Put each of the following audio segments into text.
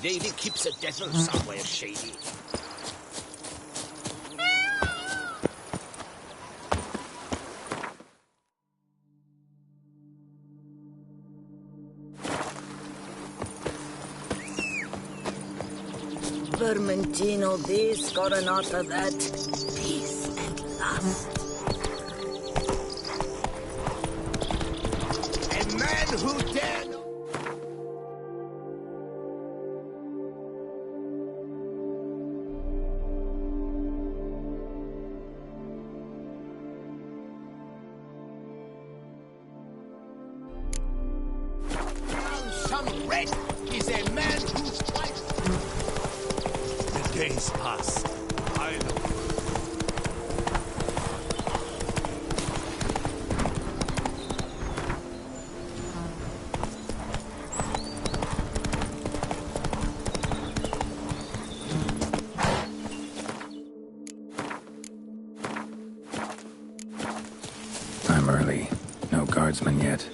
Davy keeps a devil somewhere shady. Vermentino this, Coronata that. Peace and lust. A man who dare not... Some red is a man whose wife... The days pass. I know. I'm early. No guardsmen yet.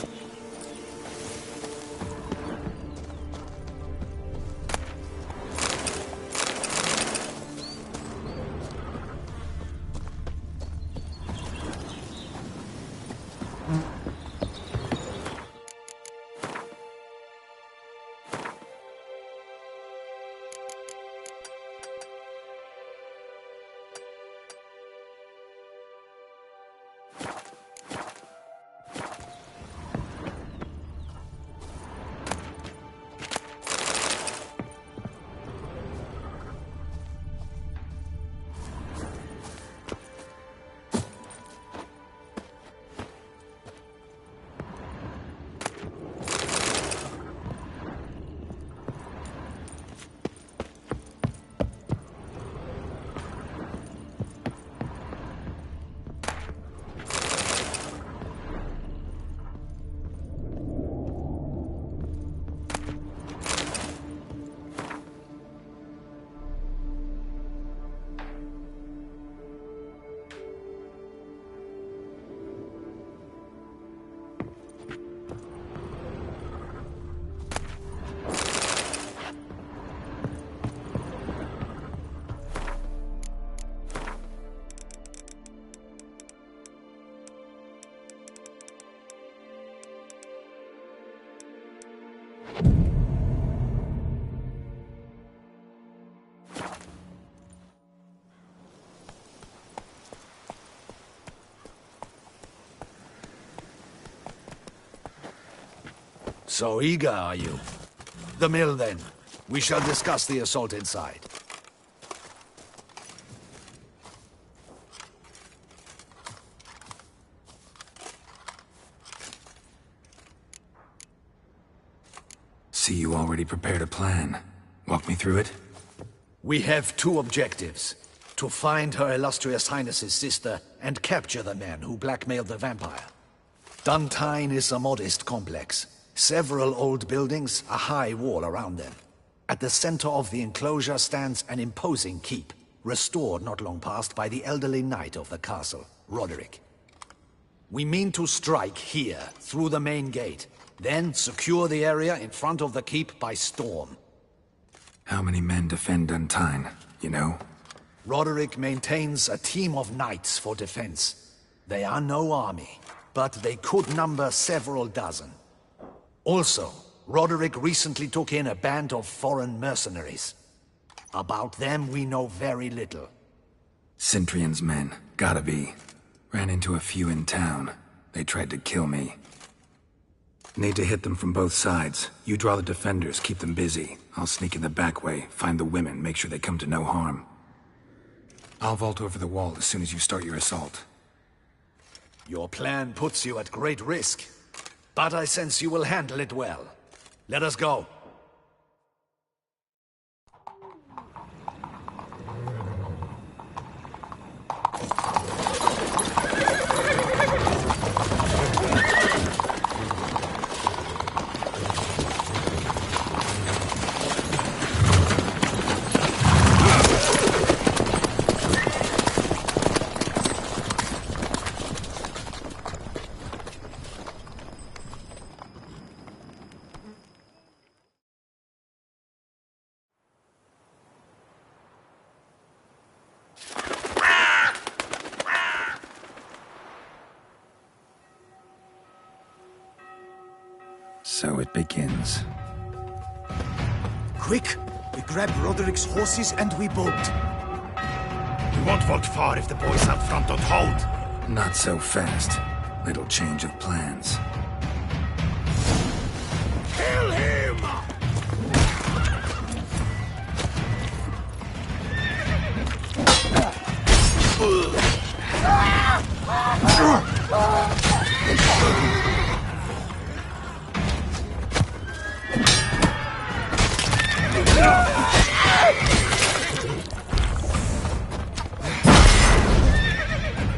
So eager, are you? The mill, then. We shall discuss the assault inside. See, you already prepared a plan. Walk me through it? We have two objectives. To find Her Illustrious Highness's sister and capture the man who blackmailed the vampire. Duntine is a modest complex. Several old buildings, a high wall around them. At the center of the enclosure stands an imposing keep, restored not long past by the elderly knight of the castle, Roderick. We mean to strike here, through the main gate, then secure the area in front of the keep by storm. How many men defend Duntine, you know? Roderick maintains a team of knights for defense. They are no army, but they could number several dozen. Also, Roderick recently took in a band of foreign mercenaries. About them we know very little. Cintrian's men, gotta be. Ran into a few in town. They tried to kill me. Need to hit them from both sides. You draw the defenders, keep them busy. I'll sneak in the back way, find the women, make sure they come to no harm. I'll vault over the wall as soon as you start your assault. Your plan puts you at great risk, but I sense you will handle it well. Let us go. So it begins. Quick! We grab Roderick's horses and we bolt. We won't walk far if the boys out front don't hold. Not so fast. Little change of plans. Kill him!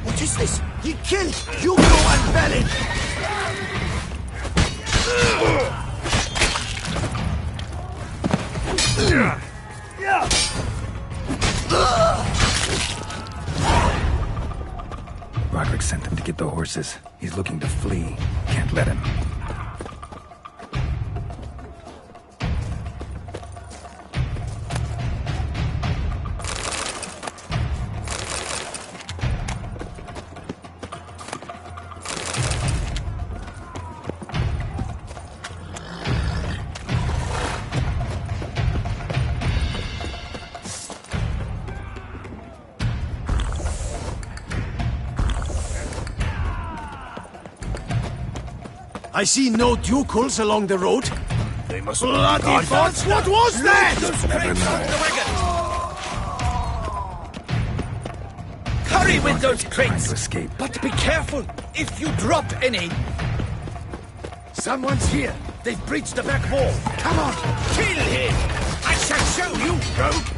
What is this? He killed Hugo and Balin! Roderick sent them to get the horses. He's looking to flee. Can't let him. I see no ducals along the road. They must Bloody be farts! What was that? Hurry with those Trying crates! to escape. But be careful if you drop any. Someone's here. They've breached the back wall. Come on, kill him! I shall show you, rogue!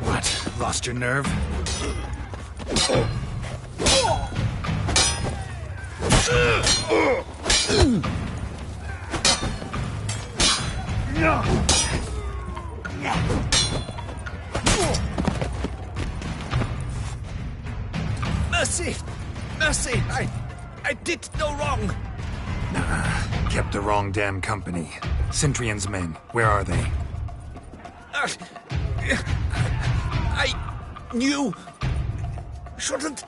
What? Lost your nerve? Mercy! Mercy! I did no wrong! Kept the wrong damn company. Centrion's men, where are they? I knew. Shouldn't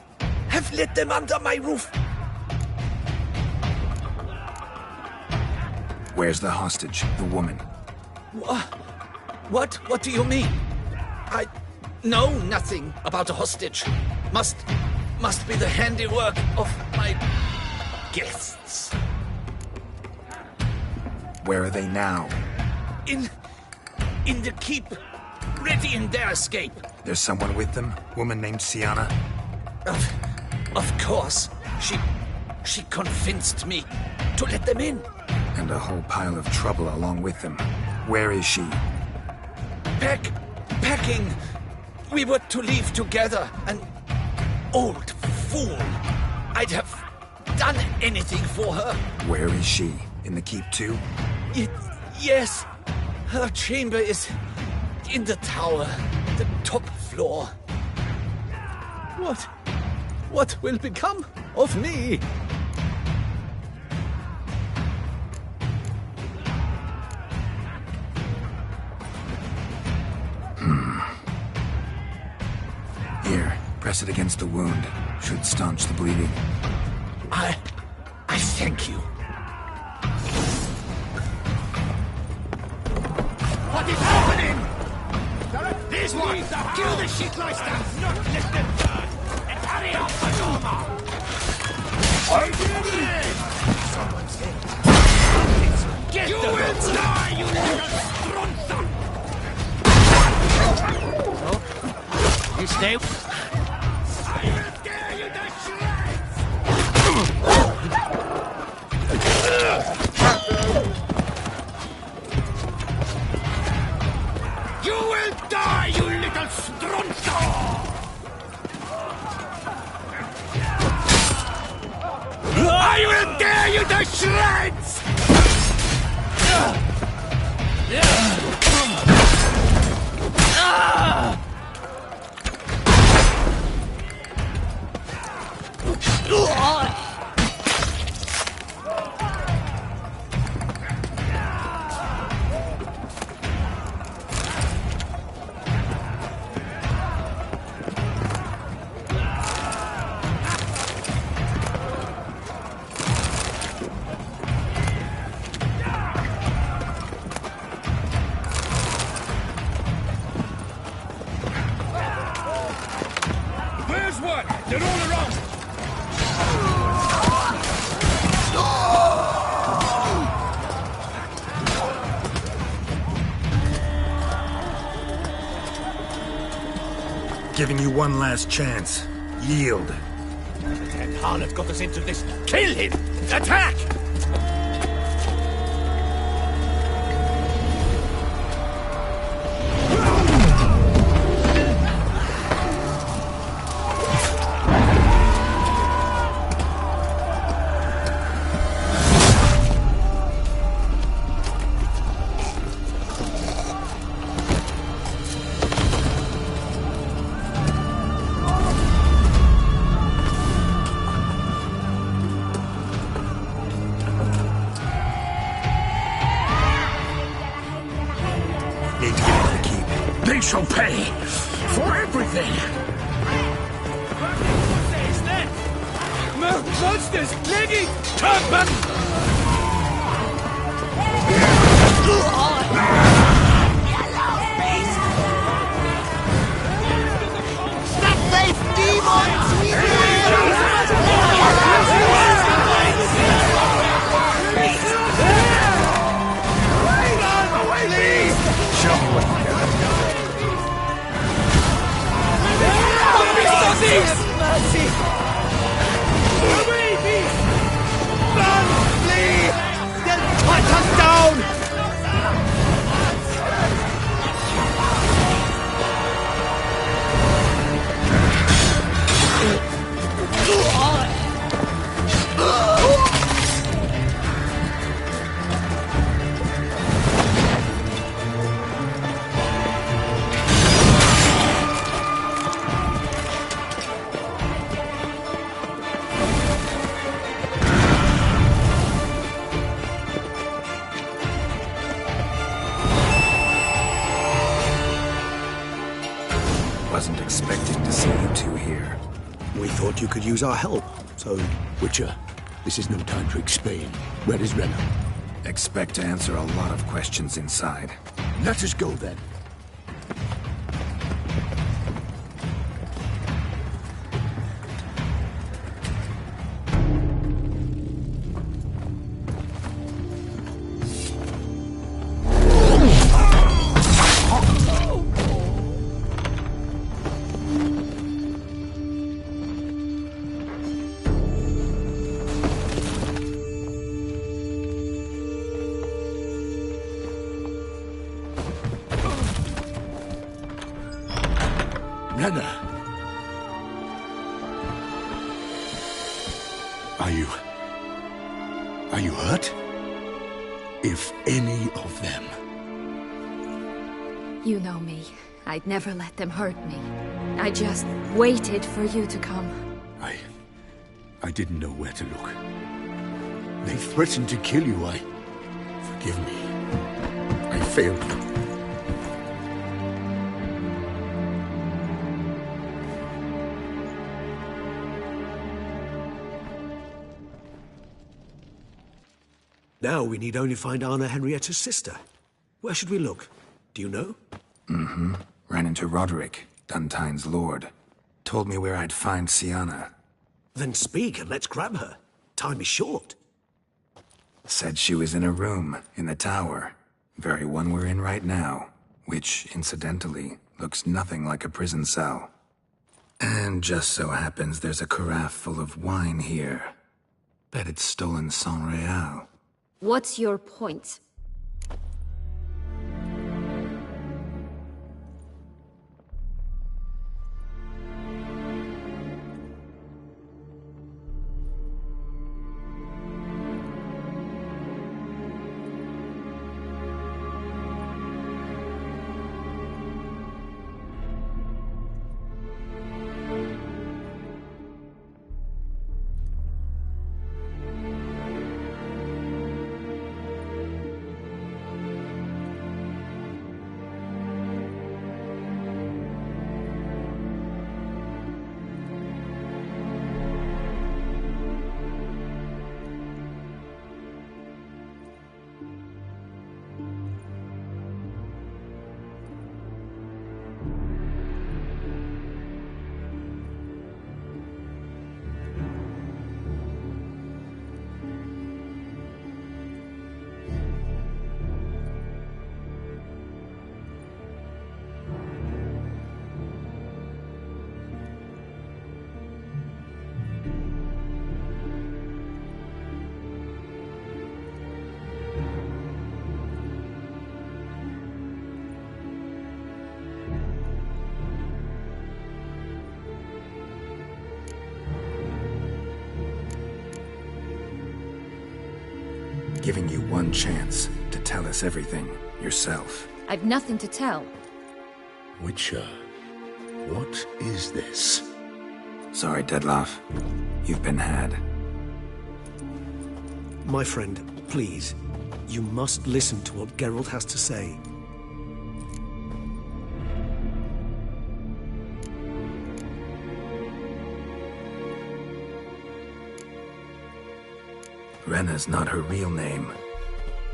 have let them under my roof. Where's the hostage, the woman? What? What do you mean? I know nothing about a hostage. Must be the handiwork of my guests. Where are they now? In the keep, ready in their escape. There's someone with them? Woman named Sienna? Of course. She convinced me to let them in. And a whole pile of trouble along with them. Where is she? Packing. We were to leave together. An old fool. I'd have done anything for her. Where is she? In the keep too? Yes. Her chamber is in the tower, the top floor. What will become of me? Here, press it against the wound. Should staunch the bleeding. I thank you. What is happening? This one! Kill the shitleister! Not let them burn! And hurry up, Adama! Someone's here. Get you will die, you little stronza! You stay. I will tear you to shreds! You will die, you little stronza! I will tear you to shreds! There's one! They're all around! Giving you one last chance. Yield. And Harlot got us into this. Kill him! Attack! Need to get into the keep. They shall pay for everything! Monsters! Lady! Turn back! Show me what you got. Mercy! Away, beast! Run! Flee! They'll cut us down! Wasn't expecting to see you two here. We thought you could use our help, so... Witcher, this is no time to explain. Where is Renna? Expect to answer a lot of questions inside. Let us go then. Renna! Are you hurt? If any of them. You know me. I'd never let them hurt me. I just waited for you to come. I didn't know where to look. They threatened to kill you. Forgive me. I failed you. Now we need only find Anna Henrietta's sister. Where should we look? Do you know? Ran into Roderick, Duntine's lord. Told me where I'd find Sienna. Then speak and let's grab her. Time is short. Said she was in a room in the tower. Very one we're in right now. Which, incidentally, looks nothing like a prison cell. And just so happens there's a carafe full of wine here. Bet it's stolen San Real. What's your point? giving you one chance to tell us everything yourself. I've nothing to tell. Witcher, what is this? Sorry, Dettlaff. You've been had. My friend, please. You must listen to what Geralt has to say. Renna's not her real name.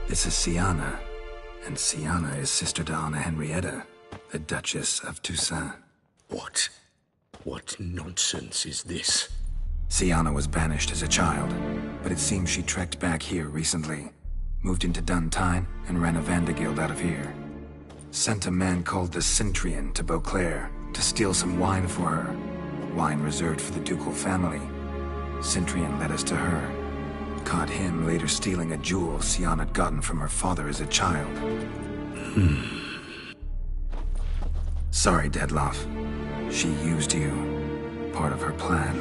This is Syanna, and Syanna is sister to Anna Henrietta, the Duchess of Toussaint. What? What nonsense is this? Syanna was banished as a child, but it seems she trekked back here recently. Moved into Dun Tine and ran a Vandergild out of here. Sent a man called the Centrian to Beauclair to steal some wine for her. Wine reserved for the ducal family. Centrian led us to her. Caught him later stealing a jewel Syanna had gotten from her father as a child. Sorry, Dettlaff. She used you. Part of her plan.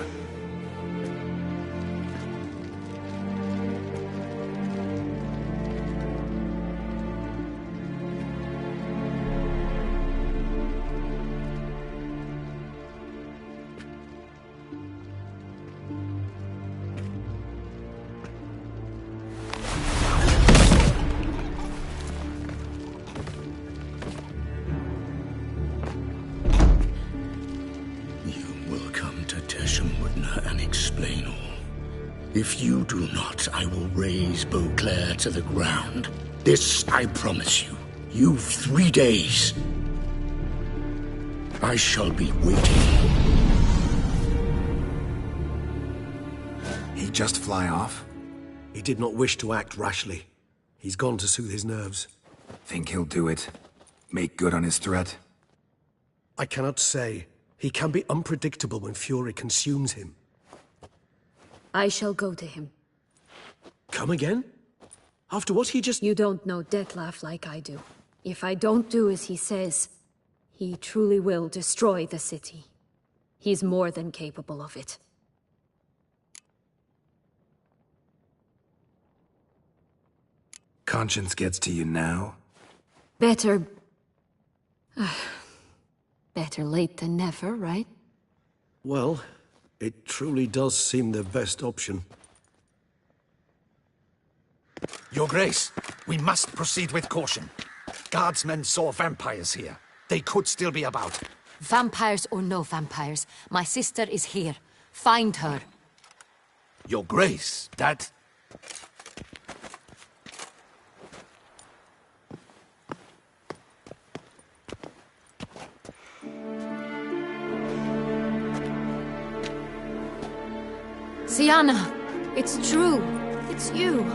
If you do not, I will raze Beauclair to the ground. This I promise you. You've 3 days. I shall be waiting. He'd just fly off? He did not wish to act rashly. He's gone to soothe his nerves. Think he'll do it? Make good on his threat? I cannot say. He can be unpredictable when fury consumes him. I shall go to him. Come again? After what he just... You don't know Dettlaff like I do. If I don't do as he says, he truly will destroy the city. He's more than capable of it. Conscience gets to you now? Better... better late than never, right? Well, it truly does seem the best option. Your Grace, we must proceed with caution. Guardsmen saw vampires here. They could still be about. Vampires or no vampires, my sister is here. Find her. Your Grace, that... Syanna, it's true. It's you.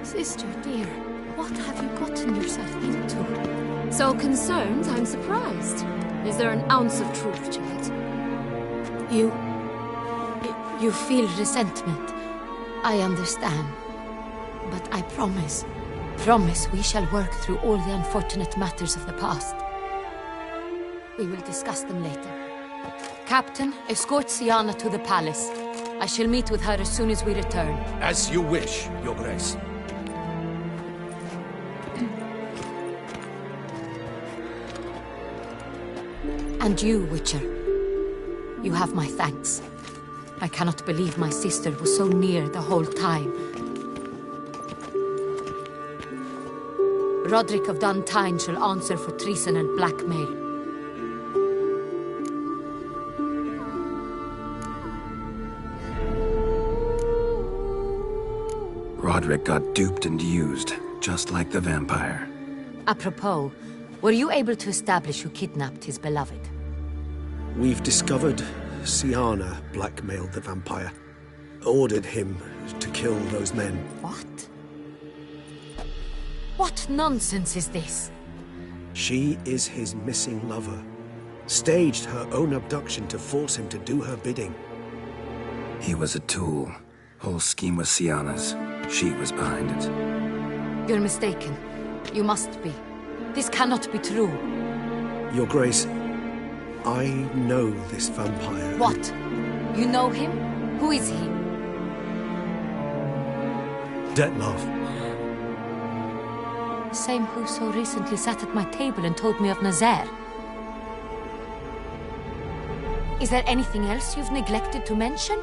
Sister dear, what have you gotten yourself into? So concerned, I'm surprised. Is there an ounce of truth to it? You feel resentment. I understand. But I promise we shall work through all the unfortunate matters of the past. We will discuss them later. Captain, escort Syanna to the palace. I shall meet with her as soon as we return. As you wish, Your Grace. And you, Witcher. You have my thanks. I cannot believe my sister was so near the whole time. Roderick of Dun Tine shall answer for treason and blackmail. Roderick got duped and used, just like the vampire. Apropos, were you able to establish who kidnapped his beloved? We've discovered Syanna blackmailed the vampire. Ordered him to kill those men. What? What nonsense is this? She is his missing lover. Staged her own abduction to force him to do her bidding. He was a tool. Whole scheme was Syanna's. She was behind it. You're mistaken. You must be. This cannot be true. Your Grace, I know this vampire. What? You know him? Who is he? Dettlaff. The same who so recently sat at my table and told me of Nazaire. Is there anything else you've neglected to mention?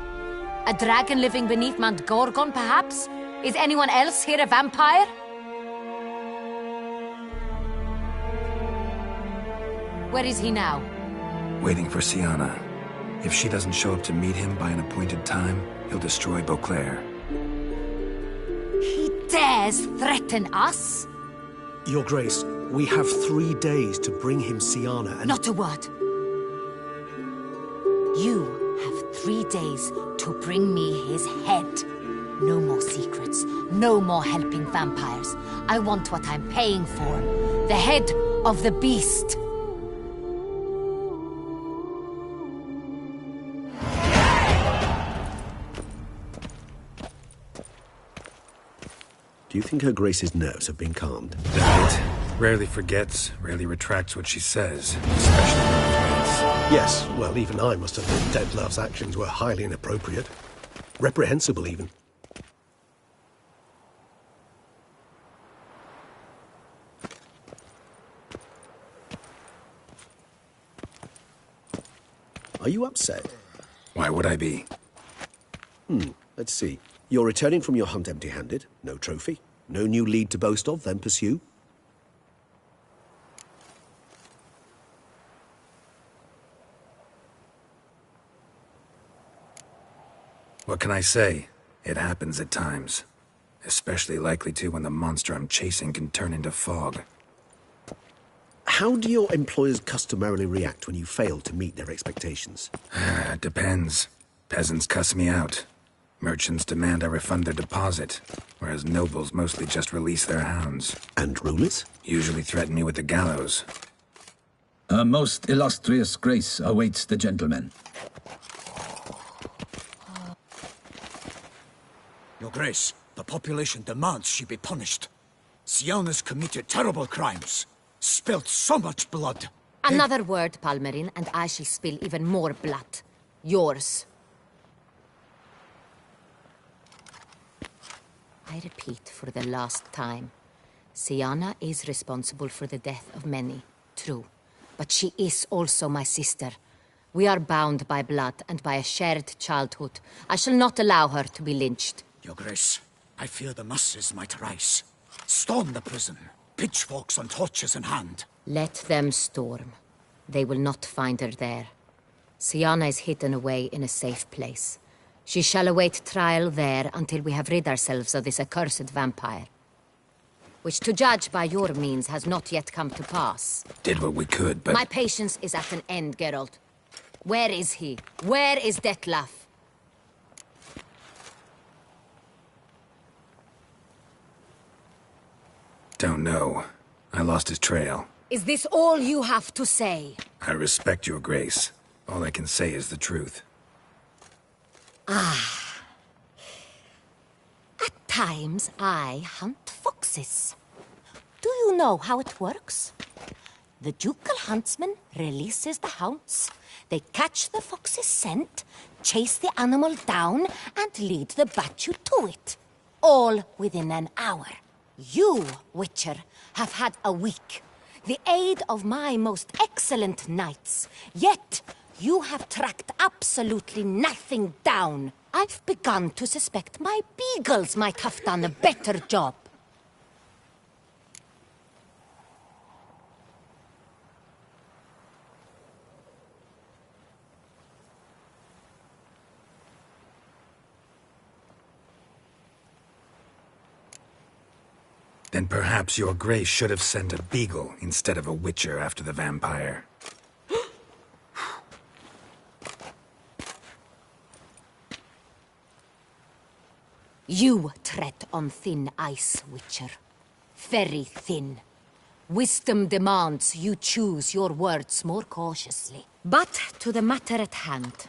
A dragon living beneath Mount Gorgon, perhaps? Is anyone else here a vampire? Where is he now? Waiting for Syanna. If she doesn't show up to meet him by an appointed time, he'll destroy Beauclair. He dares threaten us? Your Grace, we have 3 days to bring him Syanna and... Not a word. You have 3 days to bring me his head. No more secrets. No more helping vampires. I want what I'm paying for. The head of the beast. Do you think Her Grace's nerves have been calmed? It rarely forgets, rarely retracts what she says, especially when threats. Yes, well, even I must admit Detlav's actions were highly inappropriate. Reprehensible, even. Are you upset? Why would I be? Let's see. You're returning from your hunt empty-handed. No trophy. No new lead to boast of, then pursue. What can I say? It happens at times. Especially likely to when the monster I'm chasing can turn into fog. How do your employers customarily react when you fail to meet their expectations? It depends. Peasants cuss me out. Merchants demand I refund their deposit, whereas nobles mostly just release their hounds. And rulers? Usually threaten me with the gallows. Her most illustrious grace awaits the gentleman. Your Grace, the population demands she be punished. Syanna's committed terrible crimes. Spilt so much blood. Another word, Palmerin, and I shall spill even more blood. Yours. I repeat for the last time. Syanna is responsible for the death of many, true. But she is also my sister. We are bound by blood and by a shared childhood. I shall not allow her to be lynched. Your Grace, I fear the masses might rise. Storm the prison, pitchforks and torches in hand. Let them storm. They will not find her there. Syanna is hidden away in a safe place. She shall await trial there until we have rid ourselves of this accursed vampire. Which, to judge by your means, has not yet come to pass. Did what we could, but... My patience is at an end, Geralt. Where is he? Where is Detlav? Don't know. I lost his trail. Is this all you have to say? I respect your grace. All I can say is the truth. At times, I hunt foxes. Do you know how it works? The ducal huntsman releases the hounds. They catch the fox's scent, chase the animal down, and lead the battue to it. All within an hour. You, Witcher, have had a week. The aid of my most excellent knights. Yet, you have tracked absolutely nothing down. I've begun to suspect my beagles might have done a better job. Then perhaps your grace should have sent a beagle instead of a witcher after the vampire. You tread on thin ice, Witcher. Very thin. Wisdom demands you choose your words more cautiously. But to the matter at hand.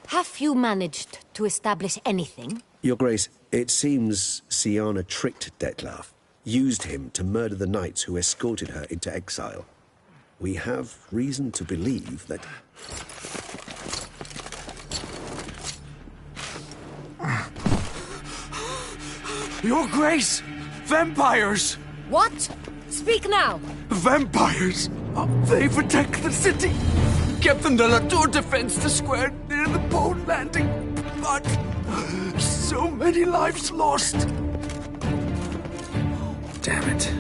Have you managed to establish anything? Your Grace, it seems Syanna tricked Detlav, used him to murder the knights who escorted her into exile. We have reason to believe that... Your Grace! Vampires! What? Speak now! Vampires! They've attacked the city! Captain de la Tour defends the square near the boat landing, but so many lives lost! Damn it.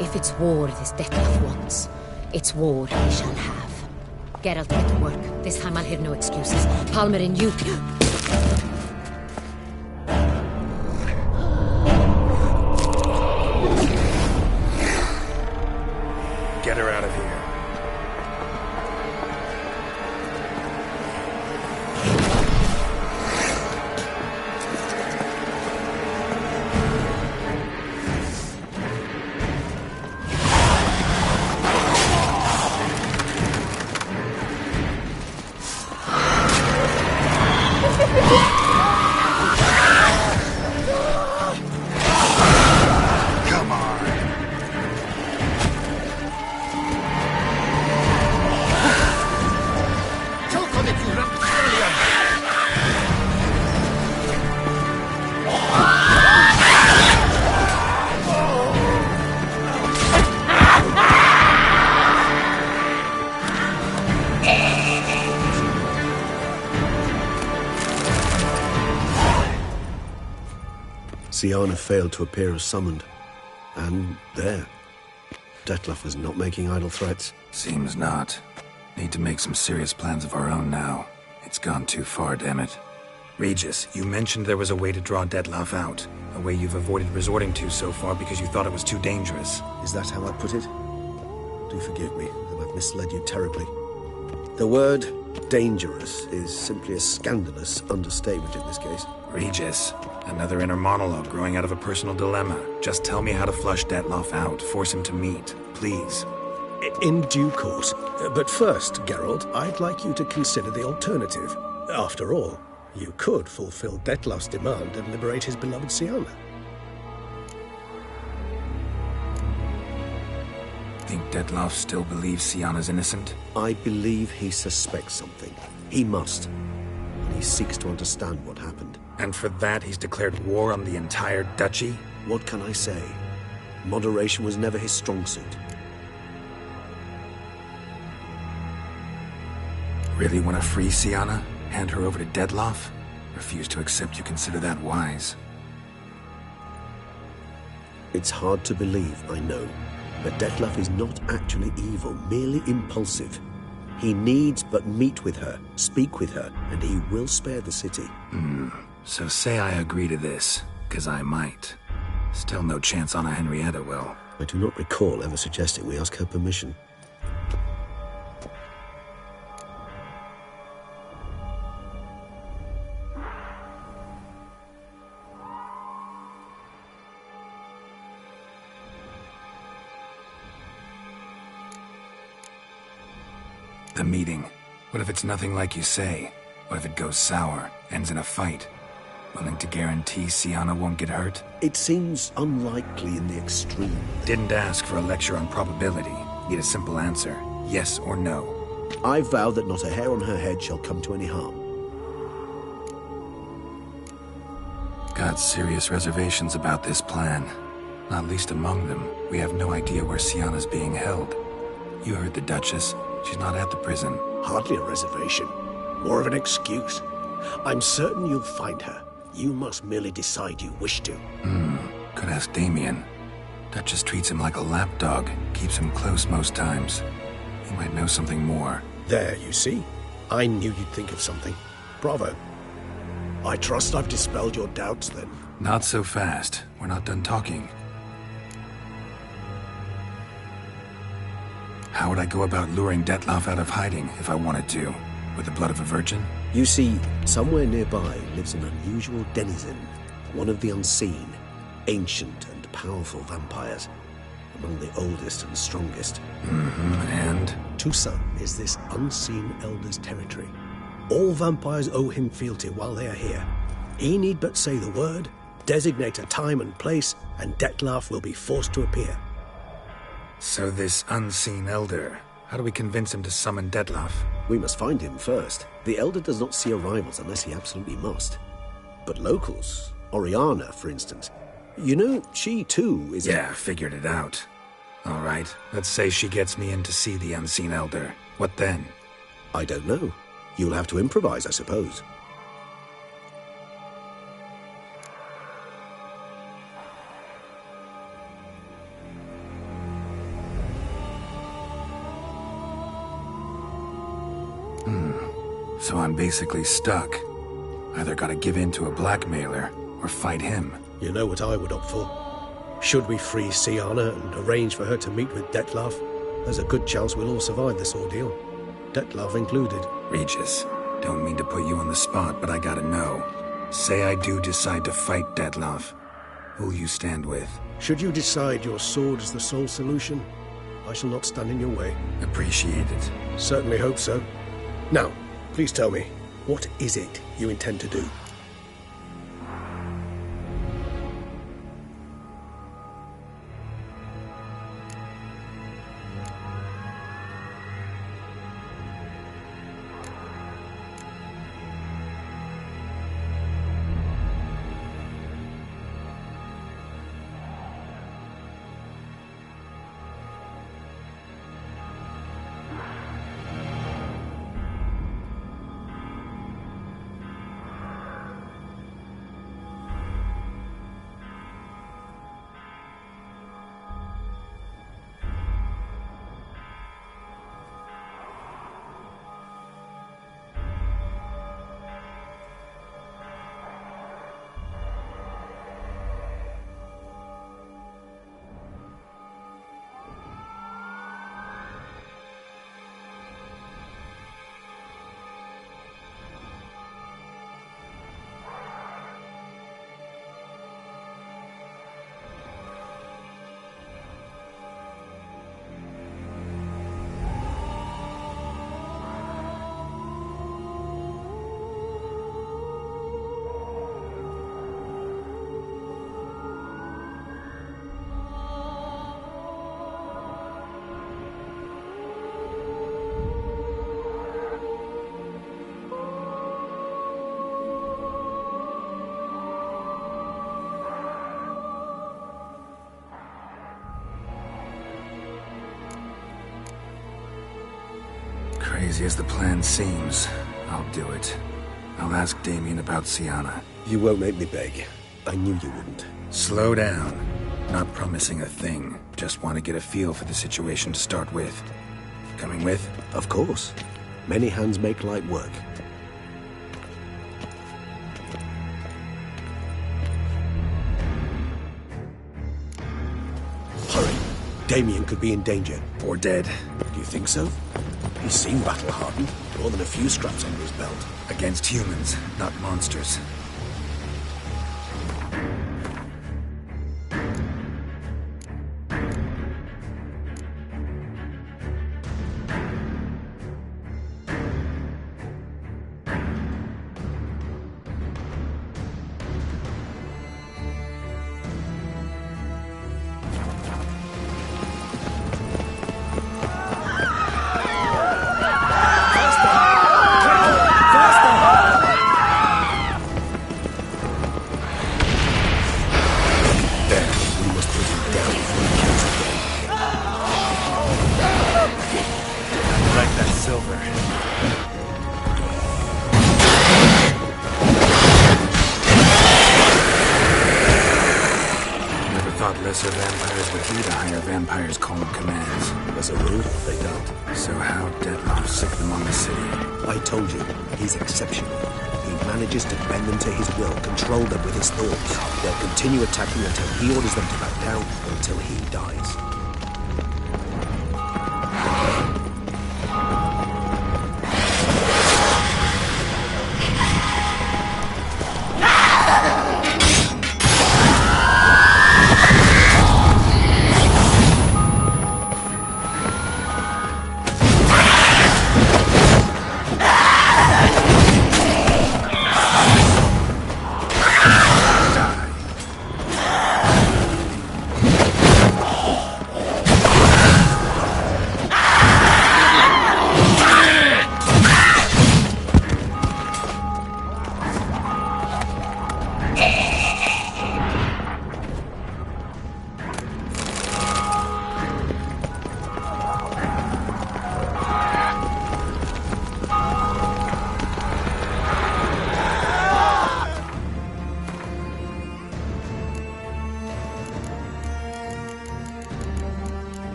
If it's war this Dettlaff wants, it's war he shall have. Geralt, get to work. This time I'll hear no excuses. Palmer and you... Get her out of here. Syanna failed to appear as summoned. And there. Dettlaff was not making idle threats. Seems not. Need to make some serious plans of our own now. It's gone too far, damn it. Regis, you mentioned there was a way to draw Dettlaff out. A way you've avoided resorting to so far because you thought it was too dangerous. Is that how I put it? Do forgive me that I've misled you terribly. The word dangerous is simply a scandalous understatement in this case. Regis, another inner monologue growing out of a personal dilemma. Just tell me how to flush Dettlaff out. Force him to meet, please. In due course. But first, Geralt, I'd like you to consider the alternative. After all, you could fulfill Dettlaff's demand and liberate his beloved Syanna. Think Dettlaff still believes Syanna's innocent? I believe he suspects something. He must. And he seeks to understand what happened. And for that, he's declared war on the entire duchy? What can I say? Moderation was never his strong suit. Really want to free Syanna? Hand her over to Dettlaff? Refuse to accept you consider that wise. It's hard to believe, I know. But Dettlaff is not actually evil, merely impulsive. He needs but meet with her, speak with her, and he will spare the city. So say I agree to this, 'cause I might. Still no chance Anna Henrietta will. I do not recall ever suggesting we ask her permission. The meeting. What if it's nothing like you say? What if it goes sour, ends in a fight? Willing to guarantee Syanna won't get hurt? It seems unlikely in the extreme. Didn't ask for a lecture on probability. Need a simple answer. Yes or no. I vow that not a hair on her head shall come to any harm. Got serious reservations about this plan. Not least among them, we have no idea where Syanna's being held. You heard the Duchess. She's not at the prison. Hardly a reservation. More of an excuse. I'm certain you'll find her. You must merely decide you wish to. Could ask Damien. Duchess treats him like a lapdog. Keeps him close most times. He might know something more. There, you see? I knew you'd think of something. Bravo. I trust I've dispelled your doubts, then. Not so fast. We're not done talking. How would I go about luring Dettlaff out of hiding if I wanted to? With the blood of a virgin? You see, somewhere nearby lives an unusual denizen, one of the unseen, ancient and powerful vampires, among the oldest and strongest. And? Toussaint is this unseen elder's territory. All vampires owe him fealty while they are here. He need but say the word, Designate a time and place, and Dettlaff will be forced to appear. So this unseen elder, how do we convince him to summon Dettlaff? We must find him first. The Elder does not see arrivals unless he absolutely must. But locals, Oriana, for instance, you know, she too is... Yeah, figured it out. All right, let's say she gets me in to see the unseen elder. What then? I don't know. You'll have to improvise, I suppose. So I'm basically stuck. Either gotta give in to a blackmailer, or fight him. You know what I would opt for. Should we free Syanna and arrange for her to meet with Dettlaff, there's a good chance we'll all survive this ordeal. Dettlaff included. Regis, don't mean to put you on the spot, but I gotta know. Say I do decide to fight Dettlaff. Who'll you stand with? Should you decide your sword is the sole solution, I shall not stand in your way. Appreciate it. Certainly hope so. Now, please tell me, what is it you intend to do? Crazy as the plan seems, I'll do it. I'll ask Damien about Syanna. You won't make me beg. I knew you wouldn't. Slow down. Not promising a thing. Just want to get a feel for the situation to start with. Coming with? Of course. Many hands make light work. Hurry. Damien could be in danger. Or dead. Do you think so? He's seen battle-hardened. More than a few scraps under his belt. Against humans, not monsters. Lesser vampires would heed a higher vampire's call and commands. As a rule, they don't. So how Dettlaff sick them on the city? I told you, he's exceptional. He manages to bend them to his will, control them with his thoughts. They'll continue attacking until he orders them to back down, or until he dies.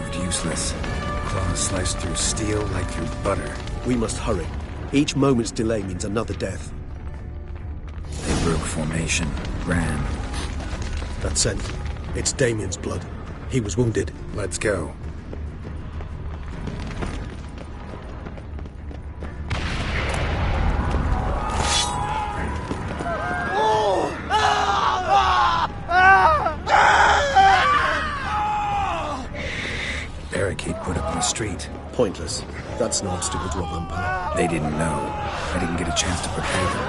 proved useless. Claws sliced through steel like through butter. We must hurry. Each moment's delay means another death. They broke formation, ran. That scent. It's Damien's blood. He was wounded. Let's go. Barricade put up in the street. Pointless. That's an obstacle to a vampire. They didn't know. I didn't get a chance to prepare them.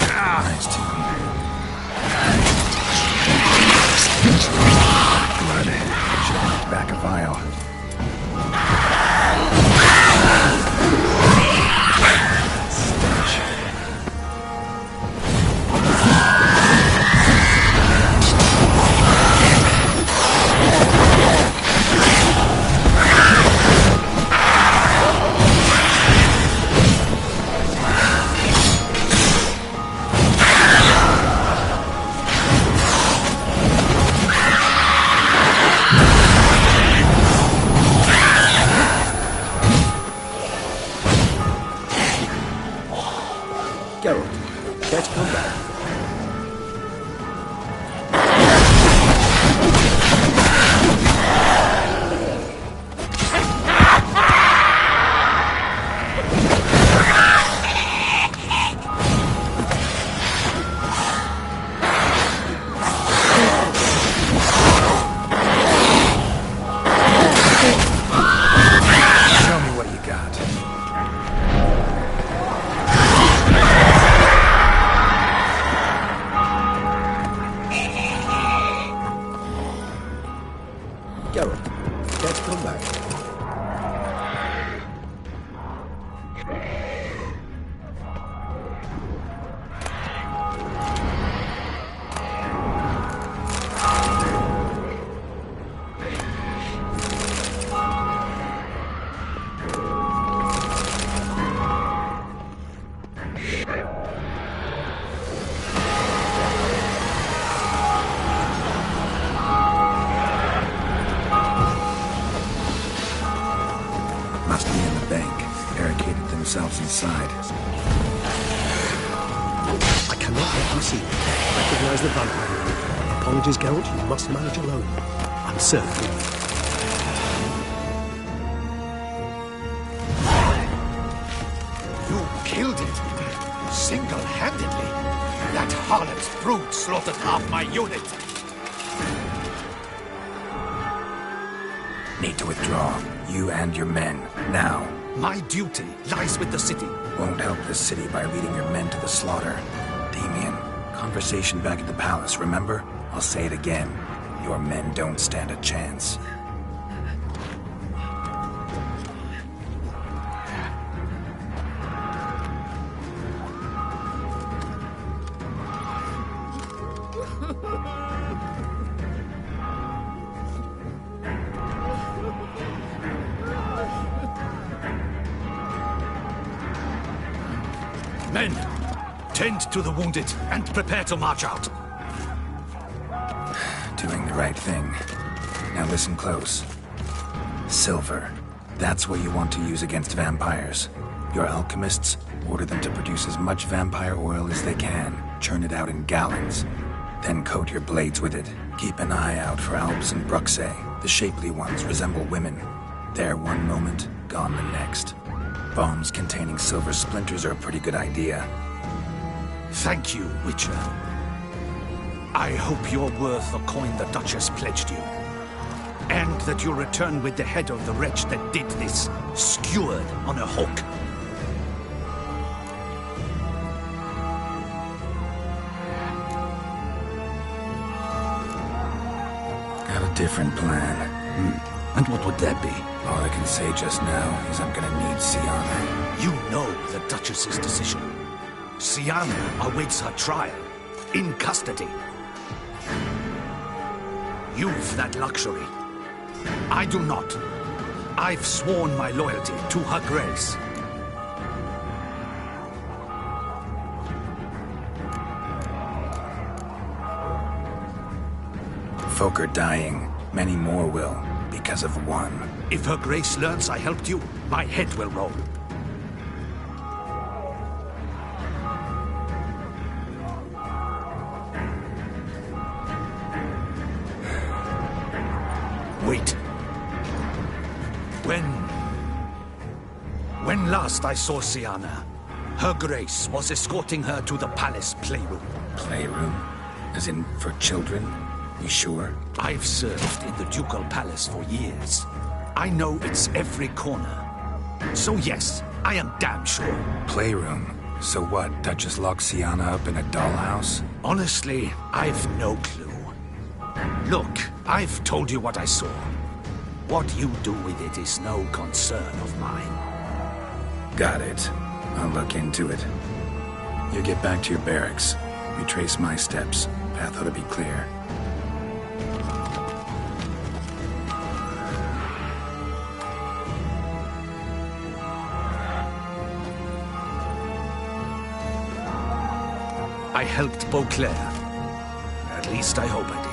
Nice team. Blood. Should have back a vial. Geralt, let's come back. Show me what you got. Geralt, let's come back. Must be in the bank. Barricaded themselves inside. I cannot let you see me. Recognize the vampire. Apologies, Geralt, you must manage alone. I'm certain. You killed it. Single-handedly. That harlot's brute slaughtered half my unit. Need to withdraw. You and your men. Now. My duty lies with the city. Won't help the city by leading your men to the slaughter. Damien, conversation back at the palace, remember? I'll say it again. Your men don't stand a chance. Men, tend to the wounded and prepare to march out. Doing the right thing. Now listen close. Silver. That's what you want to use against vampires. Your alchemists, order them to produce as much vampire oil as they can. Churn it out in gallons. Then coat your blades with it. Keep an eye out for Alps and Bruxae. The shapely ones resemble women. There one moment, gone the next. Bombs containing silver splinters are a pretty good idea. Thank you, Witcher. I hope you're worth the coin the Duchess pledged you. And that you'll return with the head of the wretch that did this, skewered on a hook. Got a different plan. And what would that be? All I can say just now is I'm gonna need Syanna. You know the Duchess's decision. Syanna awaits her trial, in custody. You've that luxury. I do not. I've sworn my loyalty to Her Grace. Folk are dying. Many more will, because of one. If Her Grace learns I helped you, my head will roll. Wait. When last I saw Syanna, Her Grace was escorting her to the palace playroom. Playroom? As in, for children? You sure? I've served in the Ducal Palace for years. I know it's every corner. So yes, I am damn sure. Playroom? So what, Duchess locked Syanna up in a dollhouse? Honestly, I've no clue. Look, I've told you what I saw. What you do with it is no concern of mine. Got it. I'll look into it. You get back to your barracks. Retrace my steps. Path ought to be clear. I helped Beauclair. At least I hope I did.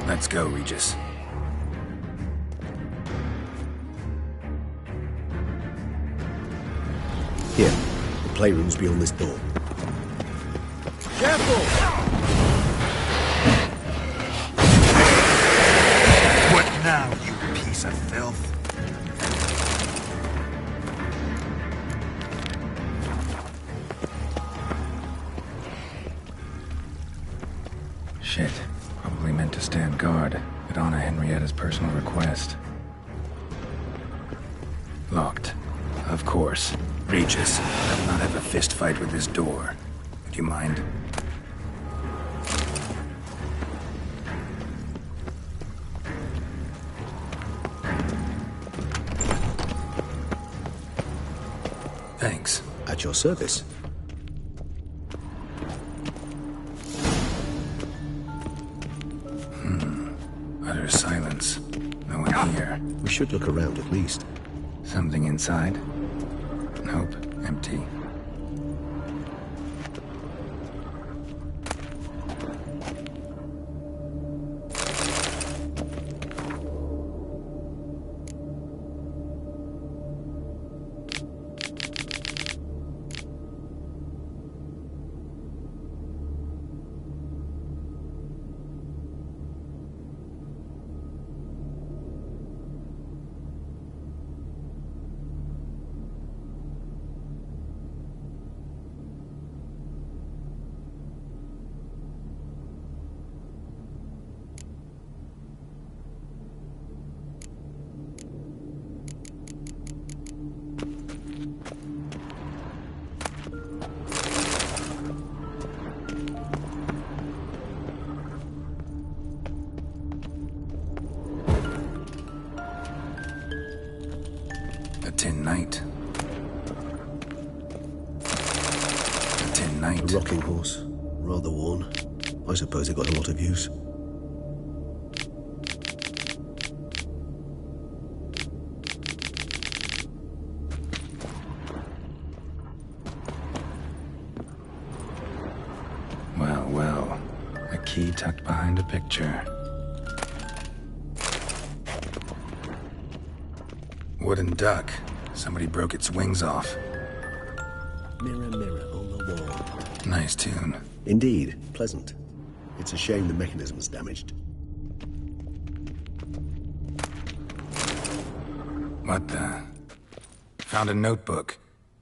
Let's go, Regis. Here, the playroom's beyond this door. Careful! What now, you piece of filth? Shit. Probably meant to stand guard, but honor Henrietta's personal request. Locked. Of course. Regis, I will not have a fist fight with this door. Would you mind? Thanks. At your service. Utter silence. No one here. We should look around at least. Something inside? Nope. Empty. A tin knight. A tin knight. A rocking horse. Rather worn. I suppose it got a lot of use. Well, well. A key tucked behind a picture. Wooden duck. Somebody broke its wings off. Mirror, mirror on the wall. Nice tune. Indeed, pleasant. It's a shame the mechanism's damaged. What the? Found a notebook.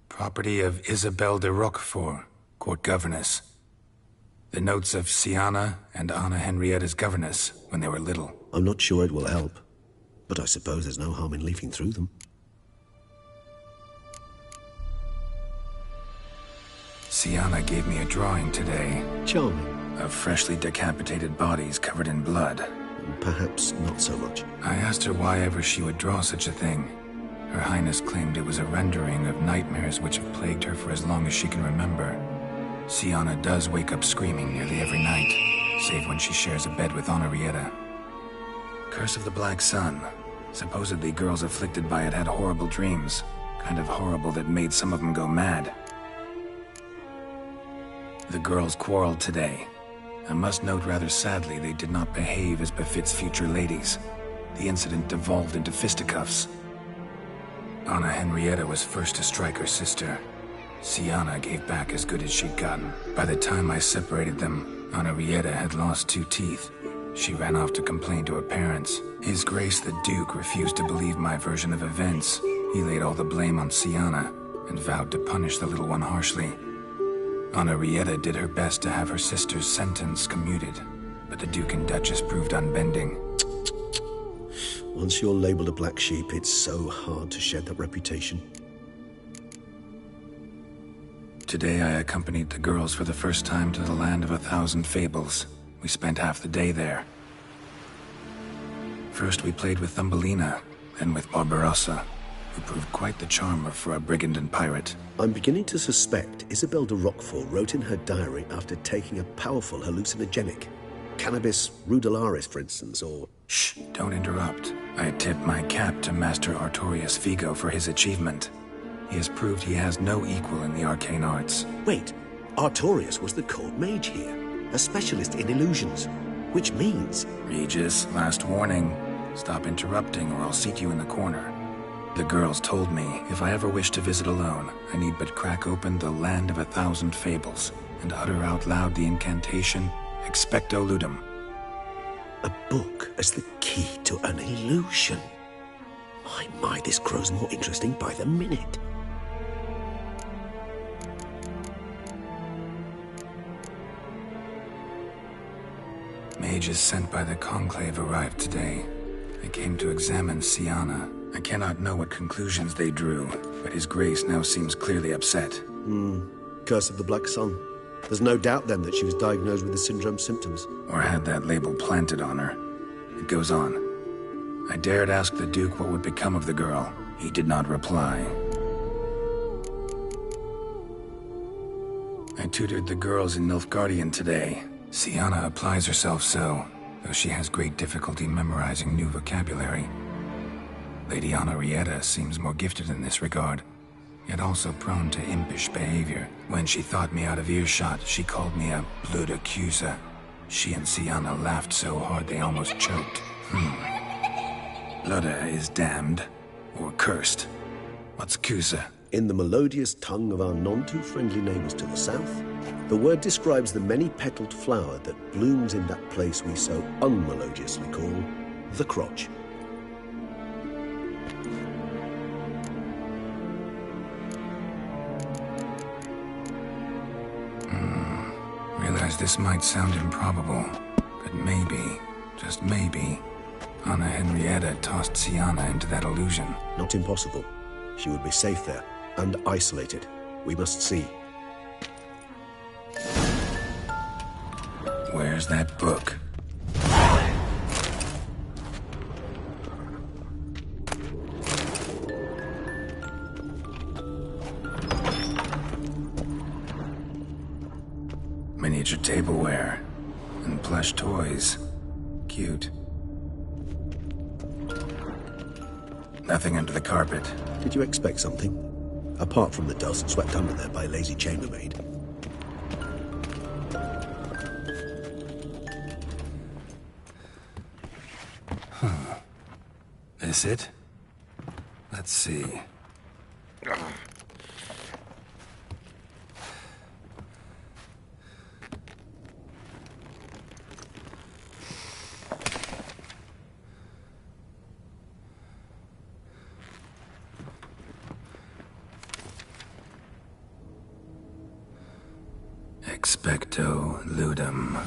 Property of Isabelle de Roquefort, court governess. The notes of Siana and Anna Henrietta's governess when they were little. I'm not sure it will help, but I suppose there's no harm in leafing through them. Siana gave me a drawing today. Charming. Of freshly decapitated bodies covered in blood. Perhaps not so much. I asked her why ever she would draw such a thing. Her Highness claimed it was a rendering of nightmares which have plagued her for as long as she can remember. Siana does wake up screaming nearly every night, save when she shares a bed with Henrietta. Curse of the Black Sun. Supposedly girls afflicted by it had horrible dreams. Kind of horrible that made some of them go mad. The girls quarreled today. I must note rather sadly they did not behave as befits future ladies. The incident devolved into fisticuffs. Anna Henrietta was first to strike her sister. Siana gave back as good as she'd gotten. By the time I separated them, Henrietta had lost 2 teeth. She ran off to complain to her parents. His Grace the Duke refused to believe my version of events. He laid all the blame on Siana and vowed to punish the little one harshly. Henrietta did her best to have her sister's sentence commuted, but the Duke and Duchess proved unbending. Once you're labeled a black sheep, it's so hard to shed that reputation. Today I accompanied the girls for the first time to the land of 1,000 fables. We spent half the day there. First we played with Thumbelina, then with Barbarossa, who proved quite the charmer for a brigand and pirate. I'm beginning to suspect Isabelle de Roquefort wrote in her diary after taking a powerful hallucinogenic. Cannabis rudelaris, for instance, or... Shh, don't interrupt. I tip my cap to Master Artorius Vigo for his achievement. He has proved he has no equal in the arcane arts. Wait, Artorius was the court mage here, a specialist in illusions, which means... Regis, last warning. Stop interrupting or I'll seat you in the corner. The girls told me if I ever wish to visit alone, I need but crack open the Land of 1,000 Fables and utter out loud the incantation, Expecto Ludum. A book as the key to an illusion. My, this grows more interesting by the minute. Mages sent by the Conclave arrived today. They came to examine Siana. I cannot know what conclusions they drew, but His Grace now seems clearly upset. Curse of the Black Sun. There's no doubt then that she was diagnosed with the syndrome symptoms. Or had that label planted on her. It goes on. I dared ask the Duke what would become of the girl. He did not reply. I tutored the girls in Nilfgaardian today. Siana applies herself so, though she has great difficulty memorizing new vocabulary. Lady Henrietta seems more gifted in this regard, yet also prone to impish behavior. When she thought me out of earshot, she called me a blood accuser. She and Siana laughed so hard they almost choked. Ludda is damned, or cursed. What's Cusa? In the melodious tongue of our none-too-friendly neighbors to the south, the word describes the many-petaled flower that blooms in that place we so unmelodiously call the crotch. Realize this might sound improbable, but maybe, just maybe, Anna Henrietta tossed Siana into that illusion. Not impossible. She would be safe there, and isolated. We must see. Where's that book? miniature tableware. And plush toys. Cute. Nothing under the carpet. Did you expect something? Apart from the dust swept under there by a lazy chambermaid. This it? Let's see. Expecto ludum.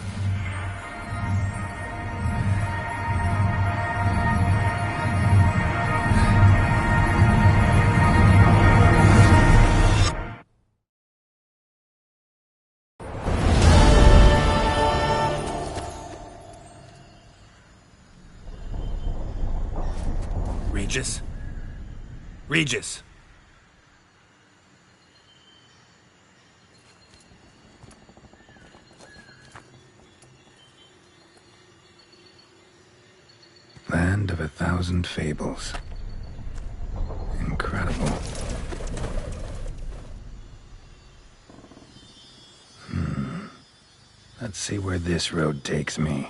Regis? Regis! Land of 1,000 fables. Incredible. Let's see where this road takes me.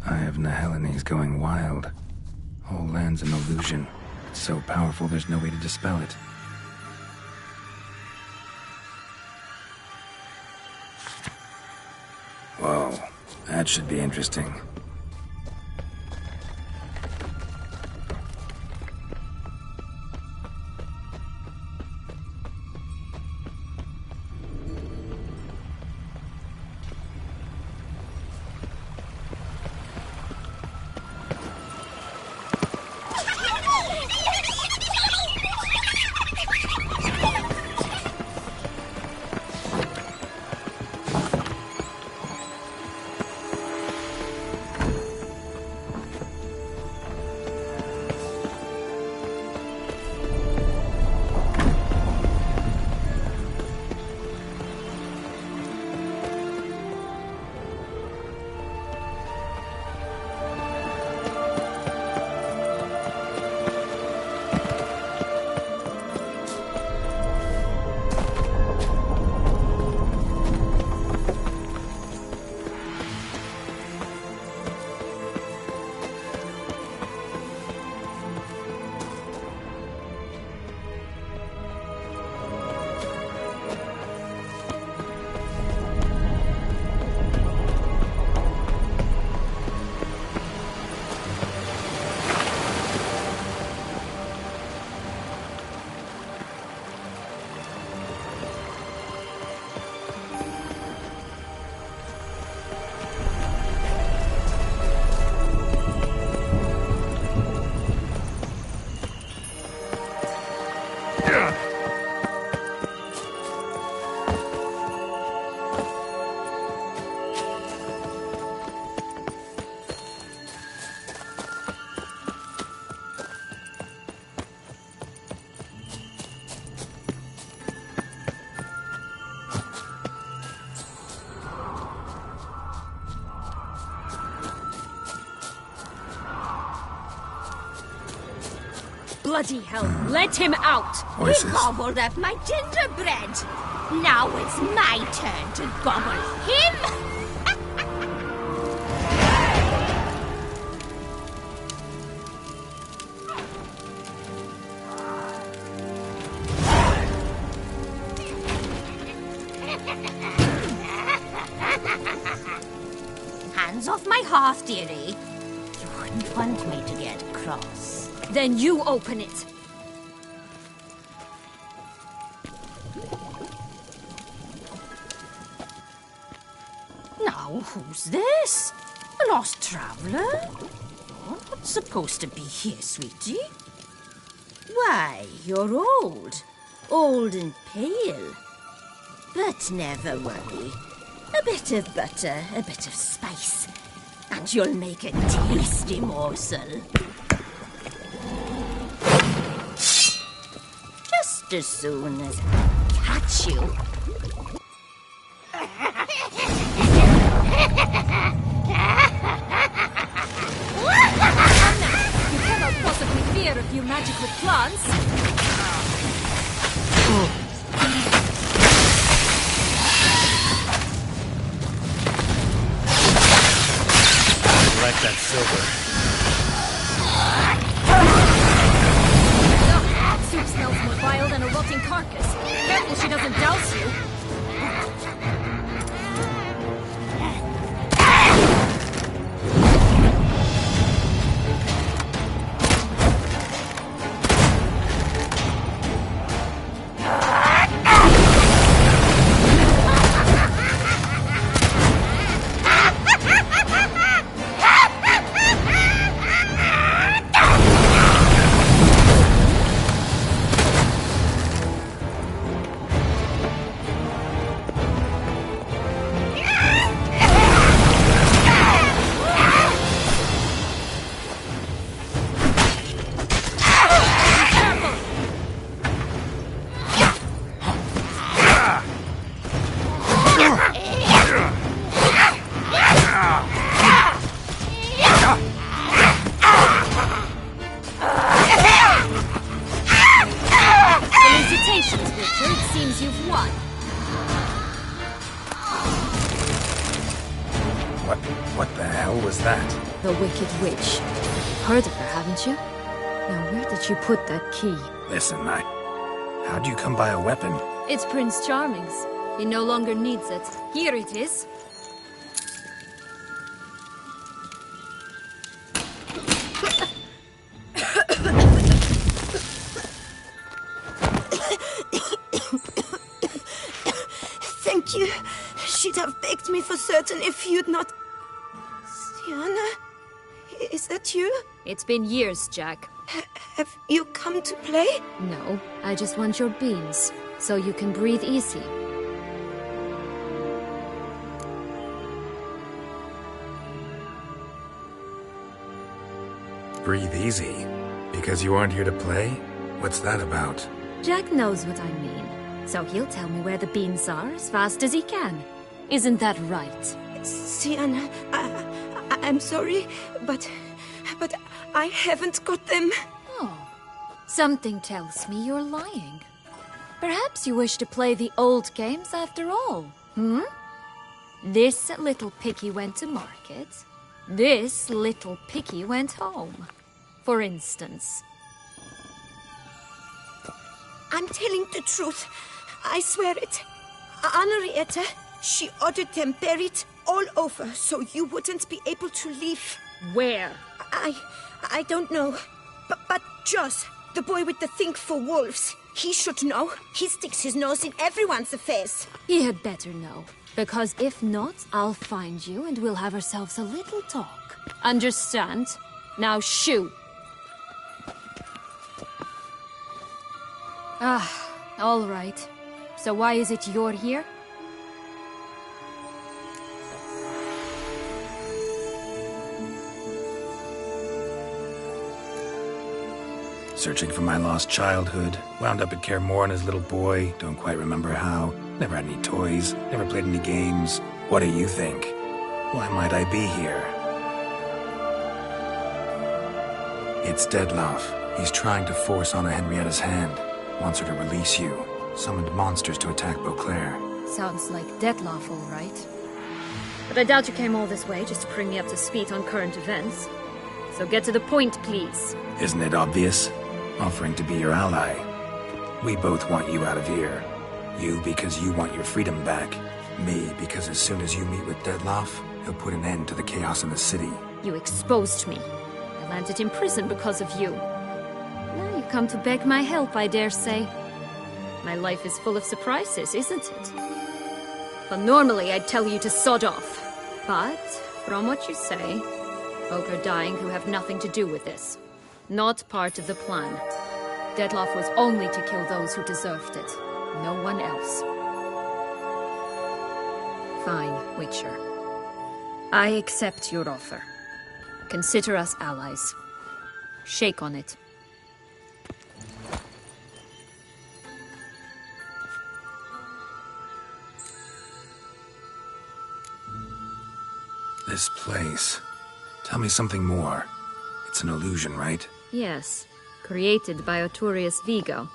Eye of Nehelene is going wild. Whole land's an illusion. It's so powerful there's no way to dispel it. Whoa, that should be interesting. Bloody hell, let him out! Voices. He gobbled up my gingerbread! Now it's my turn to gobble him! Hands off my hearth, dearie. You wouldn't want me to get cross. Then you open it. Now, who's this? A lost traveler? You're not supposed to be here, sweetie. Why, you're old. Old and pale. But never worry. A bit of butter, a bit of spice, and you'll make a tasty morsel. just as soon as I catch you. You cannot possibly fear a few magical plants. Like that silver. Ugh, that soup smells more vile than a rotting carcass. Careful she doesn't douse you. Felicitations, Witcher. It seems you've won. What the hell was that? The Wicked Witch. You've heard of her, haven't you? Now, where did you put that key? Listen, how'd you come by a weapon? It's Prince Charming's. He no longer needs it. Here it is. Thank you. She'd have begged me for certain if you'd not... Sienna? Is that you? It's been years, Jack. Have you come to play? No, I just want your beans, so you can breathe easy. Breathe easy? Because you aren't here to play? What's that about? Jack knows what I mean, so he'll tell me where the beans are as fast as he can. Isn't that right? Sienna, I'm sorry, but I haven't got them. Oh, something tells me you're lying. Perhaps you wish to play the old games after all, hmm? This little piggy went to market. This little piggy went home, for instance. I'm telling the truth. I swear it. Henrietta, she ordered them buried all over so you wouldn't be able to leave. Where? I don't know. But Joss, the boy with the thing for wolves, he should know. He sticks his nose in everyone's affairs. He had better know. Because if not, I'll find you and we'll have ourselves a little talk. Understand? Now shoo! Ah, all right. So why is it you're here? Searching for my lost childhood. Wound up at Kaer Morhen as a little boy. Don't quite remember how. Never had any toys. Never played any games. What do you think? Why might I be here? It's Dettlaff. He's trying to force Anna Henrietta's hand. Wants her to release you. Summoned monsters to attack Beauclair. Sounds like Dettlaff, all right. But I doubt you came all this way just to bring me up to speed on current events. So get to the point, please. Isn't it obvious? Offering to be your ally. We both want you out of here. You because you want your freedom back. Me because as soon as you meet with Dettlaff, he'll put an end to the chaos in the city. You exposed me. I landed in prison because of you. Now you come to beg my help, I dare say. My life is full of surprises, isn't it? But normally I'd tell you to sod off. But, from what you say, folk are dying who have nothing to do with this. Not part of the plan. Dettlaff was only to kill those who deserved it. No one else. Fine, Witcher. I accept your offer. Consider us allies. Shake on it. This place. Tell me something more. It's an illusion, right? Yes, created by Arturius Vigo.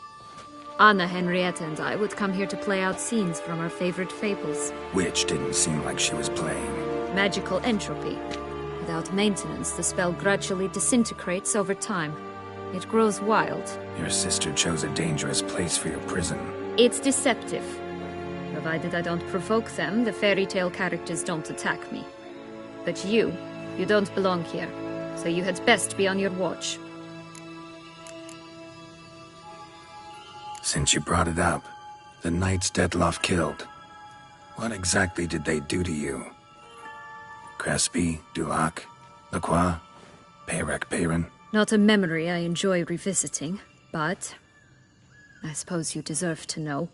Anna, Henrietta, and I would come here to play out scenes from our favorite fables. Which didn't seem like she was playing. Magical entropy. Without maintenance, the spell gradually disintegrates over time. It grows wild. Your sister chose a dangerous place for your prison. It's deceptive. Provided I don't provoke them, the fairy tale characters don't attack me. But you don't belong here, so you had best be on your watch. Since you brought it up, the knights Dettlaff killed. What exactly did they do to you? Crespi, Dulac, Lacroix, Peyrac Peyran? Not a memory I enjoy revisiting, but I suppose you deserve to know.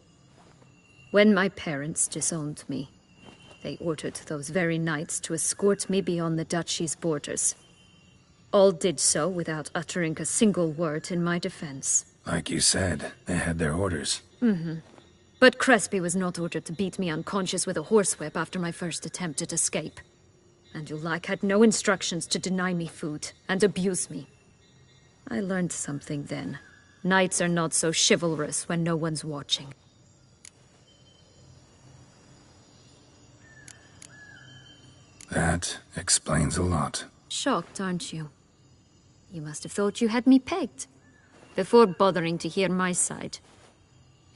When my parents disowned me, they ordered those very knights to escort me beyond the duchy's borders. All did so without uttering a single word in my defense. Like you said, they had their orders. But Crespi was not ordered to beat me unconscious with a horsewhip after my first attempt at escape. And Dulac had no instructions to deny me food and abuse me. I learned something then. Knights are not so chivalrous when no one's watching. That explains a lot. Shocked, aren't you? You must have thought you had me pegged. Before bothering to hear my side.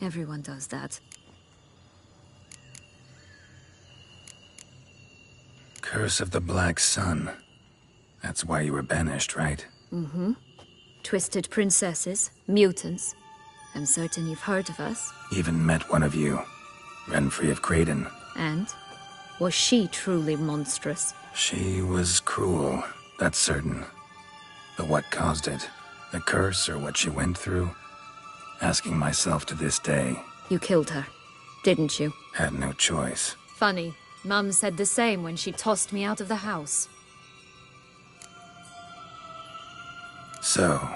Everyone does that. Curse of the Black Sun. That's why you were banished, right? Twisted princesses, mutants. I'm certain you've heard of us. Even met one of you. Renfri of Creighton. And? Was she truly monstrous? She was cruel, that's certain. But what caused it? The curse or what she went through? Asking myself to this day. You killed her, didn't you? Had no choice. Funny. Mum said the same when she tossed me out of the house. So,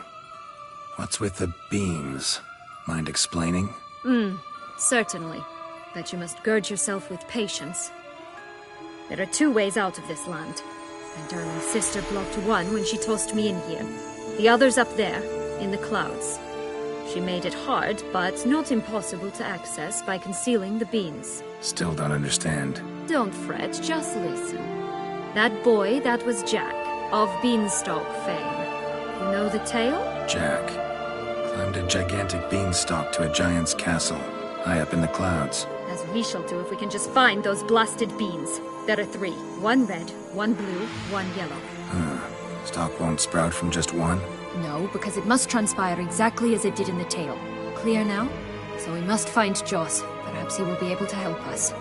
what's with the beams? Mind explaining? Certainly. But you must gird yourself with patience. There are 2 ways out of this land. My darling sister blocked one when she tossed me in here. The other's up there, in the clouds. She made it hard, but not impossible to access by concealing the beams. Still don't understand. Don't fret, just listen. That boy, that was Jack, of Beanstalk fame. You know the tale? Jack climbed a gigantic beanstalk to a giant's castle, high up in the clouds. As we shall do if we can just find those blasted beans. There are 3. 1 red, 1 blue, 1 yellow. Stalk won't sprout from just one? No, because it must transpire exactly as it did in the tale. Clear now? So we must find Joss. Perhaps he will be able to help us.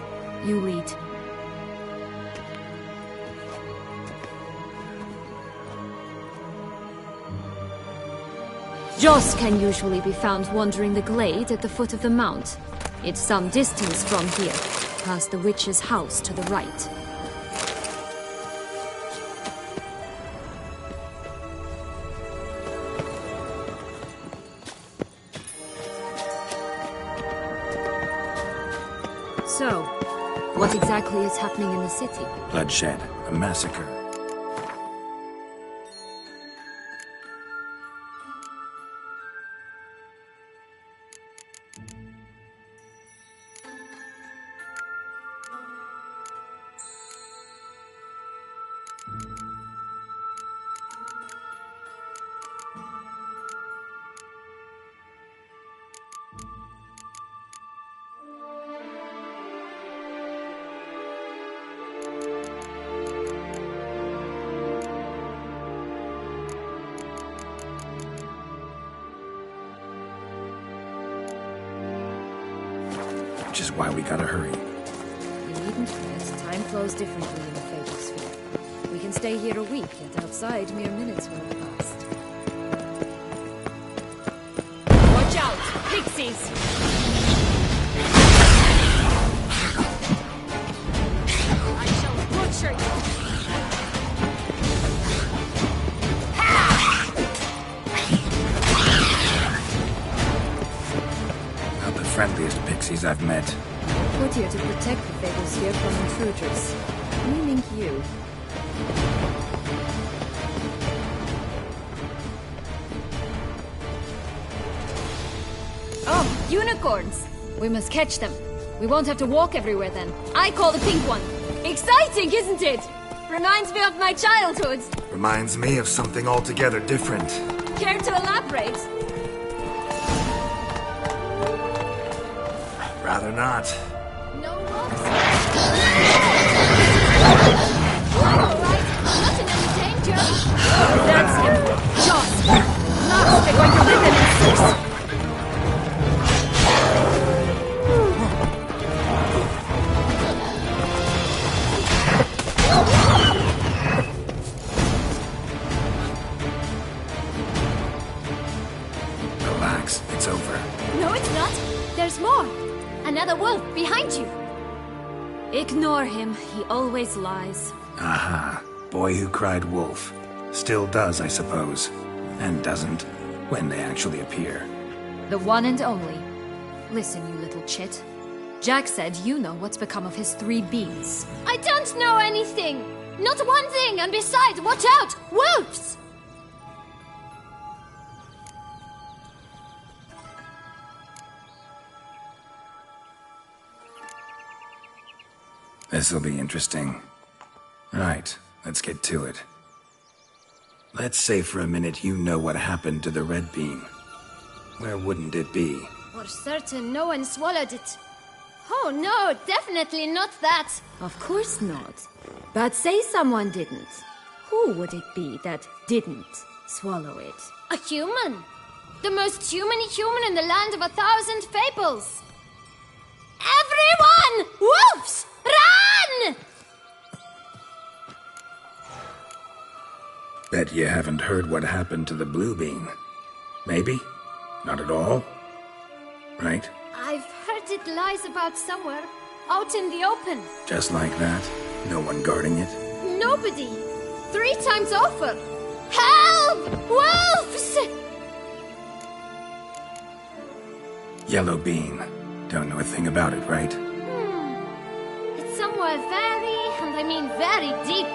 You lead. Joss can usually be found wandering the glade at the foot of the mount. It's some distance from here, past the witch's house to the right. So, what exactly is happening in the city? Bloodshed. A massacre. Which is why we gotta hurry. You needn't fret. Time flows differently in the Fable Sphere. We can stay here a week, yet outside mere minutes will have passed. Watch out! Pixies! I shall butcher you! Not the friendliest pixies I've met. Put here to protect the Fable Sphere from intruders. Meaning you. Oh, unicorns! We must catch them. We won't have to walk everywhere then. I call the pink one. Exciting, isn't it? Reminds me of my childhood. Reminds me of something altogether different. Care to elaborate? Rather not. No rocks? All right, not in any danger. That's him. Joss. Now they're going to rip him in six. Relax, it's over. No, it's not. There's more. Another wolf behind you. Ignore him. He always lies. Aha. Boy who cried wolf. Still does, I suppose. And doesn't, when they actually appear. The one and only. Listen, you little chit. Jack said you know what's become of his 3 beans. I don't know anything! Not one thing, and besides, watch out! Wolves! This'll be interesting. Right, let's get to it. Let's say for a minute you know what happened to the red bean. Where wouldn't it be? For certain, no one swallowed it. Oh no, definitely not that. Of course not. But say someone didn't. Who would it be that didn't swallow it? A human. The most human-y human in the land of 1,000 fables. Everyone! Wolves! Run! Bet you haven't heard what happened to the blue bean. Maybe? Not at all? Right? I've heard it lies about somewhere. Out in the open. Just like that? No one guarding it? Nobody. 3 times over. Help! Wolves! Yellow bean. Don't know a thing about it, right? It's somewhere very, and I mean very deep.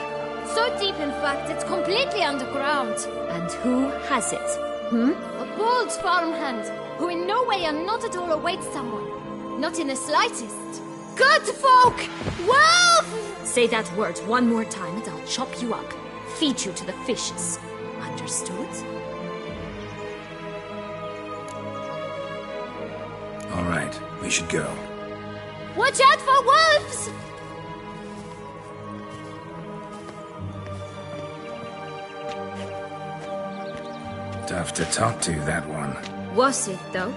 So deep, in fact, it's completely underground. And who has it? A bold farmhand, who in no way and not at all awaits someone. Not in the slightest. Good folk! Wolf! Say that word one more time and I'll chop you up. Feed you to the fishes. Understood? All right, we should go. Watch out for wolves! Tough to talk to, that one. Was it, though?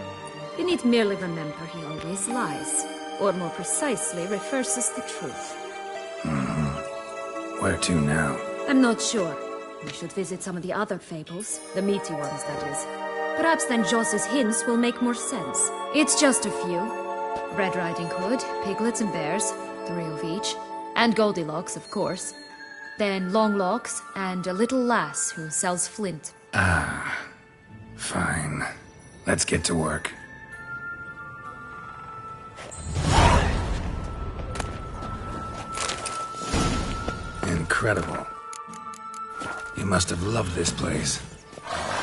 You need merely remember he always lies. Or more precisely, reverses the truth. Where to now? I'm not sure. We should visit some of the other fables. The meaty ones, that is. Perhaps then Joss's hints will make more sense. It's just a few. Red Riding Hood, Piglets and Bears, 3 of each. And Goldilocks, of course. Then Longlocks, and a little lass who sells flint. Fine. Let's get to work. Incredible. You must have loved this place.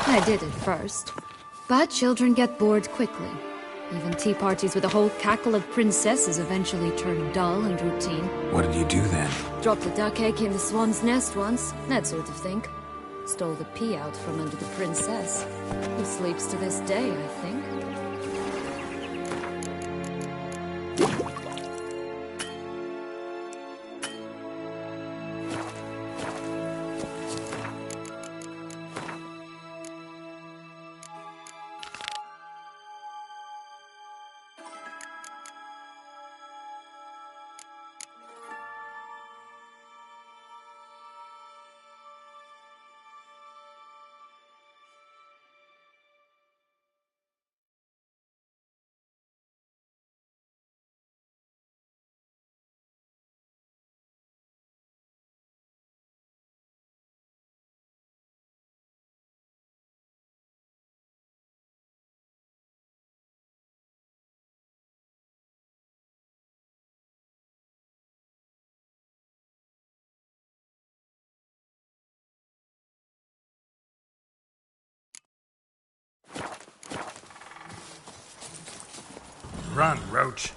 I did at first. But children get bored quickly. Even tea parties with a whole cackle of princesses eventually turn dull and routine. What did you do then? Dropped a duck egg in the swan's nest once, that sort of thing. Stole the pea out from under the princess, who sleeps to this day, I think. Run, Roach.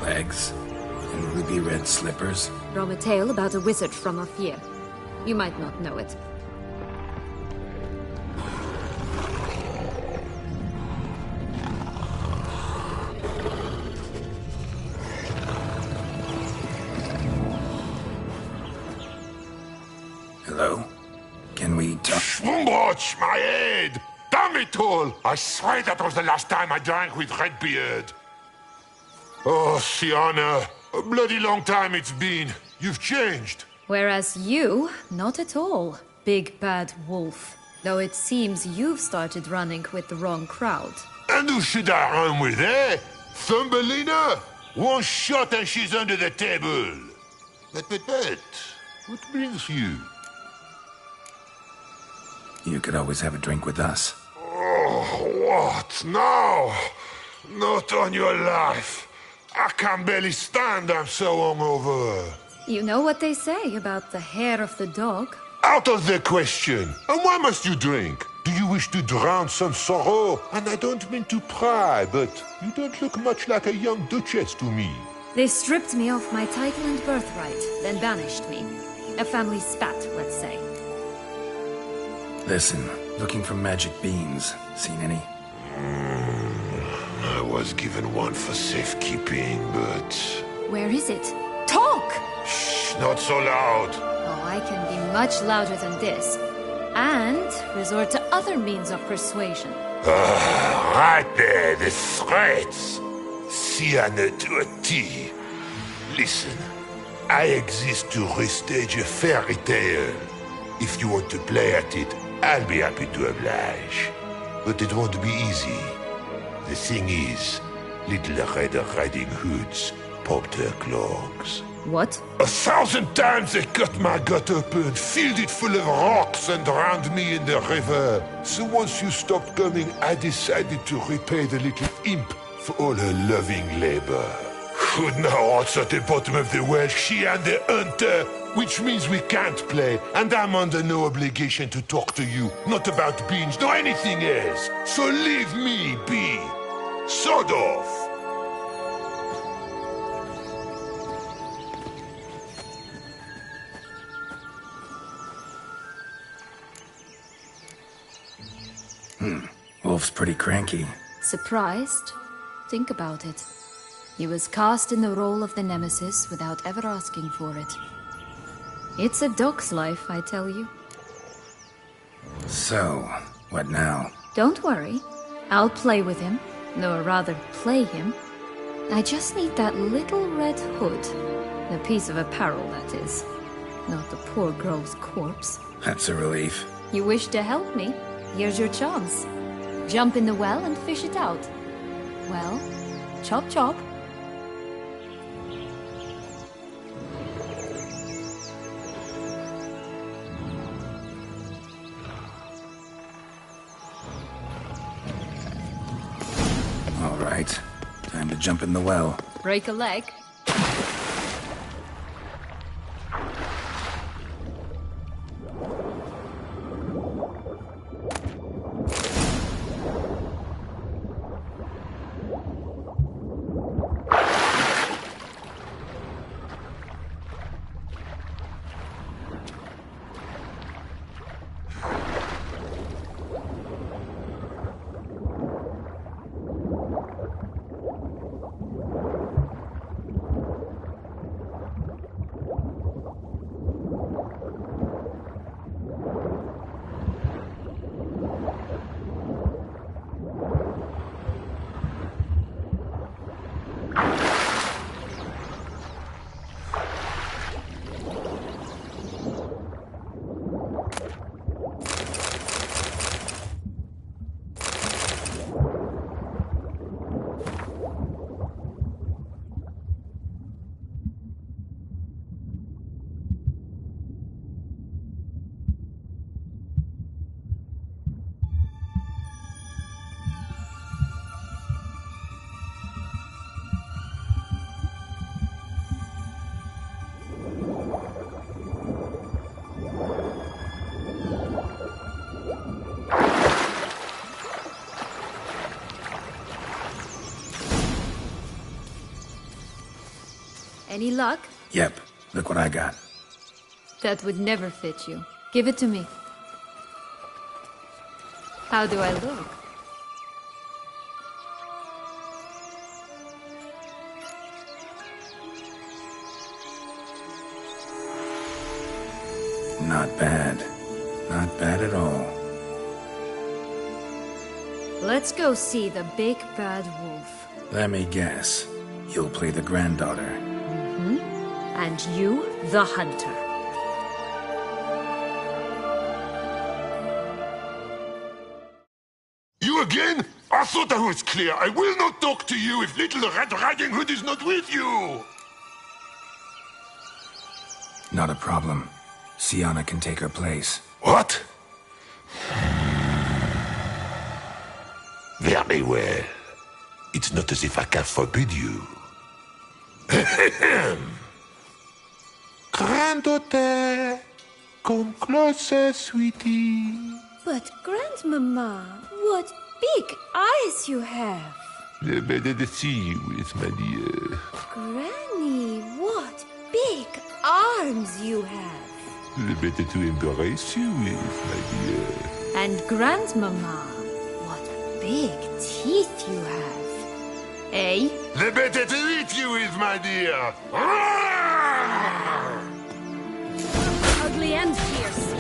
Legs and ruby red slippers. From a tale about a wizard from Ophir. You might not know it. Hello? Can we talk? Schwumbroch, my head! Damn it all! I swear that was the last time I drank with Redbeard. Oh, Sienna, a bloody long time it's been. You've changed. Whereas you, not at all, big bad wolf. Though it seems you've started running with the wrong crowd. And who should I run with, eh? Thumbelina? One shot and she's under the table. But, what brings you? You could always have a drink with us. Oh, what now? Not on your life. I can barely stand, I'm so hungover. You know what they say about the hair of the dog? Out of the question. And why must you drink? Do you wish to drown some sorrow? And I don't mean to pry, but you don't look much like a young duchess to me. They stripped me of my title and birthright, then banished me. A family spat, let's say. Listen, looking for magic beans. Seen any? I was given one for safekeeping, but... Where is it? Talk! Shh, not so loud. Oh, I can be much louder than this. And resort to other means of persuasion. Right there, the threats. Sienna to a T. Listen, I exist to restage a fairy tale. If you want to play at it, I'll be happy to oblige. But it won't be easy. The thing is, Little Red Riding Hoods popped her clogs. What? 1,000 times they cut my gut open, filled it full of rocks and drowned me in the river. So once you stopped coming, I decided to repay the little imp for all her loving labor. Good now, what's at the bottom of the well? She and the hunter, which means we can't play, and I'm under no obligation to talk to you, not about beans, nor anything else. So leave me be. Sod off. Wolf's pretty cranky. Surprised? Think about it. He was cast in the role of the Nemesis without ever asking for it. It's a dog's life, I tell you. So, what now? Don't worry. I'll play with him. Or rather, play him. I just need that little red hood. The piece of apparel, that is. Not the poor girl's corpse. That's a relief. You wish to help me? Here's your chance. Jump in the well and fish it out. Well, chop chop. All right. Time to jump in the well. Break a leg. Any luck? Yep. Look what I got. That would never fit you. Give it to me. How do I look? Not bad. Not bad at all. Let's go see the big bad wolf. Let me guess. You'll play the granddaughter. Mm-hmm. And you, the hunter. You again? I thought I was clear. I will not talk to you if little Red Riding Hood is not with you! Not a problem. Syanna can take her place. What? Very well. It's not as if I can forbid you. Granddaughter, come closer, sweetie. But, Grandmama, what big eyes you have. The better to see you with, my dear. Granny, what big arms you have. The better to embrace you with, my dear. And Grandmama, what big teeth you have. Eh? The better to eat you with, my dear. Ugly and fierce.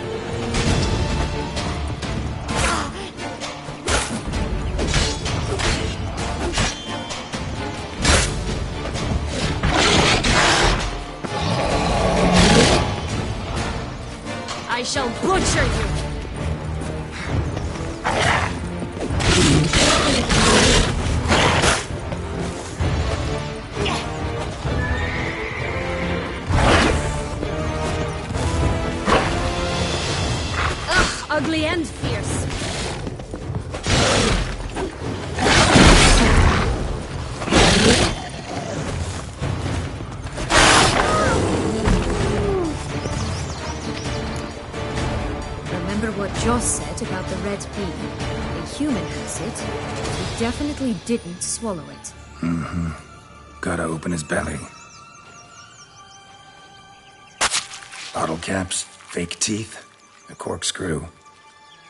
I shall butcher you! Ugh, ugly and fierce. What Joss said about the red bean. A human has it. He definitely didn't swallow it. Mm-hmm. Gotta open his belly. Bottle caps, fake teeth, a corkscrew.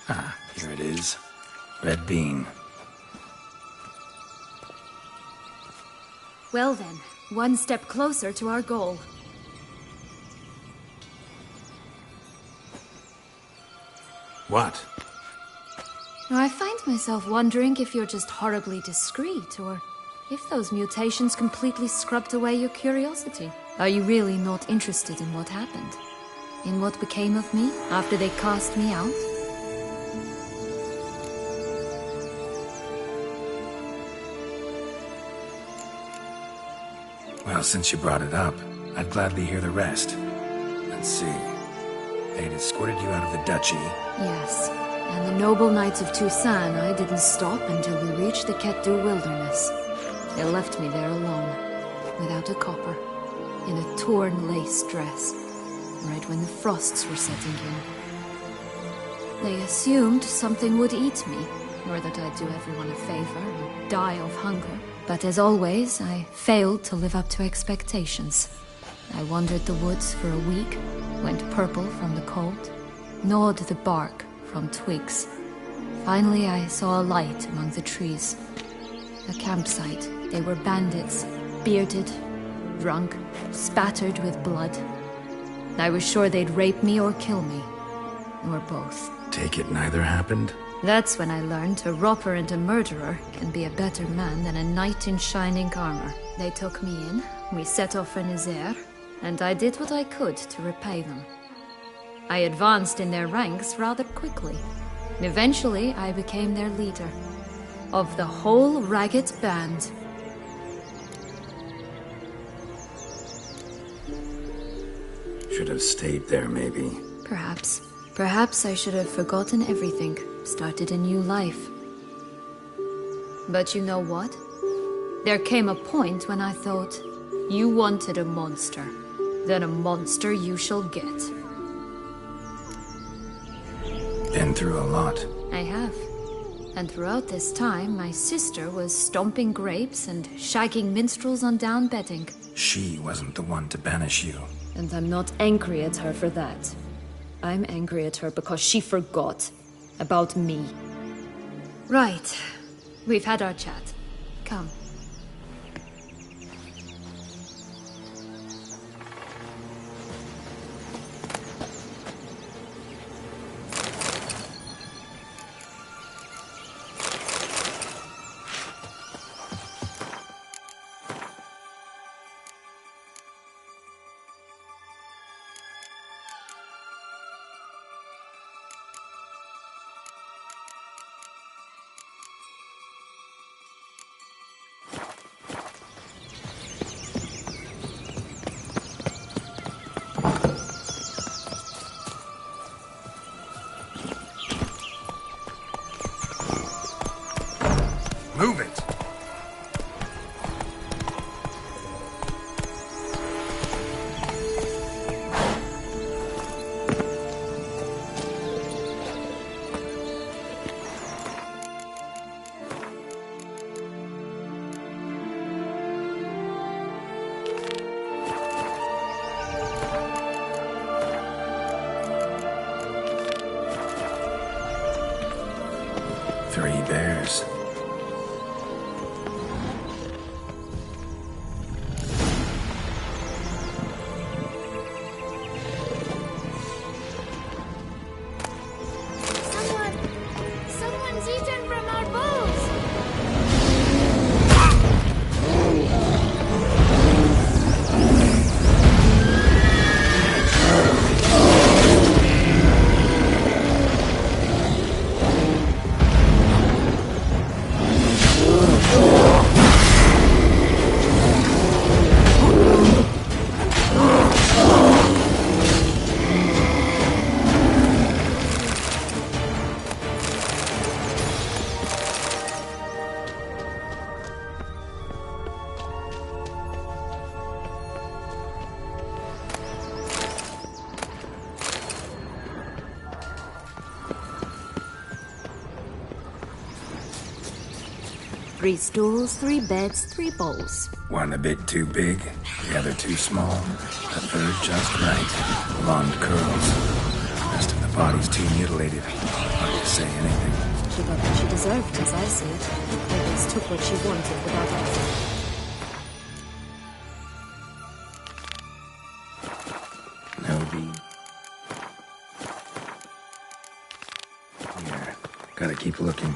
Ah, here it is. Red bean. Well then, one step closer to our goal. What? Now, I find myself wondering if you're just horribly discreet, or if those mutations completely scrubbed away your curiosity. Are you really not interested in what happened? In what became of me after they cast me out? Well, since you brought it up, I'd gladly hear the rest. Let's see. They'd escorted you out of the duchy. Yes, and the noble knights of Toussaint, I didn't stop until we reached the Ketdu wilderness. They left me there alone, without a copper, in a torn lace dress, right when the frosts were setting in. They assumed something would eat me, or that I'd do everyone a favor and die of hunger. But as always, I failed to live up to expectations. I wandered the woods for a week, went purple from the cold, gnawed the bark from twigs. Finally, I saw a light among the trees. A campsite. They were bandits, bearded, drunk, spattered with blood. I was sure they'd rape me or kill me, or both. Take it neither happened? That's when I learned a robber and a murderer can be a better man than a knight in shining armor. They took me in, we set off for Nazaire, and I did what I could to repay them. I advanced in their ranks rather quickly. Eventually, I became their leader. Of the whole ragged band. Should have stayed there, maybe. Perhaps. Perhaps I should have forgotten everything, started a new life. But you know what? There came a point when I thought, you wanted a monster. Then a monster you shall get. Been through a lot. I have. And throughout this time, my sister was stomping grapes and shagging minstrels on down bedding. She wasn't the one to banish you. And I'm not angry at her for that. I'm angry at her because she forgot about me. Right. We've had our chat. Come. Move it! Three bears. Someone's eaten from our bowls! Three stools, 3 beds, 3 bowls. One a bit too big, the other too small, the third just right. Blonde curls. The rest of the body's too mutilated. Hard to say anything. She got what she deserved, as I see it. Always took what she wanted without asking. No bean. Here, gotta keep looking.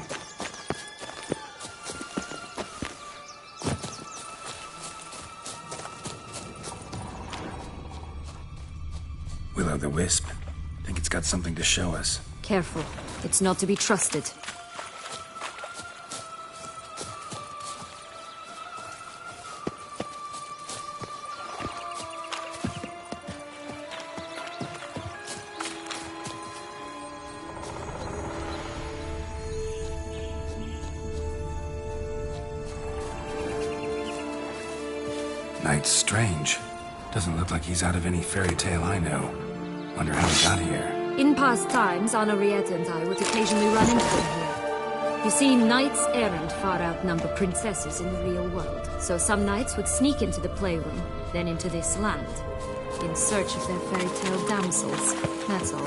Will-o'-the-wisp. Think it's got something to show us. Careful. It's not to be trusted. Knight's strange. Doesn't look like he's out of any fairy tale I know. Wonder how he got here. In past times, Henriette and I would occasionally run into him here. You see, knights errant far outnumber princesses in the real world. So some knights would sneak into the playroom, then into this land, in search of their fairy tale damsels. That's all.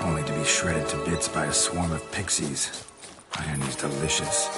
Only to be shredded to bits by a swarm of pixies. Irony's delicious.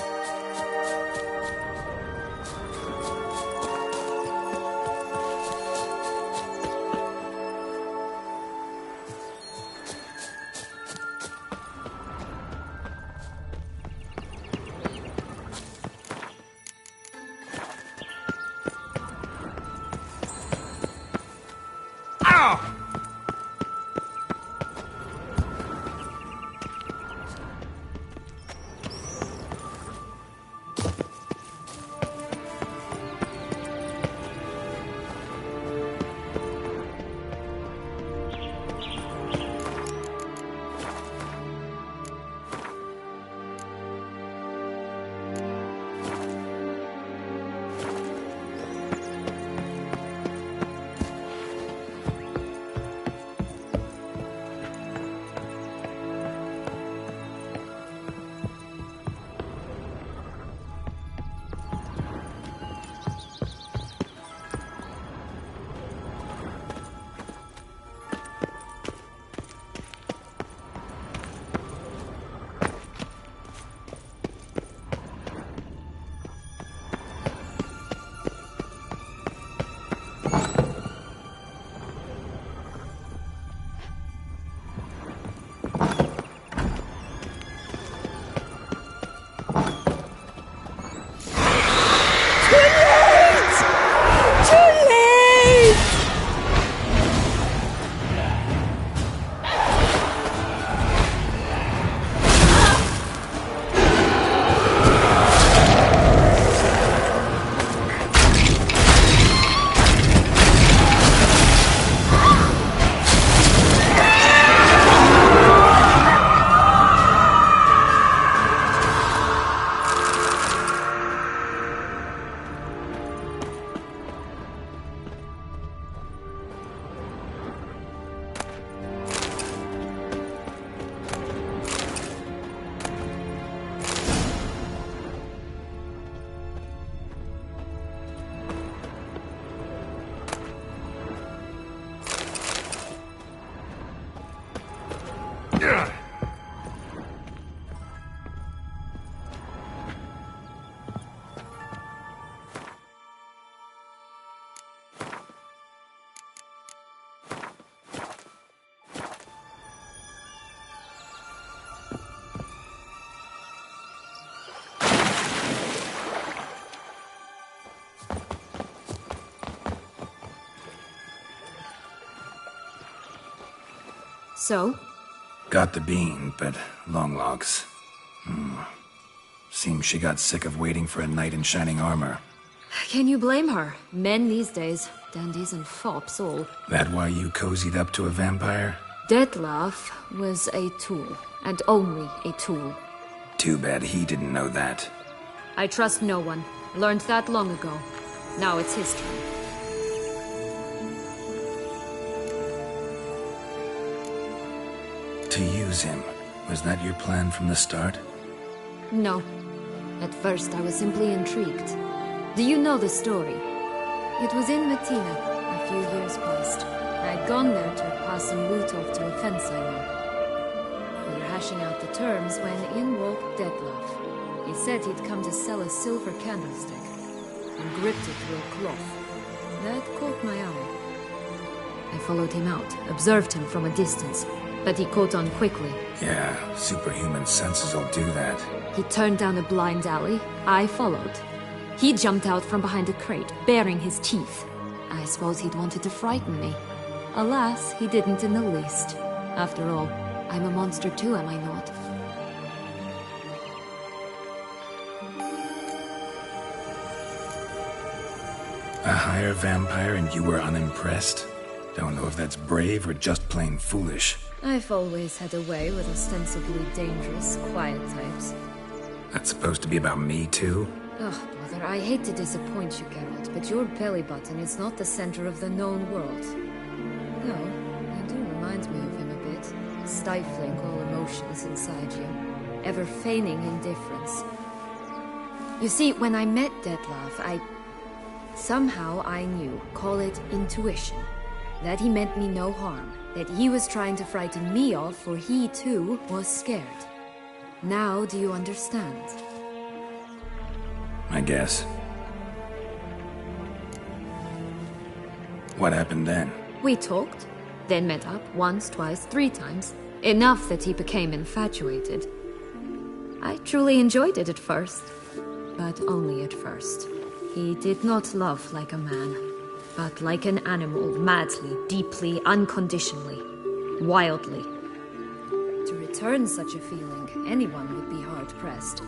So? Got the bean, but Longlocks. Seems she got sick of waiting for a knight in shining armor. Can you blame her? Men these days, dandies and fops all. That why you cozied up to a vampire? Dettlaff was a tool, and only a tool. Too bad he didn't know that. I trust no one. Learned that long ago. Now it's his turn. To use him, was that your plan from the start? No. At first I was simply intrigued. Do you know the story? It was in Metina, a few years past. I'd gone there to pass some loot off to a fence I knew. We were hashing out the terms when in walked Dettlaff. He said he'd come to sell a silver candlestick, and gripped it through a cloth. That caught my eye. I followed him out, observed him from a distance, but he caught on quickly. Yeah, superhuman senses will do that. He turned down a blind alley. I followed. He jumped out from behind a crate, baring his teeth. I suppose he'd wanted to frighten me. Alas, he didn't in the least. After all, I'm a monster too, am I not? A higher vampire and you were unimpressed? Don't know if that's brave or just plain foolish. I've always had a way with ostensibly dangerous, quiet types. That's supposed to be about me too? Ugh, brother, I hate to disappoint you, Geralt, but your belly button is not the center of the known world. No, you do remind me of him a bit. Stifling all emotions inside you. Ever feigning indifference. You see, when I met Dettlaff, somehow I knew, call it intuition, that he meant me no harm, that he was trying to frighten me off, for he too was scared. Now do you understand? I guess. What happened then? We talked, then met up once, twice, 3 times. Enough that he became infatuated. I truly enjoyed it at first, but only at first. He did not love like a man, but like an animal, madly, deeply, unconditionally, wildly. To return such a feeling, anyone would be hard-pressed,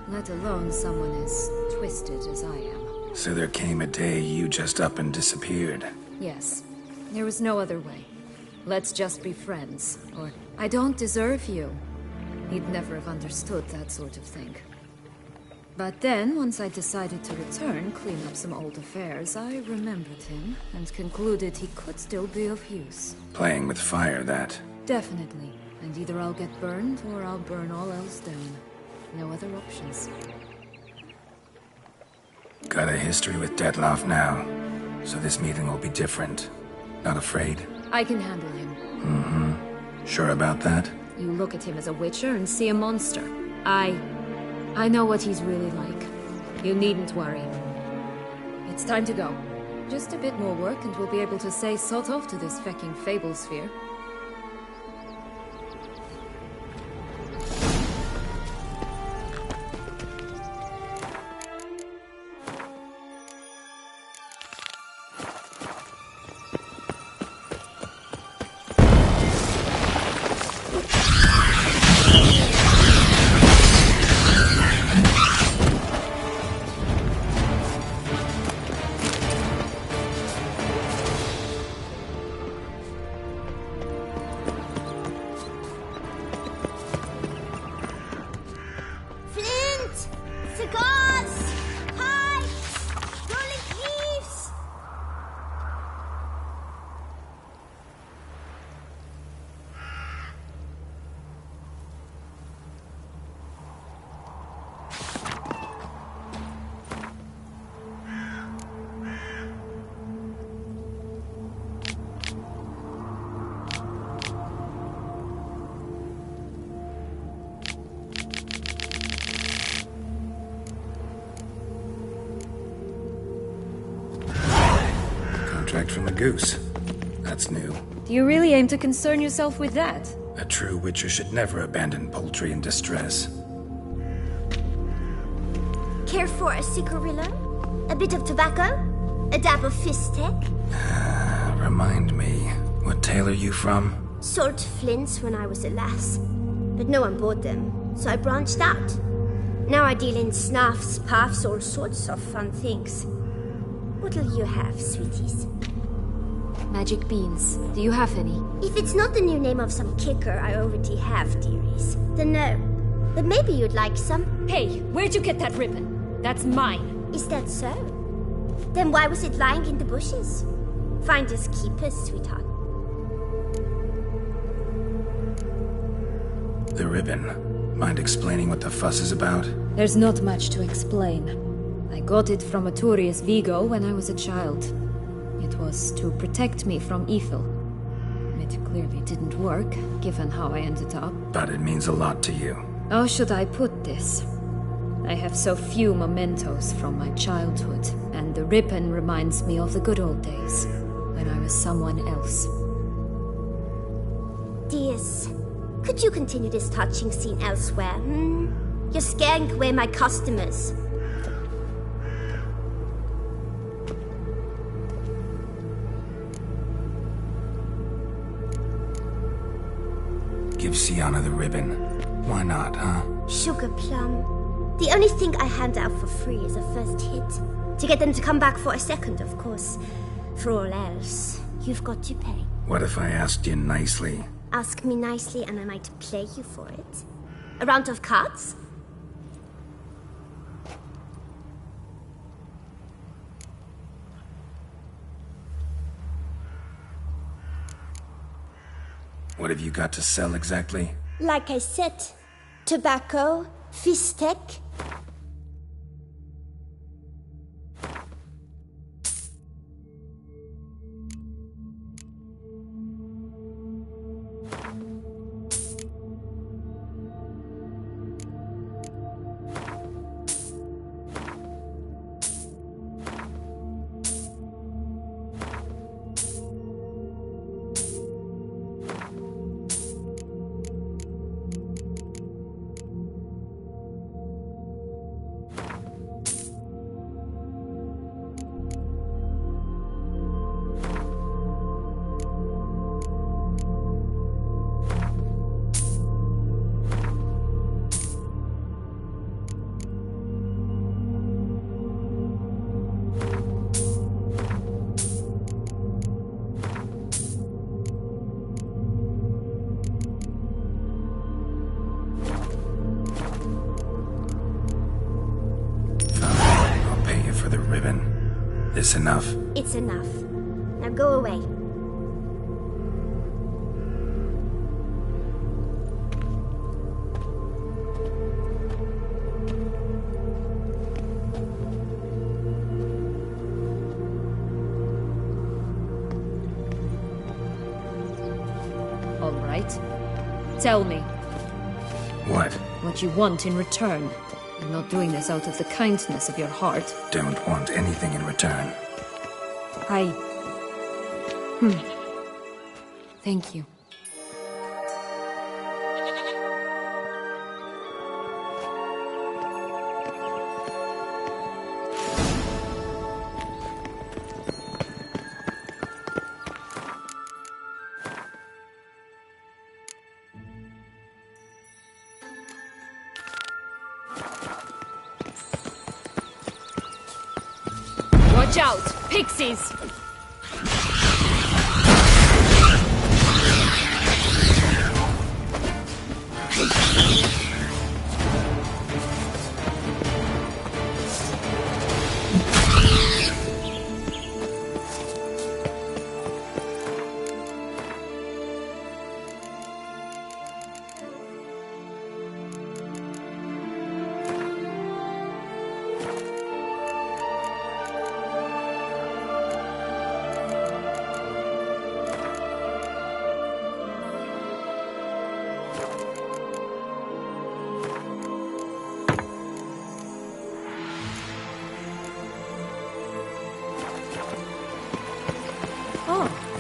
let alone someone as twisted as I am. So there came a day you just up and disappeared. Yes, there was no other way. Let's just be friends, or I don't deserve you. He'd never have understood that sort of thing. But then, once I decided to return, clean up some old affairs, I remembered him and concluded he could still be of use. Playing with fire, that. Definitely. And either I'll get burned, or I'll burn all else down. No other options. Got a history with Dettlaff now, so this meeting will be different. Not afraid? I can handle him. Mm-hmm. Sure about that? You look at him as a witcher and see a monster. I know what he's really like. You needn't worry. It's time to go. Just a bit more work and we'll be able to say sort off to this fecking fable sphere. From the goose. That's new. Do you really aim to concern yourself with that? A true witcher should never abandon poultry in distress. Care for a cigarillo? A bit of tobacco? A dab of fistek? Remind me, what tale are you from? Sold flints when I was a lass, but no one bought them, so I branched out. Now I deal in snuffs, puffs, all sorts of fun things. What'll you have, sweeties? Magic beans. Do you have any? If it's not the new name of some kicker I already have, dearies, then no. But maybe you'd like some. Hey, where'd you get that ribbon? That's mine. Is that so? Then why was it lying in the bushes? Finders keepers, sweetheart. The ribbon. Mind explaining what the fuss is about? There's not much to explain. I got it from Arturius Vigo when I was a child. It was to protect me from evil. It clearly didn't work, given how I ended up. But it means a lot to you. How should I put this? I have so few mementos from my childhood, and the ribbon reminds me of the good old days, when I was someone else. Dears, could you continue this touching scene elsewhere, You're scaring away my customers. Give Sienna the ribbon. Why not, huh? Sugar plum. The only thing I hand out for free is a first hit. To get them to come back for a second, of course. For all else, you've got to pay. What if I asked you nicely? Ask me nicely and I might play you for it. A round of cards? What have you got to sell exactly? Like I said, tobacco, fistek. This enough? It's enough. Now go away. All right. Tell me. What? What you want in return. You're not doing this out of the kindness of your heart. Don't want anything in return. Thank you. Watch out! Pixies!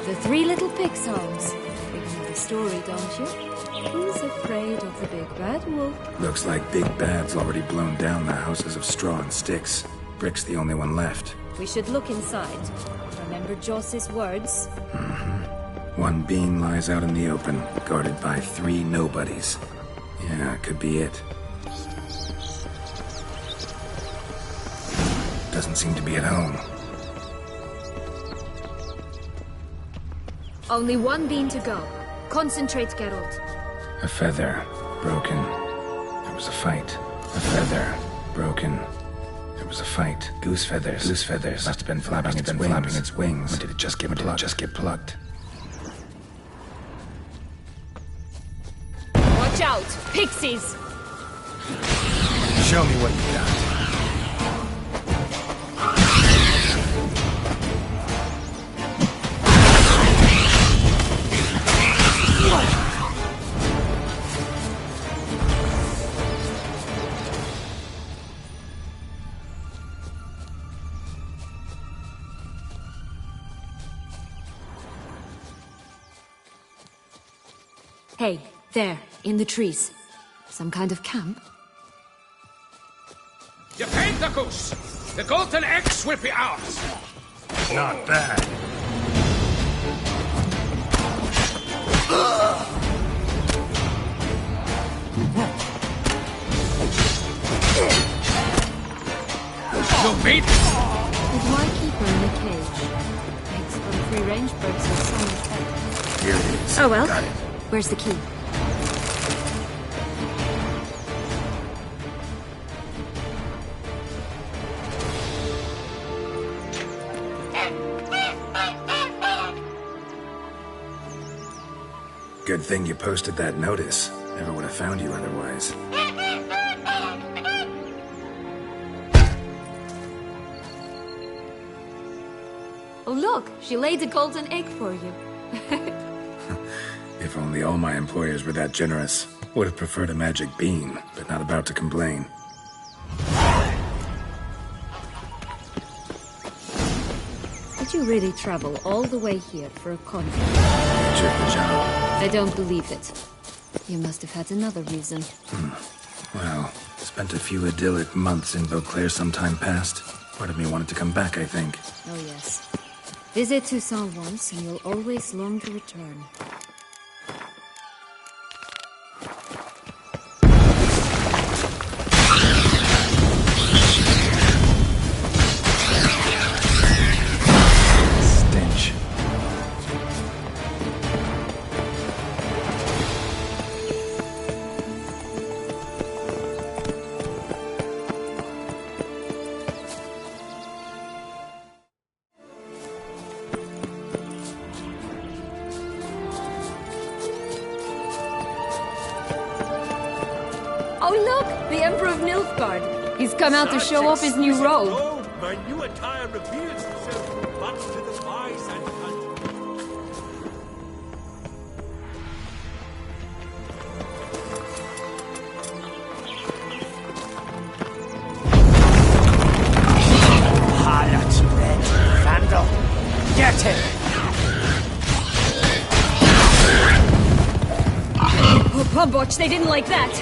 The Three Little Pigs' homes. You know the story, don't you? Who's afraid of the big bad wolf? Looks like Big Bad's already blown down the houses of straw and sticks. Brick's the only one left. We should look inside. Remember Joss's words? One being lies out in the open, guarded by 3 nobodies. Yeah, could be it. Doesn't seem to be at home. Only one bean to go. Concentrate, Geralt. A feather, broken. There was a fight. A feather, broken. There was a fight. Goose feathers. Goose feathers. Must have been flapping its wings. Or did it just get plucked? Watch out! Pixies! Show me what you got. Hey, there, in the trees. Some kind of camp? You paid the goose! The golden eggs will be ours! Not bad. You beat? But why keep her in a cage? Eggs from free-range birds are so much better. Here it is. Oh well. Got it. Where's the key? Good thing you posted that notice. Never would have found you otherwise. Oh look, she laid a golden egg for you. If only all my employers were that generous. Would have preferred a magic bean, but not about to complain. Did you really travel all the way here for a conference? Nature of the job. I don't believe it. You must have had another reason. Well, spent a few idyllic months in Beauclair some time past. Part of me wanted to come back, I think. Oh yes. Visit Toussaint once and you'll always long to return. Stench. Oh look! The Emperor of Nilfgaard! He's come out to show off his new robe. Oh, my new attire reveals itself but to the wise and Harlot, red, vandal, get him! Oh, Pumboch, they didn't like that!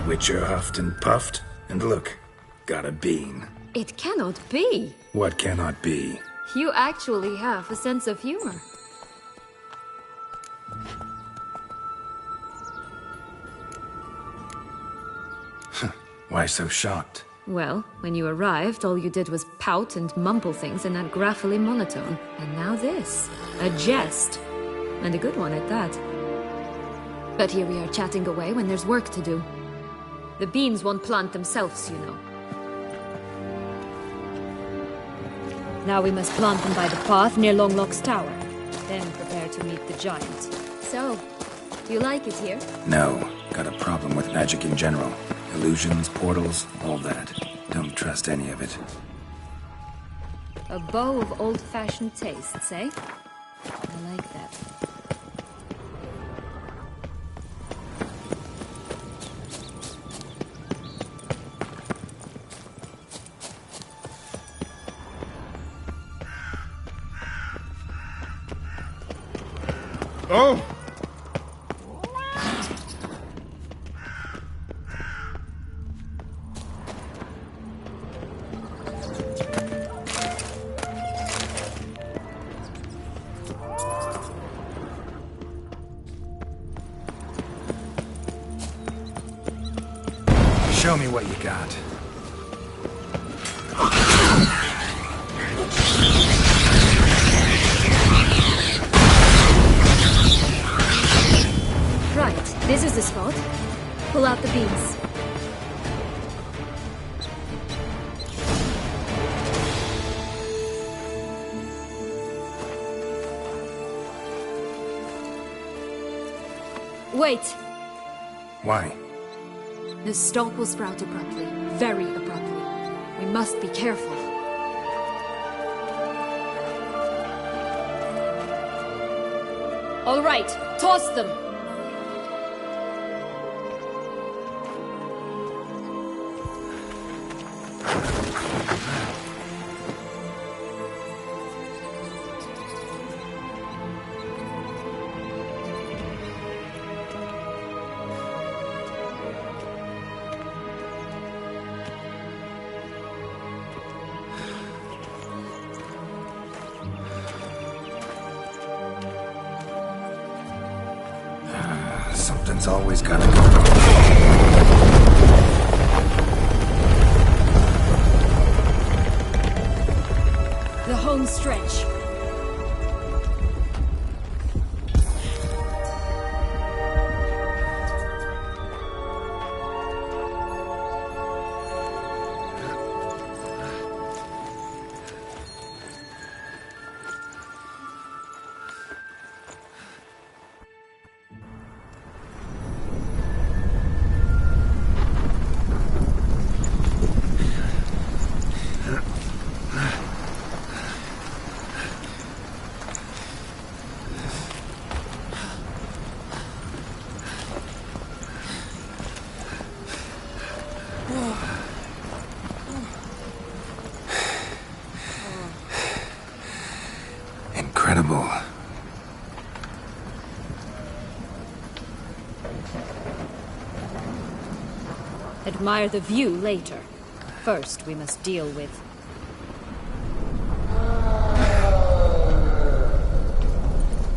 Witcher huffed and puffed, and look, got a bean. It cannot be. What cannot be? You actually have a sense of humor. Why so shocked? Well, when you arrived, all you did was pout and mumble things in that graphily monotone. And now this. A jest. And a good one at that. But here we are chatting away when there's work to do. The beans won't plant themselves, you know. Now we must plant them by the path near Longlock's tower. Then prepare to meet the giant. So, do you like it here? No. Got a problem with magic in general. Illusions, portals, all that. Don't trust any of it. A bow of old-fashioned tastes, eh? I like that. Oh! Show me what you got. Right, this is the spot. Pull out the beans. Wait! Why? The stalk will sprout abruptly. Very abruptly. We must be careful. All right, toss them! Something's always gotta go wrong. The home stretch. Incredible. Admire the view later. First, we must deal with...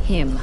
him.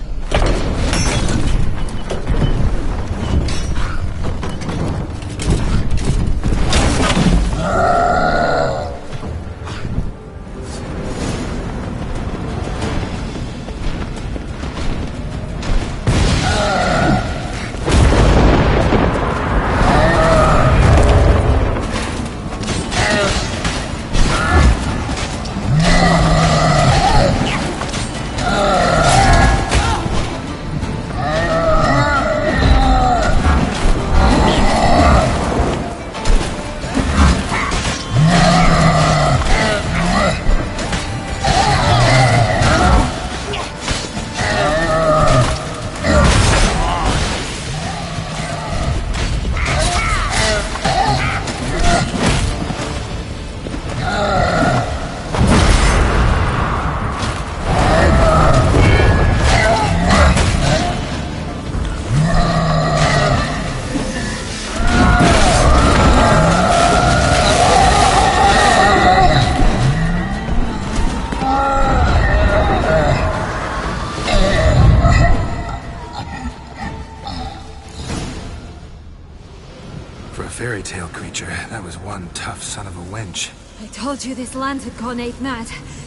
creature. That was one tough son of a wench. I told you this land had gone ape mad,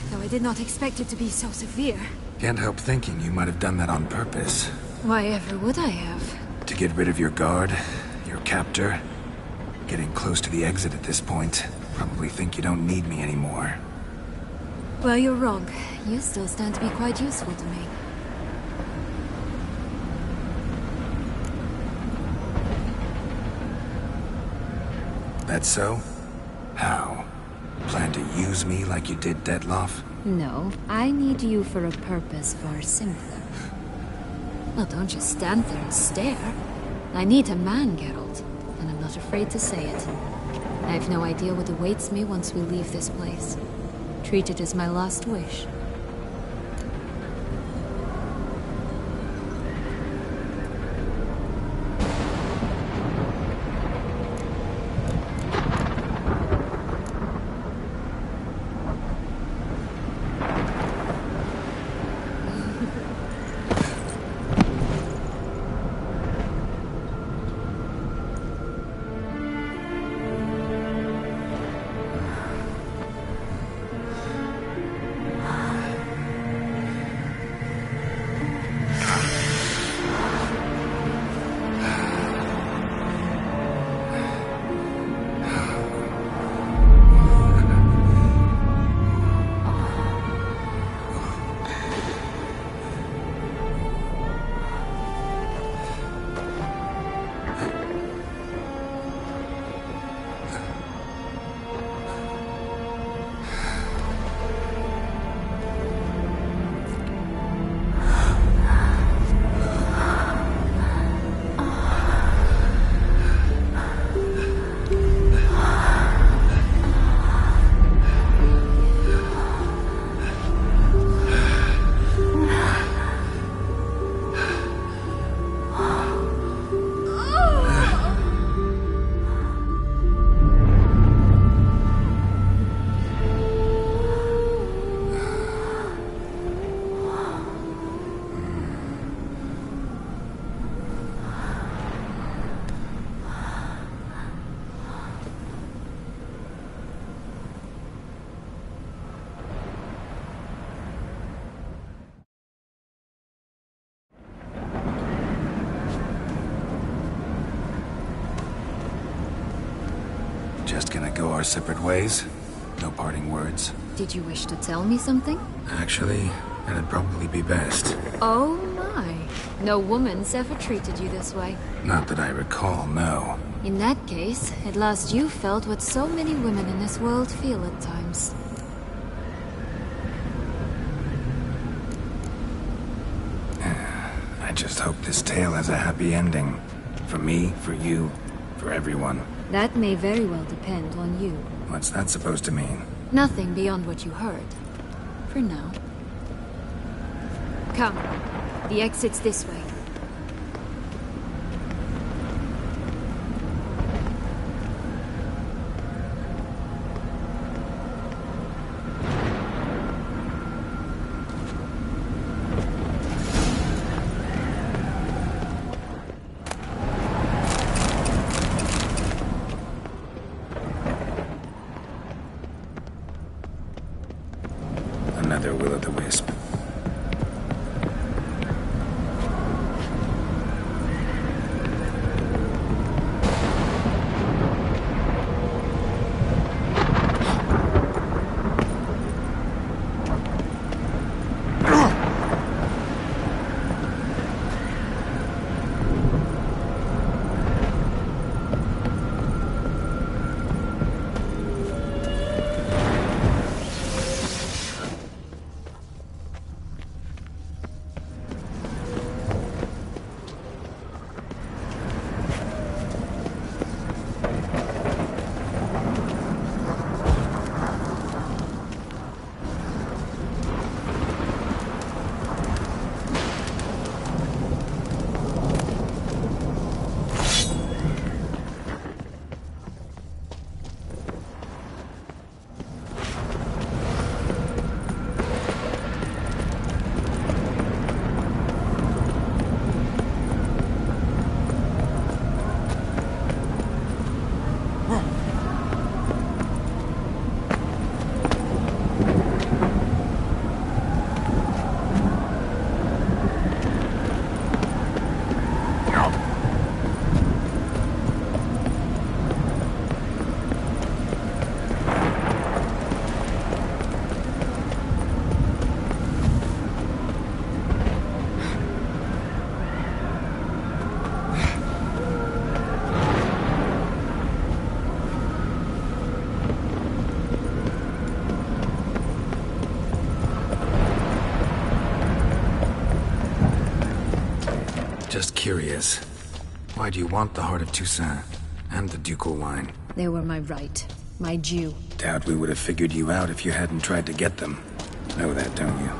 though I did not expect it to be so severe. Can't help thinking you might have done that on purpose. Why ever would I have? To get rid of your guard, your captor. Getting close to the exit at this point. Probably think you don't need me anymore. Well, you're wrong. You still stand to be quite useful to me. That so? How? Plan to use me like you did Detloff? No, I need you for a purpose far simpler. Well, don't just stand there and stare. I need a man, Geralt, and I'm not afraid to say it. I have no idea what awaits me once we leave this place. Treat it as my last wish. Just gonna go our separate ways? No parting words? Did you wish to tell me something? Actually, that'd probably be best. Oh my. No woman's ever treated you this way. Not that I recall, no. In that case, at last you felt what so many women in this world feel at times. I just hope this tale has a happy ending. For me, for you, for everyone. That may very well depend on you. What's that supposed to mean? Nothing beyond what you heard. For now. Come. The exit's this way. Another will-o'-the-wisp. Just curious. Why do you want the Heart of Toussaint and the ducal wine? They were my right. My due. Doubt we would have figured you out if you hadn't tried to get them. Know that, don't you?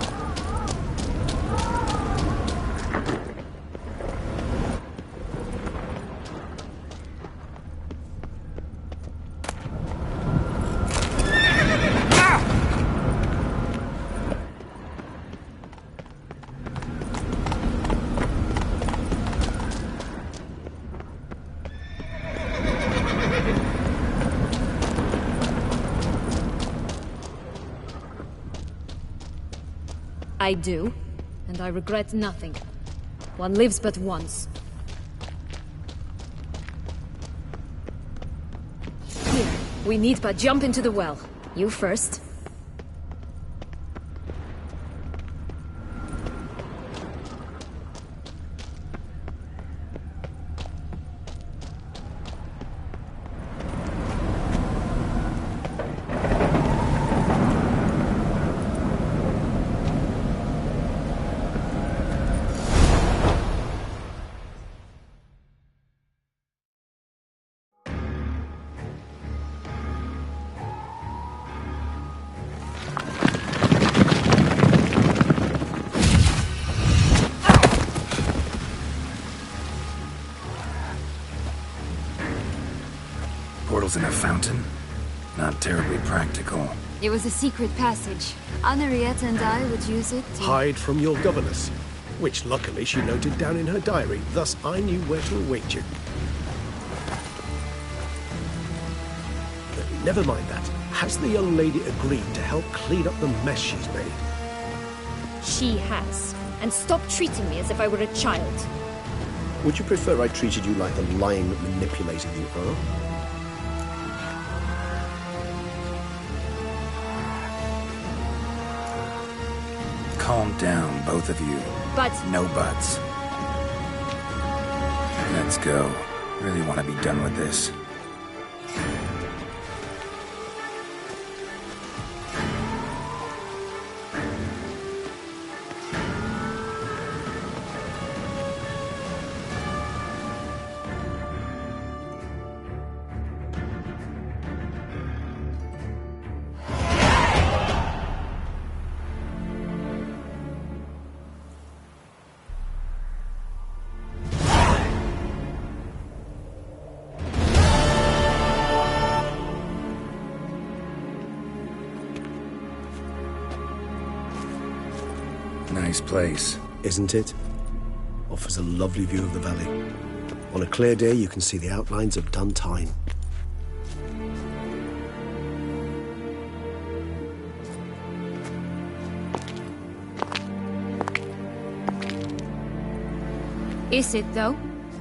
I do, and I regret nothing. One lives but once. Here, we need but jump into the well. You first. Portals in a fountain? Not terribly practical. It was a secret passage. Henriette and I would use it to... Hide from your governess, which luckily she noted down in her diary, thus I knew where to await you. But never mind that. Has the young lady agreed to help clean up the mess she's made? She has. And stop treating me as if I were a child. Would you prefer I treated you like the lying manipulator you are? Calm down, both of you. But... No buts. Let's go. Really want to be done with this. Nice place. Isn't it? Offers a lovely view of the valley. On a clear day, you can see the outlines of Dun Tine. Is it, though?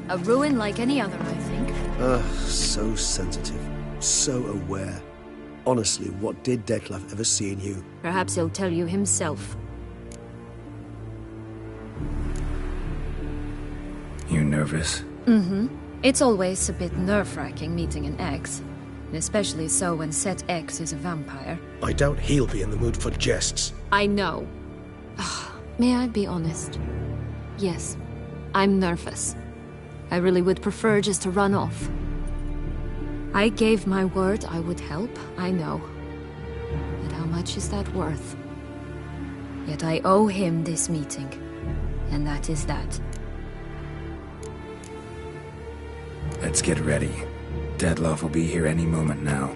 A ruin like any other, I think. So sensitive. So aware. Honestly, what did Dettlaff ever see in you? Perhaps he'll tell you himself. You nervous? Mm-hmm. It's always a bit nerve-wracking meeting an ex. And especially so when said ex is a vampire. I doubt he'll be in the mood for jests. I know. May I be honest? Yes, I'm nervous. I really would prefer just to run off. I gave my word I would help, I know. But how much is that worth? Yet I owe him this meeting. And that is that. Let's get ready. Dettlaff will be here any moment now.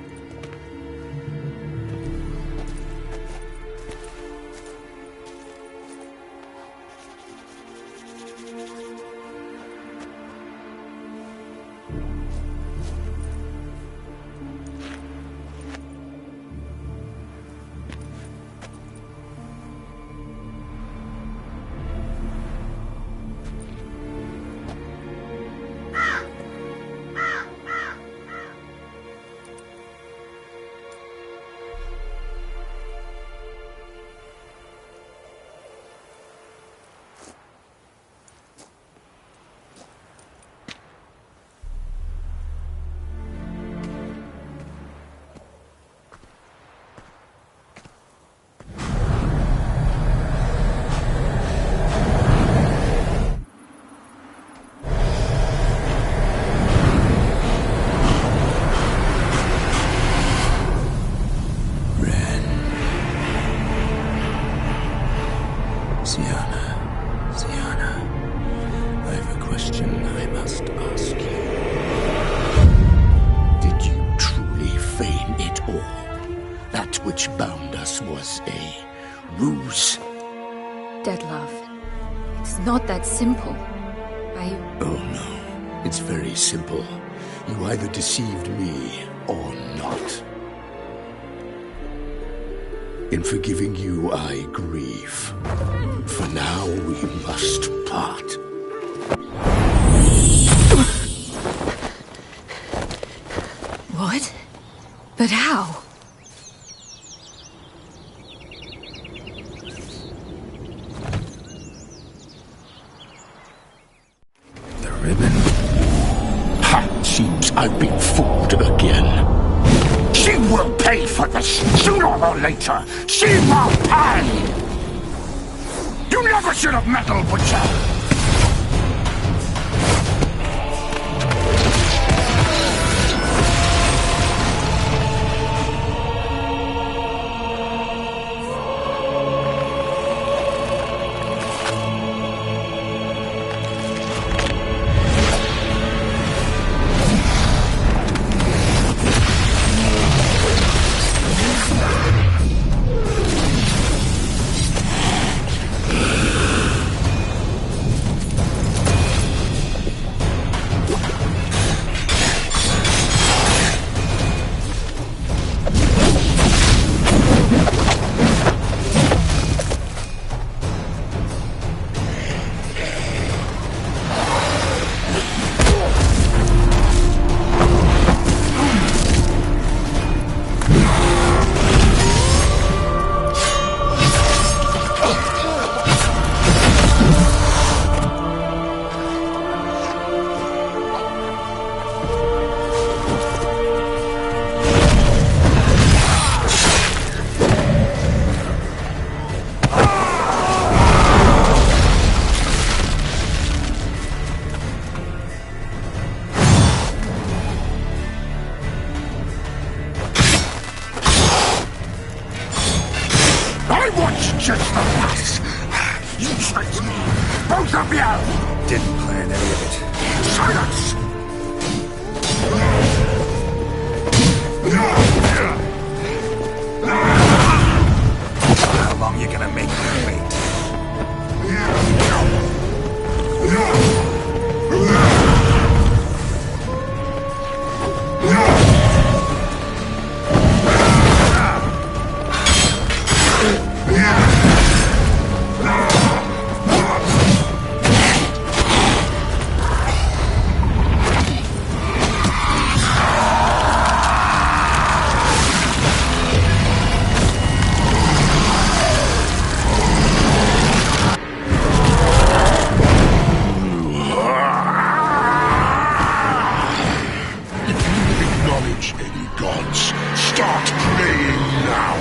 Sienna, I have a question I must ask you. Did you truly feign it all? That which bound us was a ruse? Deadlove, it's not that simple. Oh no, it's very simple. You either deceived me or not. In forgiving you, I grieve. For now, we must part. What? But how? The ribbon? Ha! Seems I've been fooled again. She will pay for this, sooner or later. She will pay! You never should have meddled, Butcher! Just the last. You tricked me. Both of you! Didn't plan any of it. Silence! How long you gonna make me wait? Any gods, start praying now!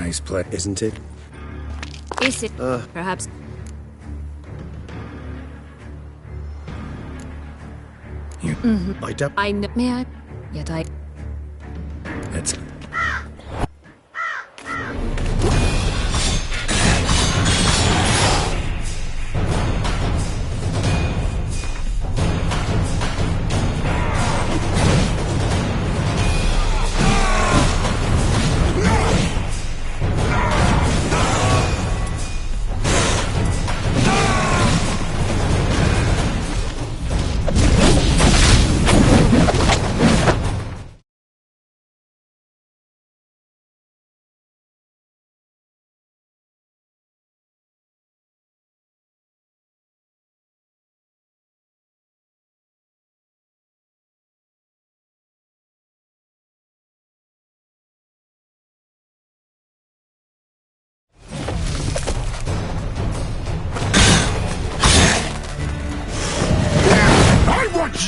nice place, isn't it? Is it perhaps? I doubt. I know. May I? Yet I. That's...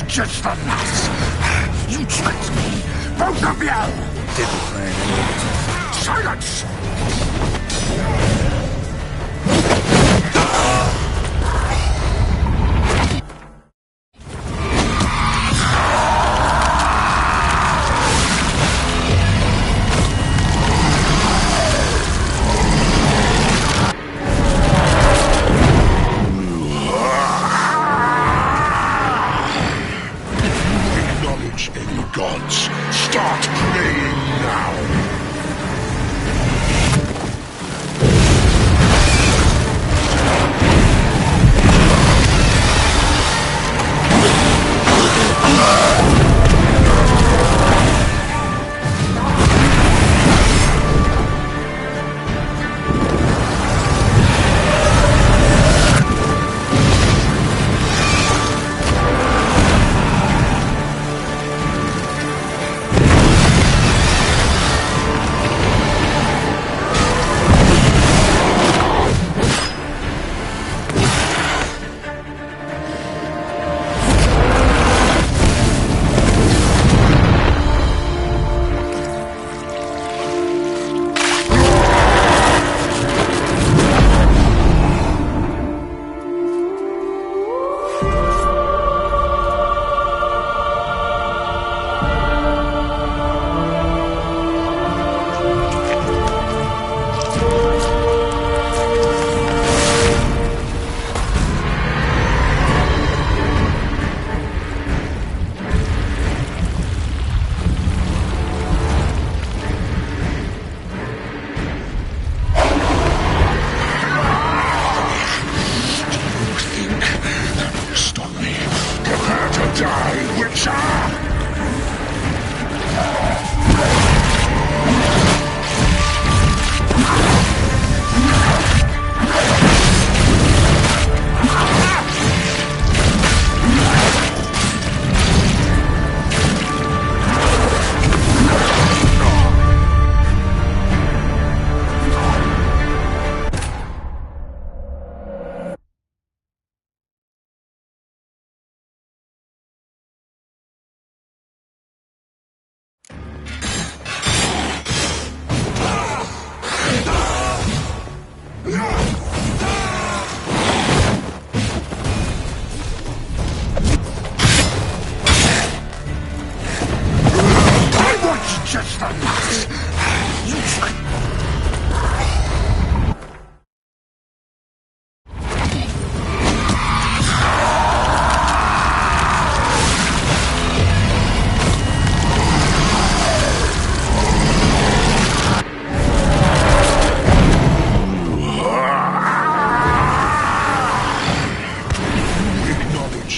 Just the last. You tricked me, both of you! Didn't plan any of it. Silence!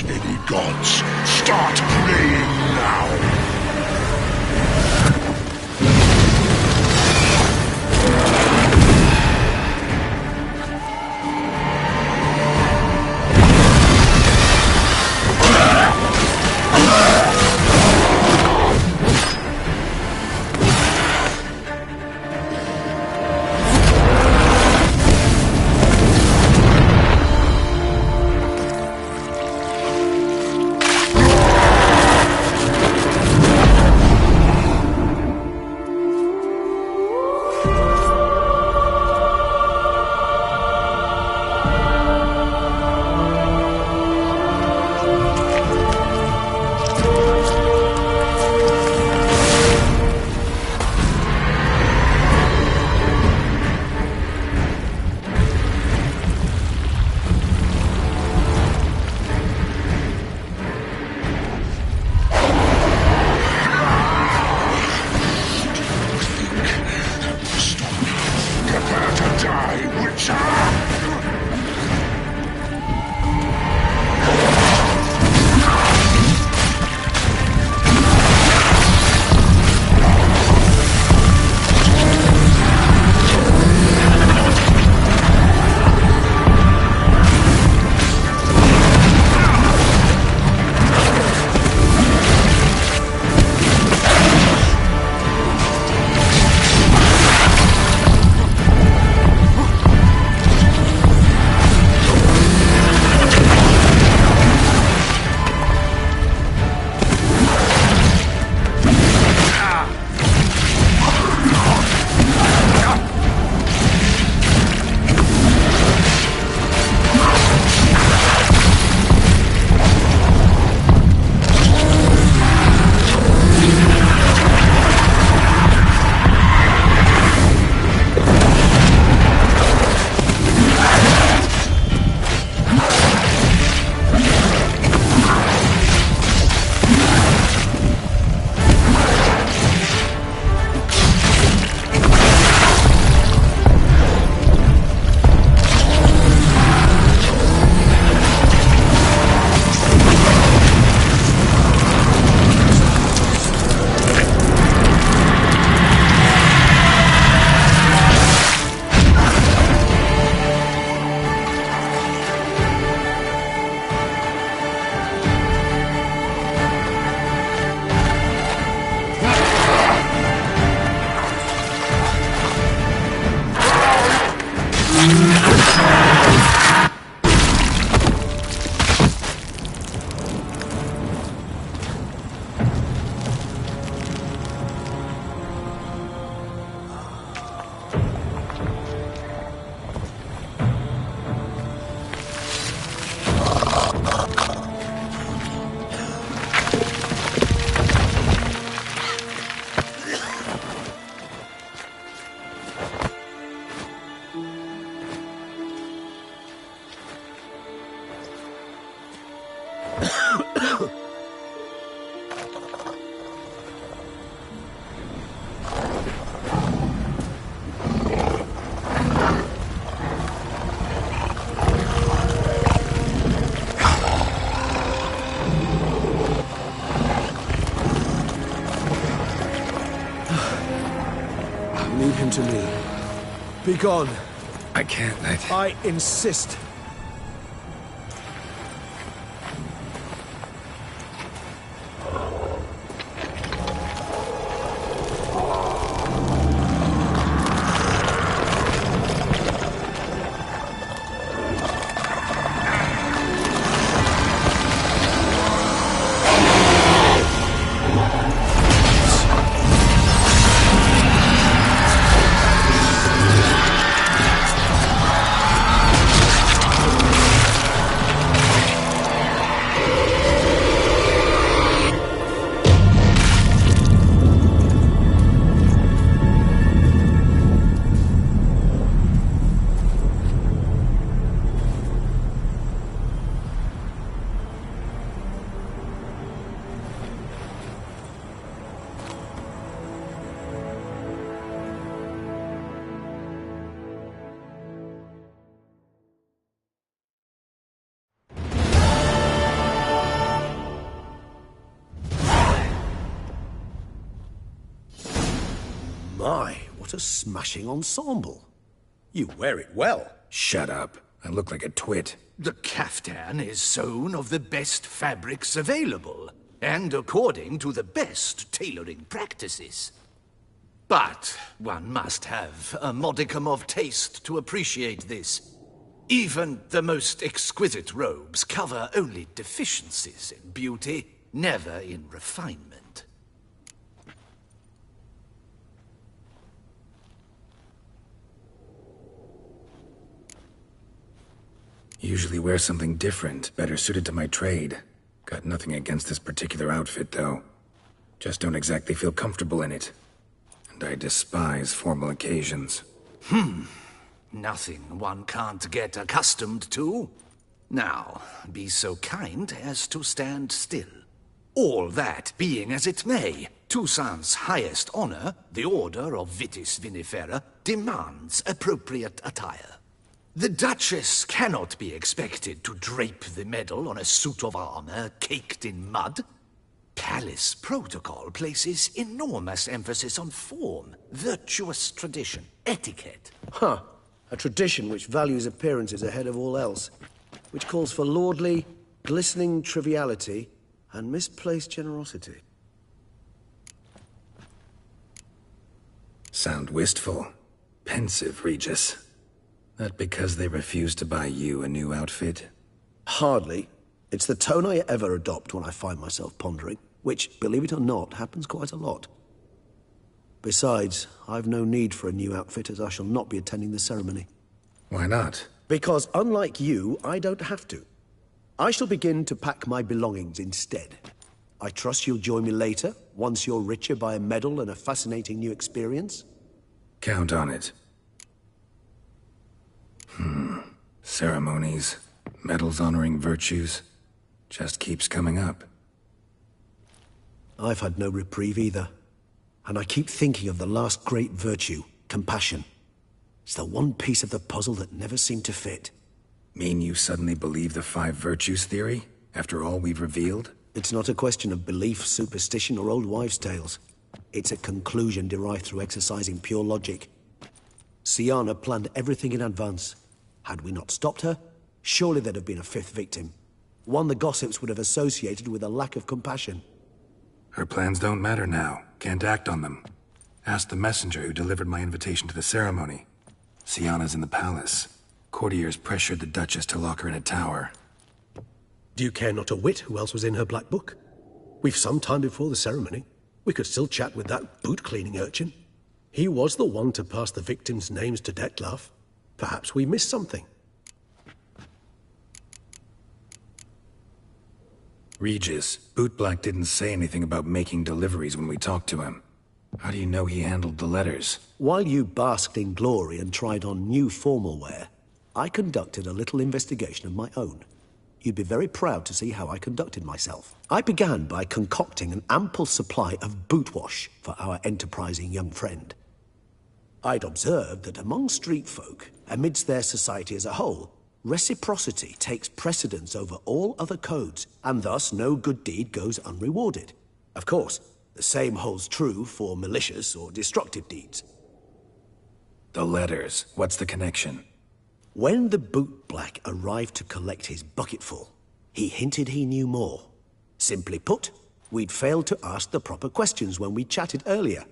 Any gods, start praying now! Leave him to me. Be gone. I can't let... I insist. My, what a smashing ensemble. You wear it well. Shut up. I look like a twit. The caftan is sewn of the best fabrics available, and according to the best tailoring practices. But one must have a modicum of taste to appreciate this. Even the most exquisite robes cover only deficiencies in beauty, never in refinement. Usually wear something different, better suited to my trade. Got nothing against this particular outfit, though. Just don't exactly feel comfortable in it. And I despise formal occasions. Nothing one can't get accustomed to. Now, be so kind as to stand still. All that being as it may, Toussaint's highest honor, the Order of Vitis Vinifera, demands appropriate attire. The Duchess cannot be expected to drape the medal on a suit of armor caked in mud. Palace protocol places enormous emphasis on form, virtuous tradition, etiquette. Huh. A tradition which values appearances ahead of all else. Which calls for lordly, glistening triviality and misplaced generosity. Sound wistful. Pensive, Regis. That because they refuse to buy you a new outfit? Hardly. It's the tone I ever adopt when I find myself pondering, which, believe it or not, happens quite a lot. Besides, I've no need for a new outfit as I shall not be attending the ceremony. Why not? Because, unlike you, I don't have to. I shall begin to pack my belongings instead. I trust you'll join me later, once you're richer by a medal and a fascinating new experience? Count on it. Ceremonies, medals honoring virtues, just keeps coming up. I've had no reprieve either. And I keep thinking of the last great virtue, compassion. It's the one piece of the puzzle that never seemed to fit. Mean you suddenly believe the 5 virtues theory, after all we've revealed? It's not a question of belief, superstition, or old wives' tales. It's a conclusion derived through exercising pure logic. Syanna planned everything in advance. Had we not stopped her, surely there'd have been a 5th victim. One the gossips would have associated with a lack of compassion. Her plans don't matter now. Can't act on them. Ask the messenger who delivered my invitation to the ceremony. Syanna's in the palace. Courtiers pressured the Duchess to lock her in a tower. Do you care not a whit who else was in her black book? We've some time before the ceremony. We could still chat with that boot-cleaning urchin. He was the one to pass the victims' names to Dettlaff. Perhaps we missed something. Regis, Bootblack didn't say anything about making deliveries when we talked to him. How do you know he handled the letters? While you basked in glory and tried on new formal wear, I conducted a little investigation of my own. You'd be very proud to see how I conducted myself. I began by concocting an ample supply of boot wash for our enterprising young friend. I'd observed that among street folk, amidst their society as a whole, reciprocity takes precedence over all other codes, and thus no good deed goes unrewarded. Of course, the same holds true for malicious or destructive deeds. The letters, what's the connection? When the boot black arrived to collect his bucketful, he hinted he knew more. Simply put, we'd failed to ask the proper questions when we chatted earlier.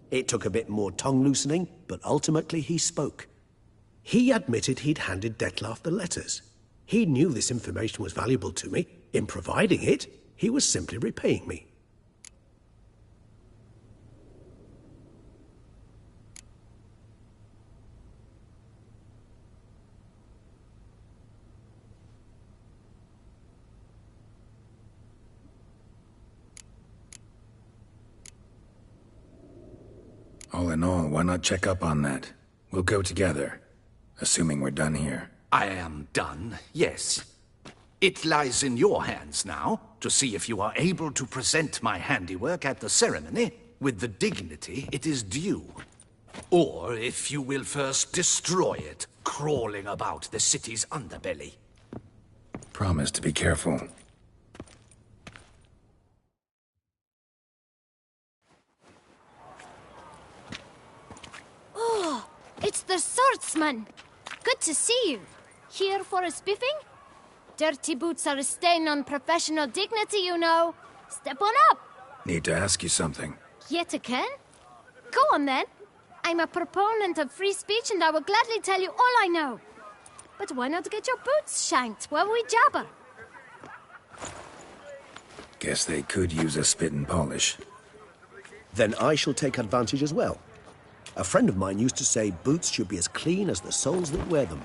It took a bit more tongue-loosening, but ultimately he spoke. He admitted he'd handed Dettlaff the letters. He knew this information was valuable to me. In providing it, he was simply repaying me. All in all, why not check up on that? We'll go together, assuming we're done here. I am done, yes. It lies in your hands now to see if you are able to present my handiwork at the ceremony with the dignity it is due. Or if you will first destroy it, crawling about the city's underbelly. Promise to be careful. Oh, it's the swordsman. Good to see you. Here for a spiffing? Dirty boots are a stain on professional dignity, you know. Step on up. Need to ask you something. Yet again? Go on then. I'm a proponent of free speech and I will gladly tell you all I know. But why not get your boots shanked while we jabber? Guess they could use a spit and polish. Then I shall take advantage as well. A friend of mine used to say boots should be as clean as the soles that wear them.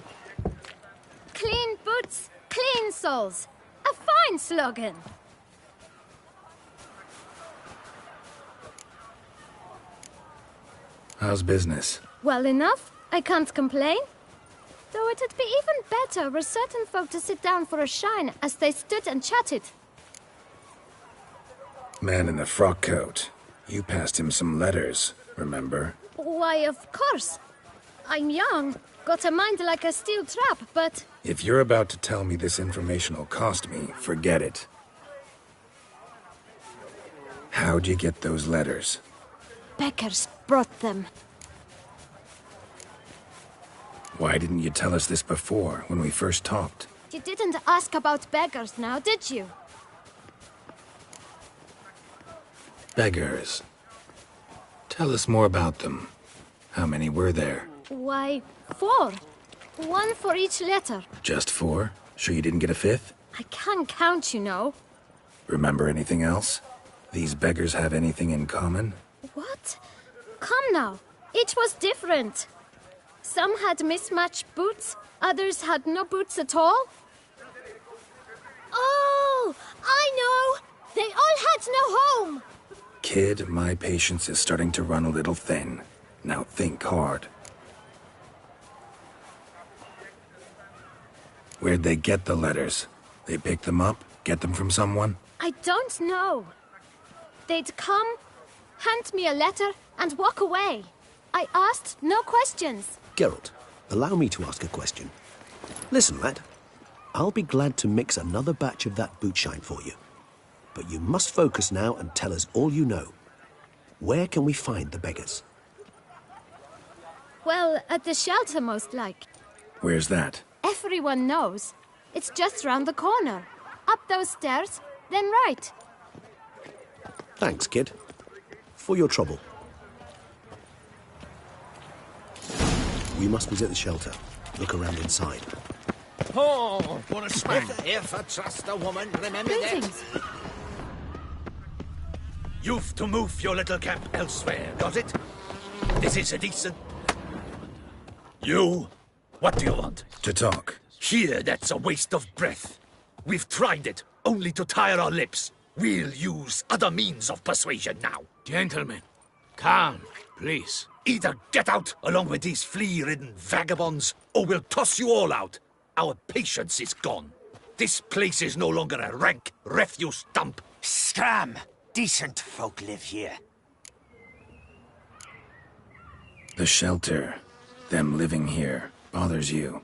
Clean boots, clean soles. A fine slogan. How's business? Well enough. I can't complain. Though it'd be even better were certain folk to sit down for a shine as they stood and chatted. Man in the frock coat. You passed him some letters, remember? Why, of course. I'm young, got a mind like a steel trap, but... If you're about to tell me this information will cost me, forget it. How'd you get those letters? Beggars brought them. Why didn't you tell us this before, when we first talked? You didn't ask about beggars now, did you? Beggars. Tell us more about them. How many were there? Why, 4. 1 for each letter. Just 4? Sure you didn't get a 5th? I can't count, you know. Remember anything else? These beggars have anything in common? What? Come now. Each was different. Some had mismatched boots, others had no boots at all. Oh, I know! They all had no home! Kid, my patience is starting to run a little thin. Now think hard. Where'd they get the letters? They pick them up? Get them from someone? I don't know. They'd come, hand me a letter, and walk away. I asked no questions. Geralt, allow me to ask a question. Listen, lad. I'll be glad to mix another batch of that boot shine for you. But you must focus now and tell us all you know. Where can we find the beggars? Well, at the shelter, most like. Where's that? Everyone knows. It's just round the corner. Up those stairs, then right. Thanks, kid. For your trouble. We must visit the shelter. Look around inside. Oh, what a smack. If I trust a woman, remember Greetings. that. You've to move your little camp elsewhere, got it? This is a decent... You? What do you want? To talk. Here, that's a waste of breath. We've tried it, only to tire our lips. We'll use other means of persuasion now. Gentlemen, calm, please. Either get out along with these flea-ridden vagabonds, or we'll toss you all out. Our patience is gone. This place is no longer a rank refuse dump. Scram! Decent folk live here. The shelter, them living here, bothers you.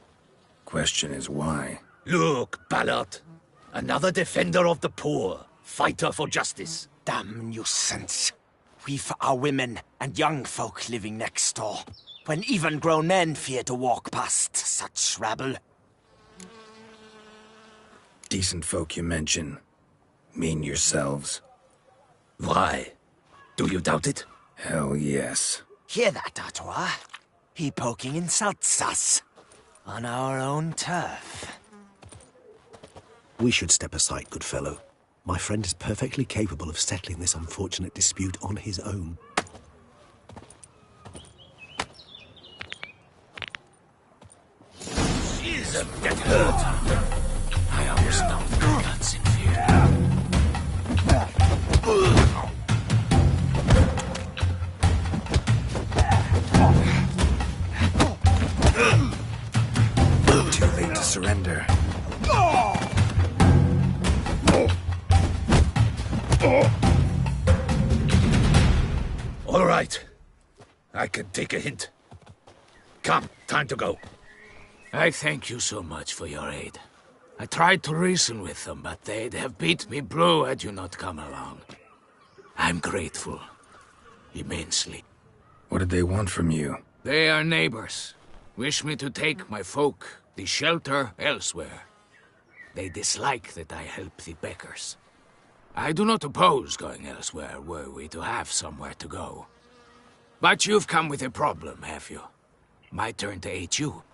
Question is why? Look, Ballard. Another defender of the poor. Fighter for justice. Damn nuisance. We've our women and young folk living next door, when even grown men fear to walk past such rabble. Decent folk you mention. Mean yourselves. Why? Do you doubt it? Hell yes. Hear that, Artois? He poking insults us. On our own turf. We should step aside, good fellow. My friend is perfectly capable of settling this unfortunate dispute on his own. Jesus, get hurt! I always know the guts in fear. Too late to surrender. All right. I can take a hint. Come, time to go. I thank you so much for your aid. I tried to reason with them, but they'd have beat me blue had you not come along. I'm grateful. Immensely. What did they want from you? They are neighbors. Wish me to take my folk, the shelter, elsewhere. They dislike that I help the Beckers. I do not oppose going elsewhere, were we to have somewhere to go. But you've come with a problem, have you? My turn to aid you.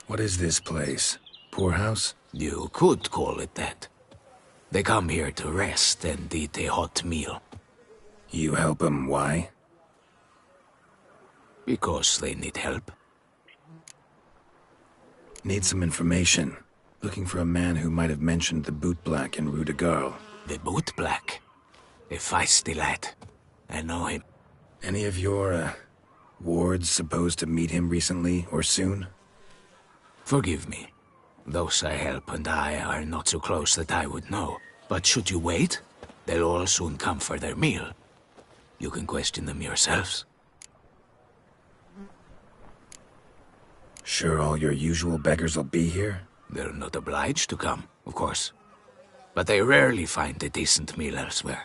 What is this place? Poorhouse? You could call it that. They come here to rest and eat a hot meal. You help them, why? Because they need help. Need some information. Looking for a man who might have mentioned the Bootblack in Rue de Garl. The Bootblack? A feisty lad. I know him. Any of your, wards supposed to meet him recently or soon? Forgive me. Those I help and I are not so close that I would know. But should you wait, they'll all soon come for their meal. You can question them yourselves. Sure all your usual beggars will be here? They're not obliged to come, of course. But they rarely find a decent meal elsewhere.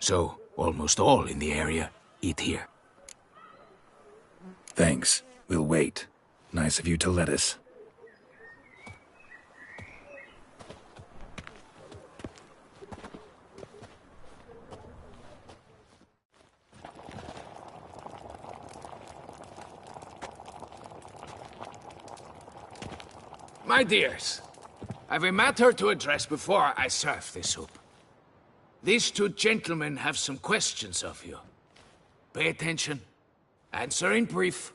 So, almost all in the area eat here. Thanks. We'll wait. Nice of you to let us. My dears, I've a matter to address before I serve the soup. These two gentlemen have some questions of you. Pay attention. Answer in brief.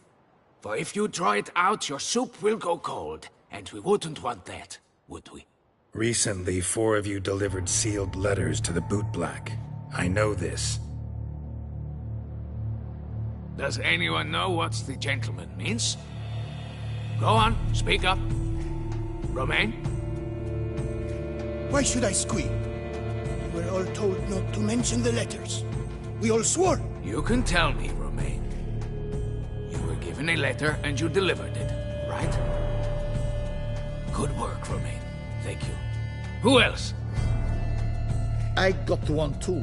For if you draw it out, your soup will go cold. And we wouldn't want that, would we? Recently, 4 of you delivered sealed letters to the Bootblack. I know this. Does anyone know what the gentleman means? Go on, speak up. Romain? Why should I squeal? We were all told not to mention the letters. We all swore. You can tell me, Romain. You were given a letter and you delivered it, right? Good work, Romain. Thank you. Who else? I got one too.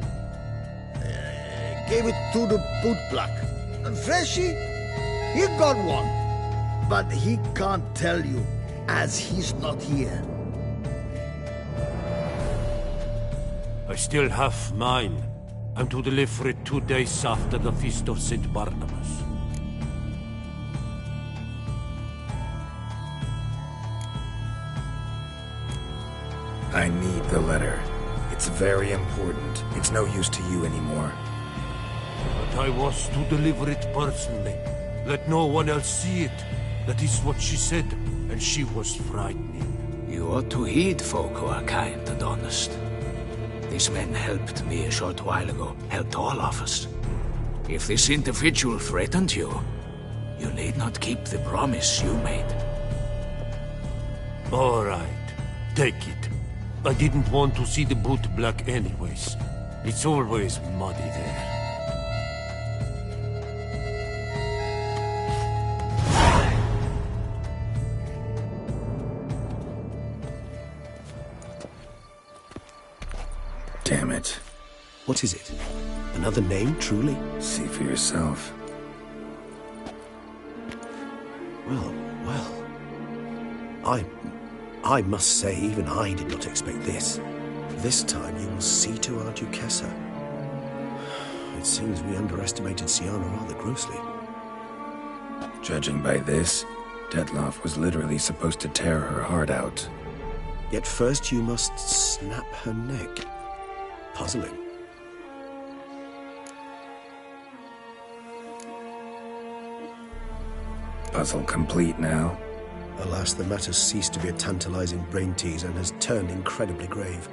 Gave it to the Bootblack. And Freshy, he got one. But he can't tell you, as he's not here. I still have mine. I'm to deliver it 2 days after the Feast of St. Barnabas. I need the letter. It's very important. It's no use to you anymore. But I was to deliver it personally. Let no one else see it. That is what she said, and she was frightening. You ought to heed folk who are kind and honest. These men helped me a short while ago, helped all of us. If this individual threatened you, you need not keep the promise you made. All right, take it. I didn't want to see the boot black anyways. It's always muddy there. Damn it. What is it? Another name, truly? See for yourself. Well. I must say, even I did not expect this. This time you will see to our Duquesa. It seems we underestimated Syanna rather grossly. Judging by this, Detloff was literally supposed to tear her heart out. Yet first you must snap her neck. Puzzling. Puzzle complete now. Alas, the matter's ceased to be a tantalizing brain tease and has turned incredibly grave.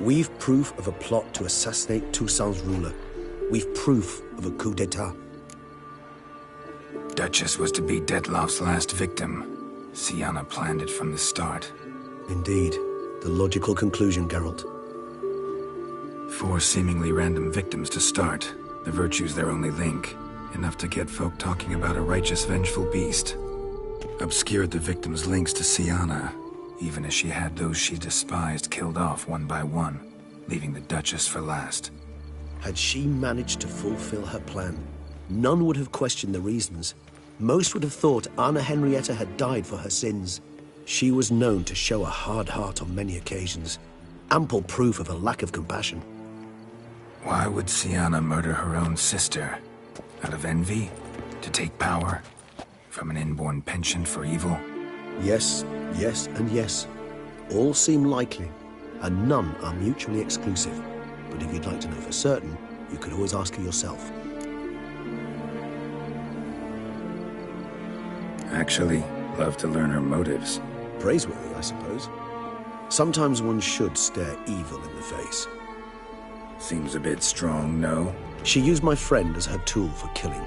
We've proof of a plot to assassinate Toussaint's ruler. We've proof of a coup d'etat. Duchess was to be Detloff's last victim. Syanna planned it from the start. Indeed. The logical conclusion, Geralt. 4 seemingly random victims to start. The virtue's their only link. Enough to get folk talking about a righteous, vengeful beast. Obscured the victims' links to Syanna, even as she had those she despised killed off one by one, leaving the Duchess for last. Had she managed to fulfill her plan, none would have questioned the reasons. Most would have thought Anna Henrietta had died for her sins. She was known to show a hard heart on many occasions. Ample proof of a lack of compassion. Why would Syanna murder her own sister? Out of envy? To take power? From an inborn penchant for evil? Yes, yes, and yes. All seem likely, and none are mutually exclusive. But if you'd like to know for certain, you could always ask her yourself. Actually, love to learn her motives. Praiseworthy, I suppose. Sometimes one should stare evil in the face. Seems a bit strong, no? She used my friend as her tool for killing.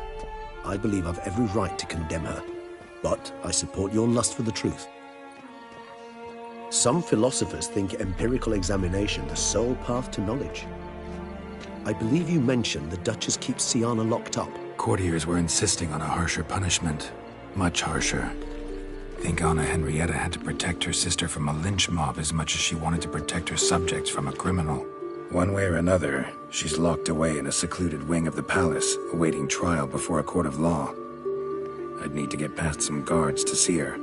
I believe I've every right to condemn her, but I support your lust for the truth. Some philosophers think empirical examination the sole path to knowledge. I believe you mentioned the Duchess keeps Syanna locked up. Courtiers were insisting on a harsher punishment. Much harsher. Think Anna Henrietta had to protect her sister from a lynch mob as much as she wanted to protect her subjects from a criminal. One way or another, she's locked away in a secluded wing of the palace, awaiting trial before a court of law. I'd need to get past some guards to see her.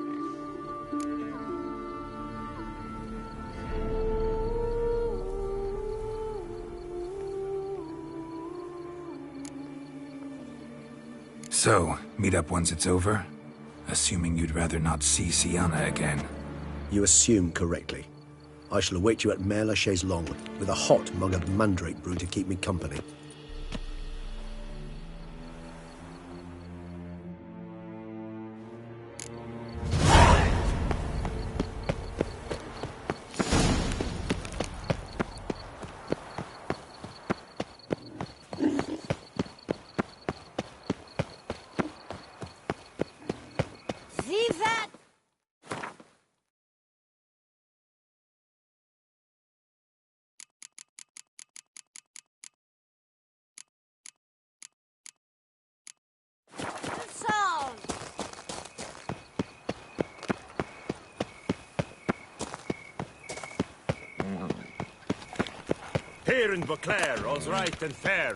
So, meet up once it's over? Assuming you'd rather not see Syanna again. You assume correctly. I shall await you at Mère la Chaise Longue, with a hot mug of mandrake brew to keep me company. Here in Beauclair, all's right and fair.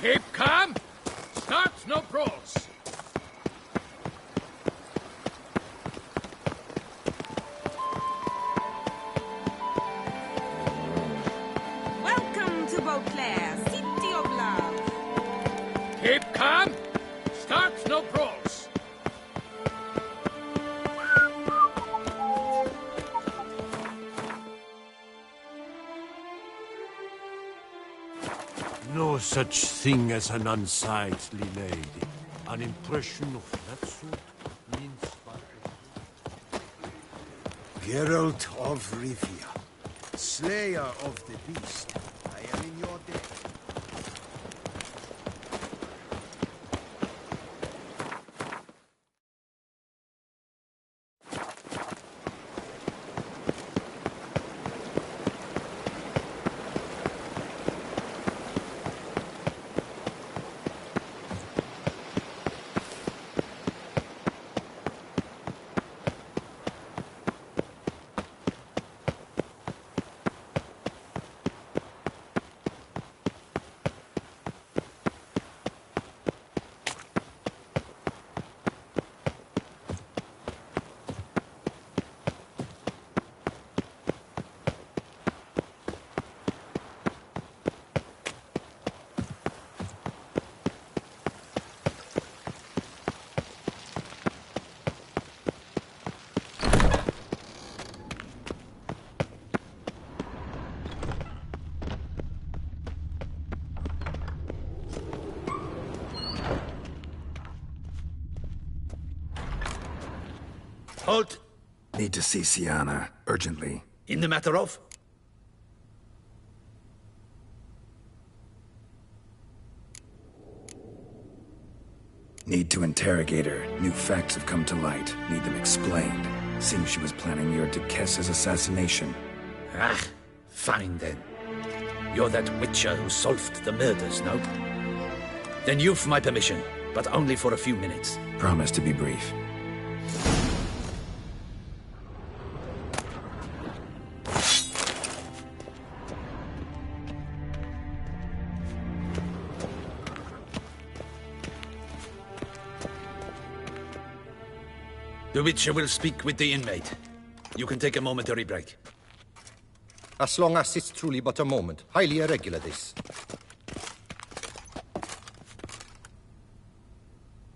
Keep calm. Start no brawls. Welcome to Beauclair, city of love. Keep calm. Start no brawls. No such thing as an unsightly lady. An impression of that sort means... Geralt of Rivia, Slayer of the Beast, I am in your debt. Halt! Need to see Syanna, urgently. In the matter of? Need to interrogate her. New facts have come to light. Need them explained. Seems she was planning your Kessa's assassination. Ah, fine then. You're that witcher who solved the murders, no? Then you've my permission, but only for a few minutes. Promise to be brief. The Witcher will speak with the inmate. You can take a momentary break. As long as it's truly but a moment. Highly irregular, this.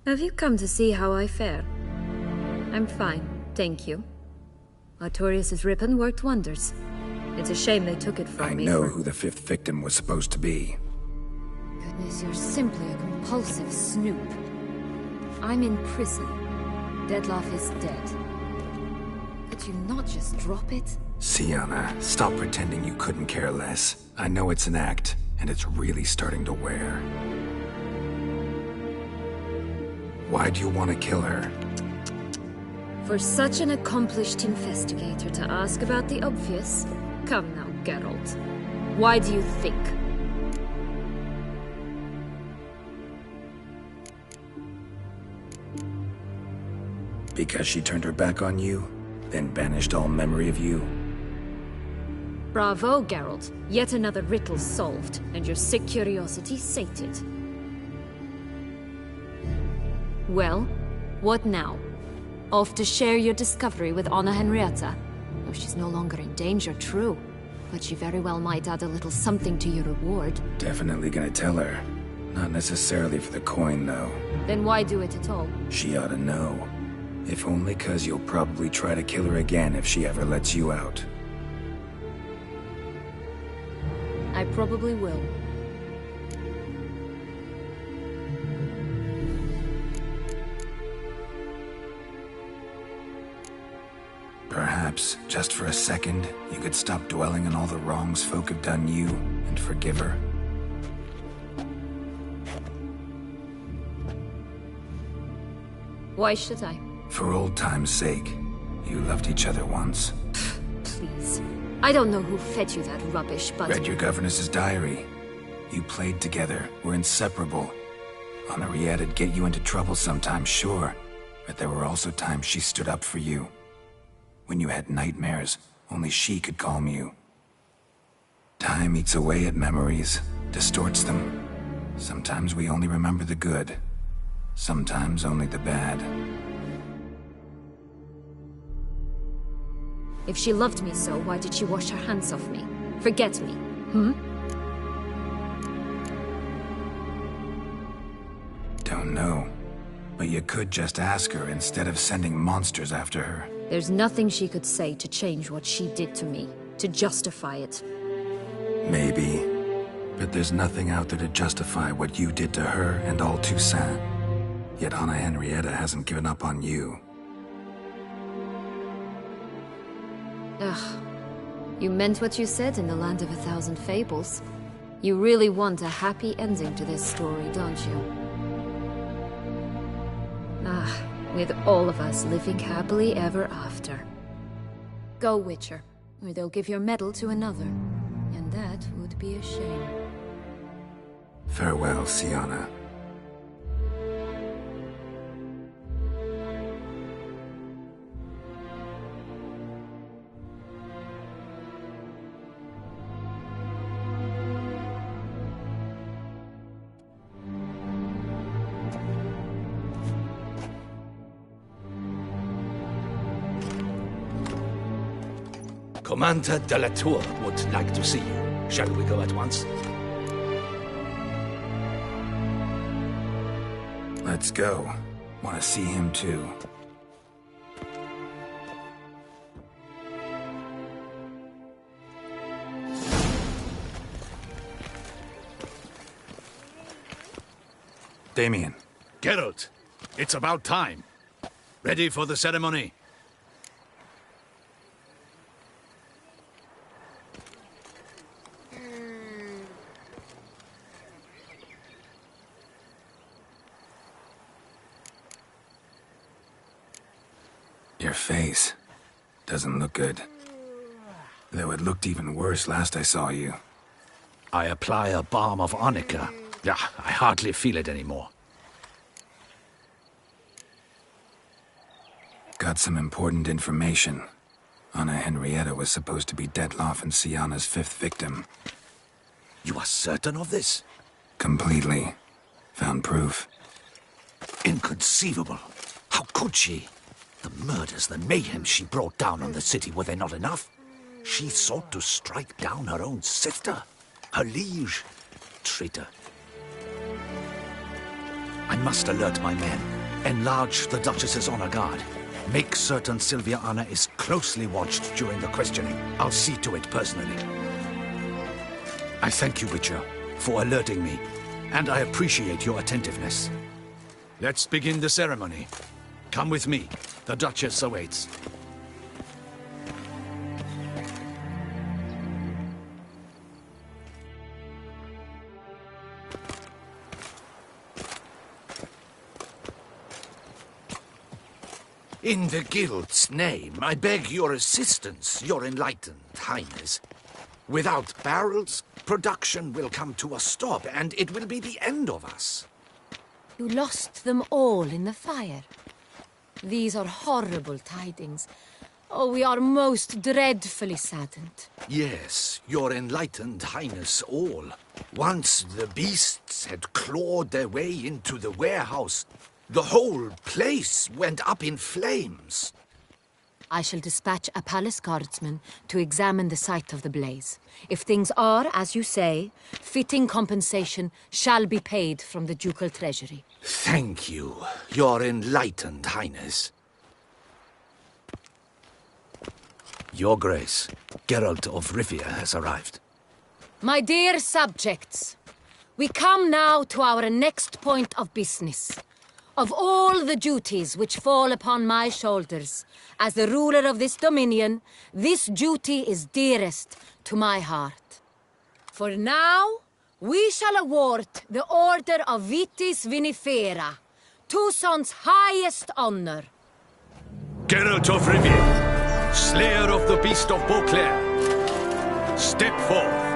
Have you come to see how I fare? I'm fine, thank you. Artorius' ribbon worked wonders. It's a shame they took it from me. I know who the fifth victim was supposed to be. Goodness, you're simply a compulsive snoop. I'm in prison. Dettlaff is dead. Could you not just drop it? Syanna, stop pretending you couldn't care less. I know it's an act, and it's really starting to wear. Why do you want to kill her? For such an accomplished investigator to ask about the obvious? Come now, Geralt. Why do you think? Because she turned her back on you, then banished all memory of you? Bravo, Geralt. Yet another riddle solved, and your sick curiosity sated. Well, what now? Off to share your discovery with Anna Henrietta? Oh, she's no longer in danger, true. But she very well might add a little something to your reward. Definitely gonna tell her. Not necessarily for the coin, though. Then why do it at all? She ought to know. If only 'cause you'll probably try to kill her again if she ever lets you out. I probably will. Perhaps, just for a second, you could stop dwelling on all the wrongs folk have done you, and forgive her. Why should I? For old time's sake. You loved each other once. Please. I don't know who fed you that rubbish, but... Read your governess's diary. You played together, were inseparable. Henriette'd get you into trouble sometimes, sure. But there were also times she stood up for you. When you had nightmares, only she could calm you. Time eats away at memories, distorts them. Sometimes we only remember the good. Sometimes only the bad. If she loved me so, why did she wash her hands off me? Forget me, Don't know. But you could just ask her instead of sending monsters after her. There's nothing she could say to change what she did to me, to justify it. Maybe. But there's nothing out there to justify what you did to her and all Toussaint. Yet Anna Henrietta hasn't given up on you. Ugh. You meant what you said in the Land of a Thousand Fables. You really want a happy ending to this story, don't you? Ah, with all of us living happily ever after. Go, Witcher, or they'll give your medal to another. And that would be a shame. Farewell, Syanna. Commander de la Tour would like to see you. Shall we go at once? Let's go. Want to see him too. Damien. Geralt, it's about time. Ready for the ceremony? Your face doesn't look good. Though it looked even worse last I saw you. I apply a balm of arnica. Yeah, I hardly feel it anymore. Got some important information. Anna Henrietta was supposed to be Detloff and Syanna's 5th victim. You are certain of this? Completely. Found proof. Inconceivable. How could she? The murders, the mayhem she brought down on the city, were they not enough? She sought to strike down her own sister, her liege. Traitor. I must alert my men. Enlarge the Duchess's honor guard. Make certain Sylvia Anna is closely watched during the questioning. I'll see to it personally. I thank you, Witcher, for alerting me, and I appreciate your attentiveness. Let's begin the ceremony. Come with me. The Duchess awaits. In the Guild's name, I beg your assistance, your enlightened highness. Without barrels, production will come to a stop, and it will be the end of us. You lost them all in the fire. These are horrible tidings. Oh, we are most dreadfully saddened. Yes, your enlightened highness all. Once the beasts had clawed their way into the warehouse, the whole place went up in flames. I shall dispatch a palace guardsman to examine the site of the blaze. If things are, as you say, fitting compensation shall be paid from the ducal treasury. Thank you, your enlightened highness. Your Grace, Geralt of Rivia has arrived. My dear subjects, we come now to our next point of business. Of all the duties which fall upon my shoulders, as the ruler of this dominion, this duty is dearest to my heart. For now, we shall award the Order of Vitis Vinifera, Toussaint's highest honor. Geralt of Rivia, slayer of the beast of Beauclair, step forth.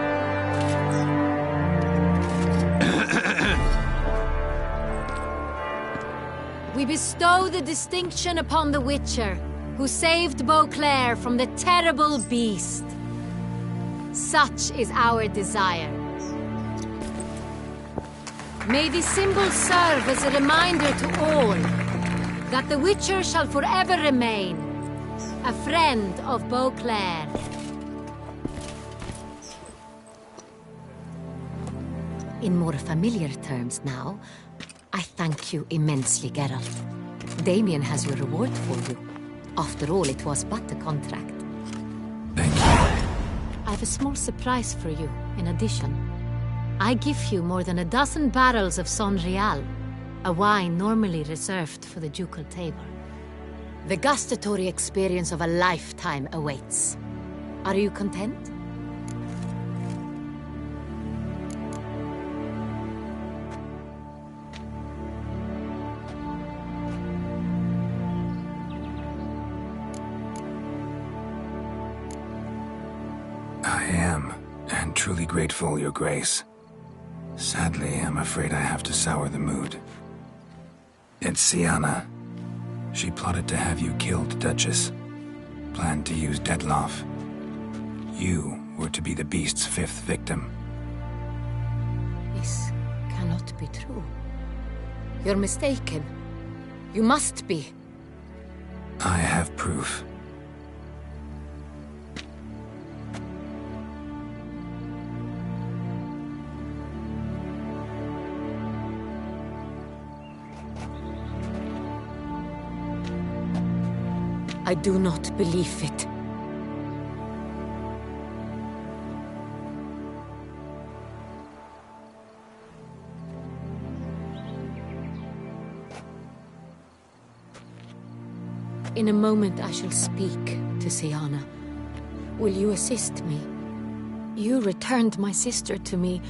We bestow the distinction upon the Witcher, who saved Beauclair from the terrible beast. Such is our desire. May this symbol serve as a reminder to all that the Witcher shall forever remain a friend of Beauclair. In more familiar terms now, I thank you immensely, Geralt. Damien has your reward for you. After all, it was but a contract. Thank you. I have a small surprise for you, in addition. I give you more than a dozen barrels of Sonrial, a wine normally reserved for the ducal table. The gustatory experience of a lifetime awaits. Are you content? I am, and truly grateful, Your Grace. Sadly, I'm afraid I have to sour the mood. It's Syanna. She plotted to have you killed, Duchess. Planned to use Dettlaff. You were to be the beast's 5th victim. This cannot be true. You're mistaken. You must be. I have proof. I do not believe it. In a moment I shall speak to Syanna. Will you assist me? You returned my sister to me,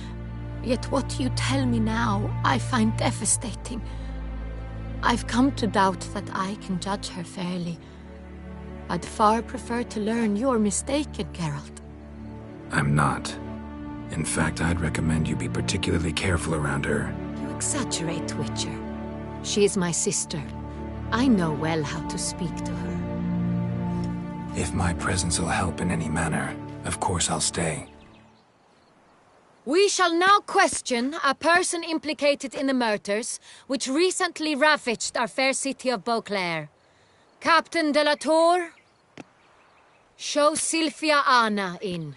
yet what you tell me now I find devastating. I've come to doubt that I can judge her fairly. I'd far prefer to learn you're mistaken, Geralt. I'm not. In fact, I'd recommend you be particularly careful around her. You exaggerate, Witcher. She is my sister. I know well how to speak to her. If my presence will help in any manner, of course I'll stay. We shall now question a person implicated in the murders which recently ravaged our fair city of Beauclair. Captain de la Tour, show Sylvia Anna in.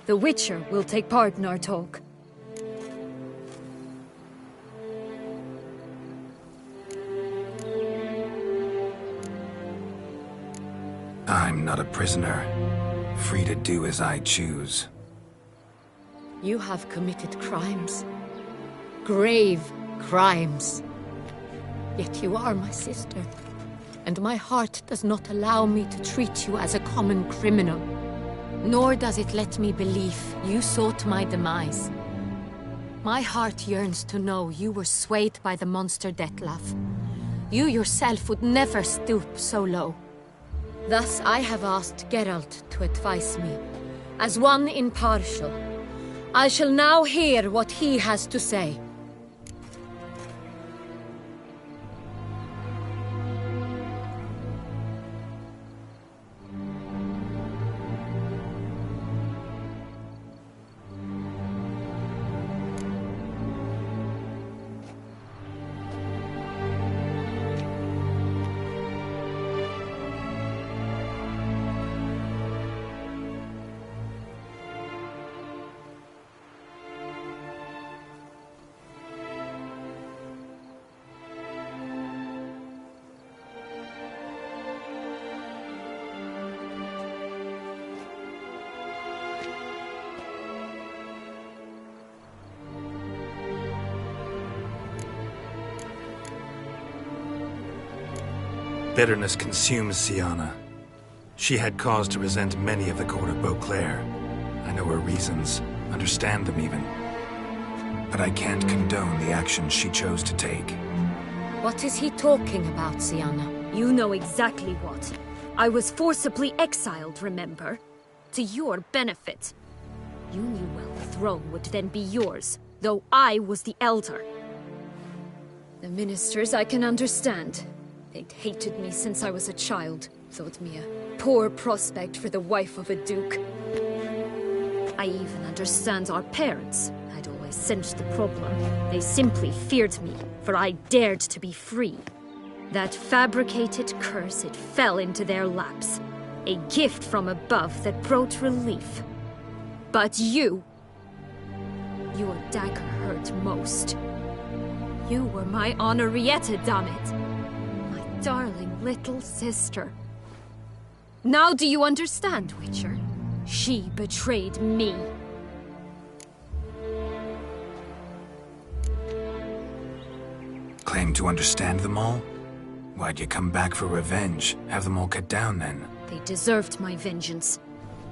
The Witcher will take part in our talk. I'm not a prisoner, free to do as I choose. You have committed crimes. Grave crimes. Yet you are my sister, and my heart does not allow me to treat you as a common criminal. Nor does it let me believe you sought my demise. My heart yearns to know you were swayed by the monster Dettlaff. You yourself would never stoop so low. Thus I have asked Geralt to advise me, as one impartial. I shall now hear what he has to say. Bitterness consumes Syanna. She had cause to resent many of the court of Beauclair. I know her reasons, understand them even. But I can't condone the actions she chose to take. What is he talking about, Syanna? You know exactly what. I was forcibly exiled, remember? To your benefit. You knew well the throne would then be yours, though I was the elder. The ministers I can understand. They'd hated me since I was a child, thought me a poor prospect for the wife of a duke. I even understand our parents. I'd always sensed the problem. They simply feared me, for I dared to be free. That fabricated curse, it fell into their laps. A gift from above that brought relief. But you Your dagger hurt most. You were my Henrietta, damn it! My darling little sister. Now do you understand, Witcher? She betrayed me. Claim to understand them all? Why'd you come back for revenge? Have them all cut down, then? They deserved my vengeance.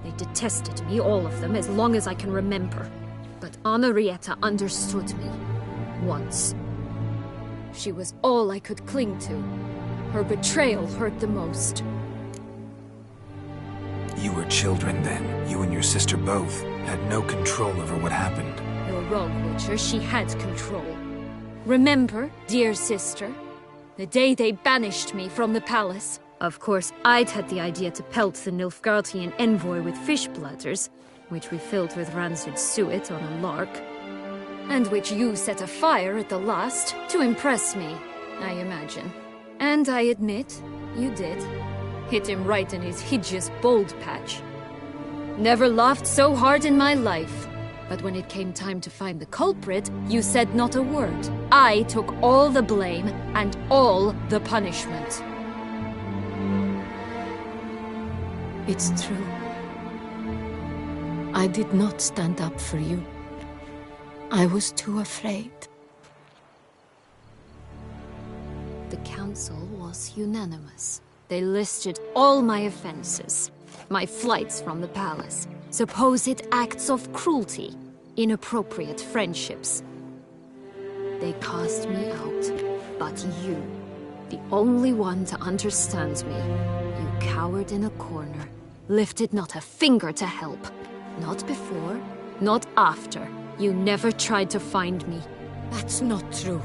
They detested me, all of them, as long as I can remember. But Henrietta understood me. Once. She was all I could cling to. Her betrayal hurt the most. You were children then. You and your sister both had no control over what happened. You're wrong, Witcher. She had control. Remember, dear sister, the day they banished me from the palace? Of course, I'd had the idea to pelt the Nilfgaardian envoy with fish bladders, which we filled with rancid suet on a lark, and which you set afire at the last to impress me, I imagine. And I admit, you did. Hit him right in his hideous bald patch. Never laughed so hard in my life. But when it came time to find the culprit, you said not a word. I took all the blame and all the punishment. It's true. I did not stand up for you. I was too afraid. The council was unanimous. They listed all my offenses. My flights from the palace, supposed acts of cruelty, inappropriate friendships. They cast me out, but you, the only one to understand me, you cowered in a corner, lifted not a finger to help. Not before, not after. You never tried to find me. That's not true.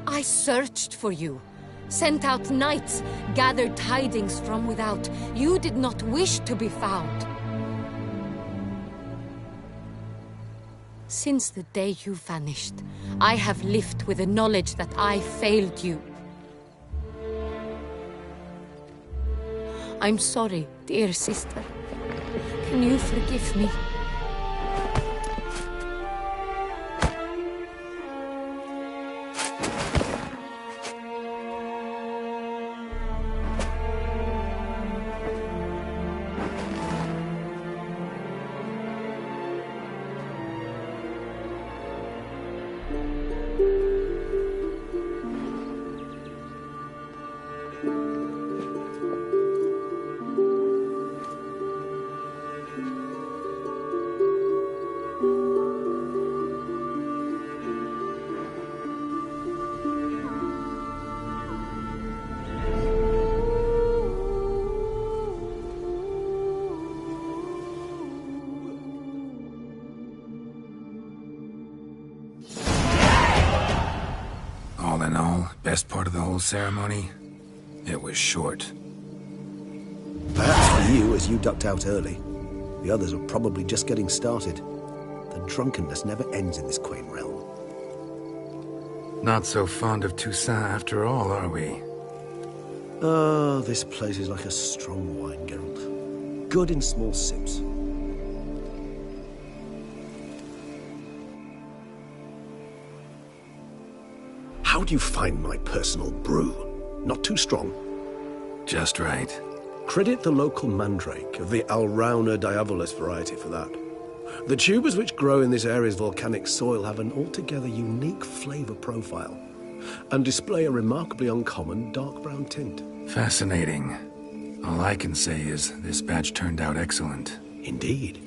I searched for you. Sent out knights, gathered tidings from without. You did not wish to be found. Since the day you vanished, I have lived with the knowledge that I failed you. I'm sorry, dear sister. Can you forgive me? All in all, best part of the whole ceremony? It was short. Perhaps for you, as you ducked out early. The others are probably just getting started. The drunkenness never ends in this quaint realm. Not so fond of Toussaint after all, are we? Oh, this place is like a strong wine, Geralt. Good in small sips. How do you find my personal brew? Not too strong? Just right. Credit the local mandrake of the Alrauna diabolus variety for that. The tubers which grow in this area's volcanic soil have an altogether unique flavor profile and display a remarkably uncommon dark brown tint. Fascinating. All I can say is this batch turned out excellent. Indeed.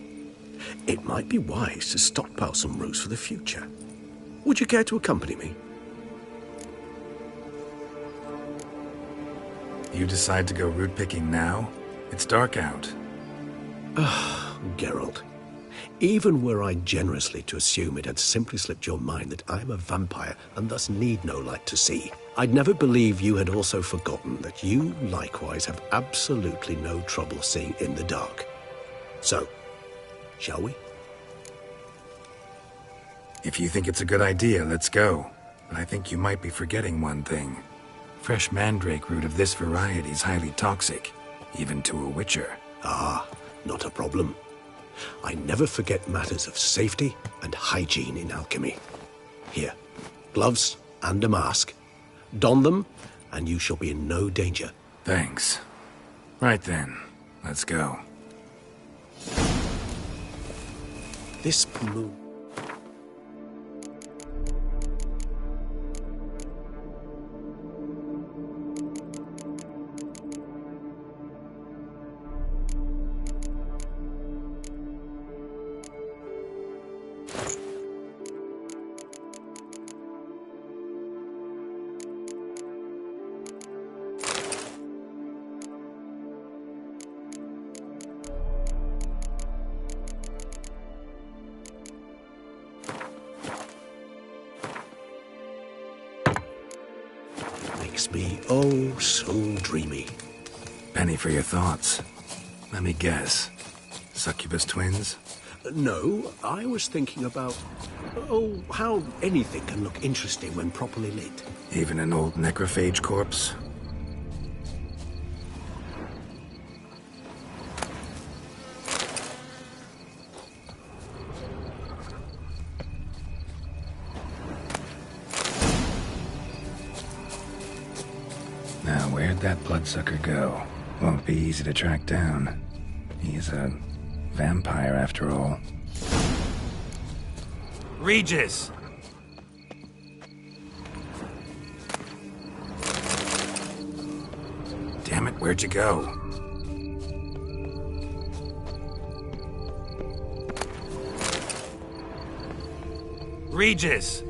It might be wise to stockpile some roots for the future. Would you care to accompany me? You decide to go root picking now? It's dark out. Geralt. Even were I generously to assume it had simply slipped your mind that I am a vampire and thus need no light to see, I'd never believe you had also forgotten that you likewise have absolutely no trouble seeing in the dark. So, shall we? If you think it's a good idea, let's go. But I think you might be forgetting one thing. Fresh mandrake root of this variety is highly toxic, even to a witcher. Ah, not a problem. I never forget matters of safety and hygiene in alchemy. Here, gloves and a mask. Don them, and you shall be in no danger. Thanks. Right then, let's go. This moon... Makes me oh so dreamy. Penny for your thoughts. Let me guess. Succubus twins? No, I was thinking about... oh, how anything can look interesting when properly lit. Even an old necrophage corpse? Now, where'd that bloodsucker go? Won't be easy to track down. He's a vampire, after all. Regis! Damn it, where'd you go? Regis!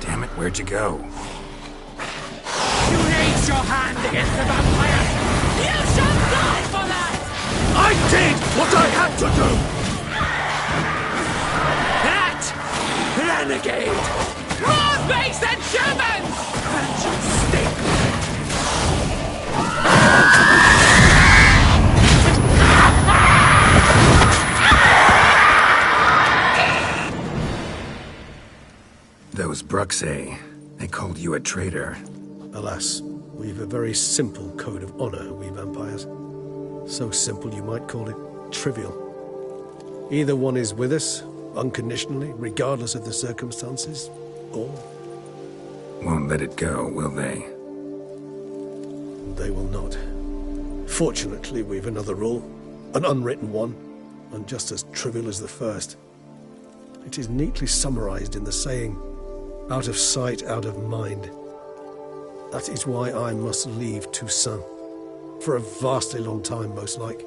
Damn it, where'd you go? You raise your hand against the vampire! You shall die for that! I did what I had to do! That renegade! Broad-based and German! Vengeance stink! Those Bruxae, they called you a traitor. Alas, we've a very simple code of honor, we vampires. So simple you might call it trivial. Either one is with us, unconditionally, regardless of the circumstances, or... Won't let it go, will they? They will not. Fortunately, we've another rule, an unwritten one, and just as trivial as the first. It is neatly summarized in the saying, out of sight, out of mind. That is why I must leave Toussaint. For a vastly long time, most like.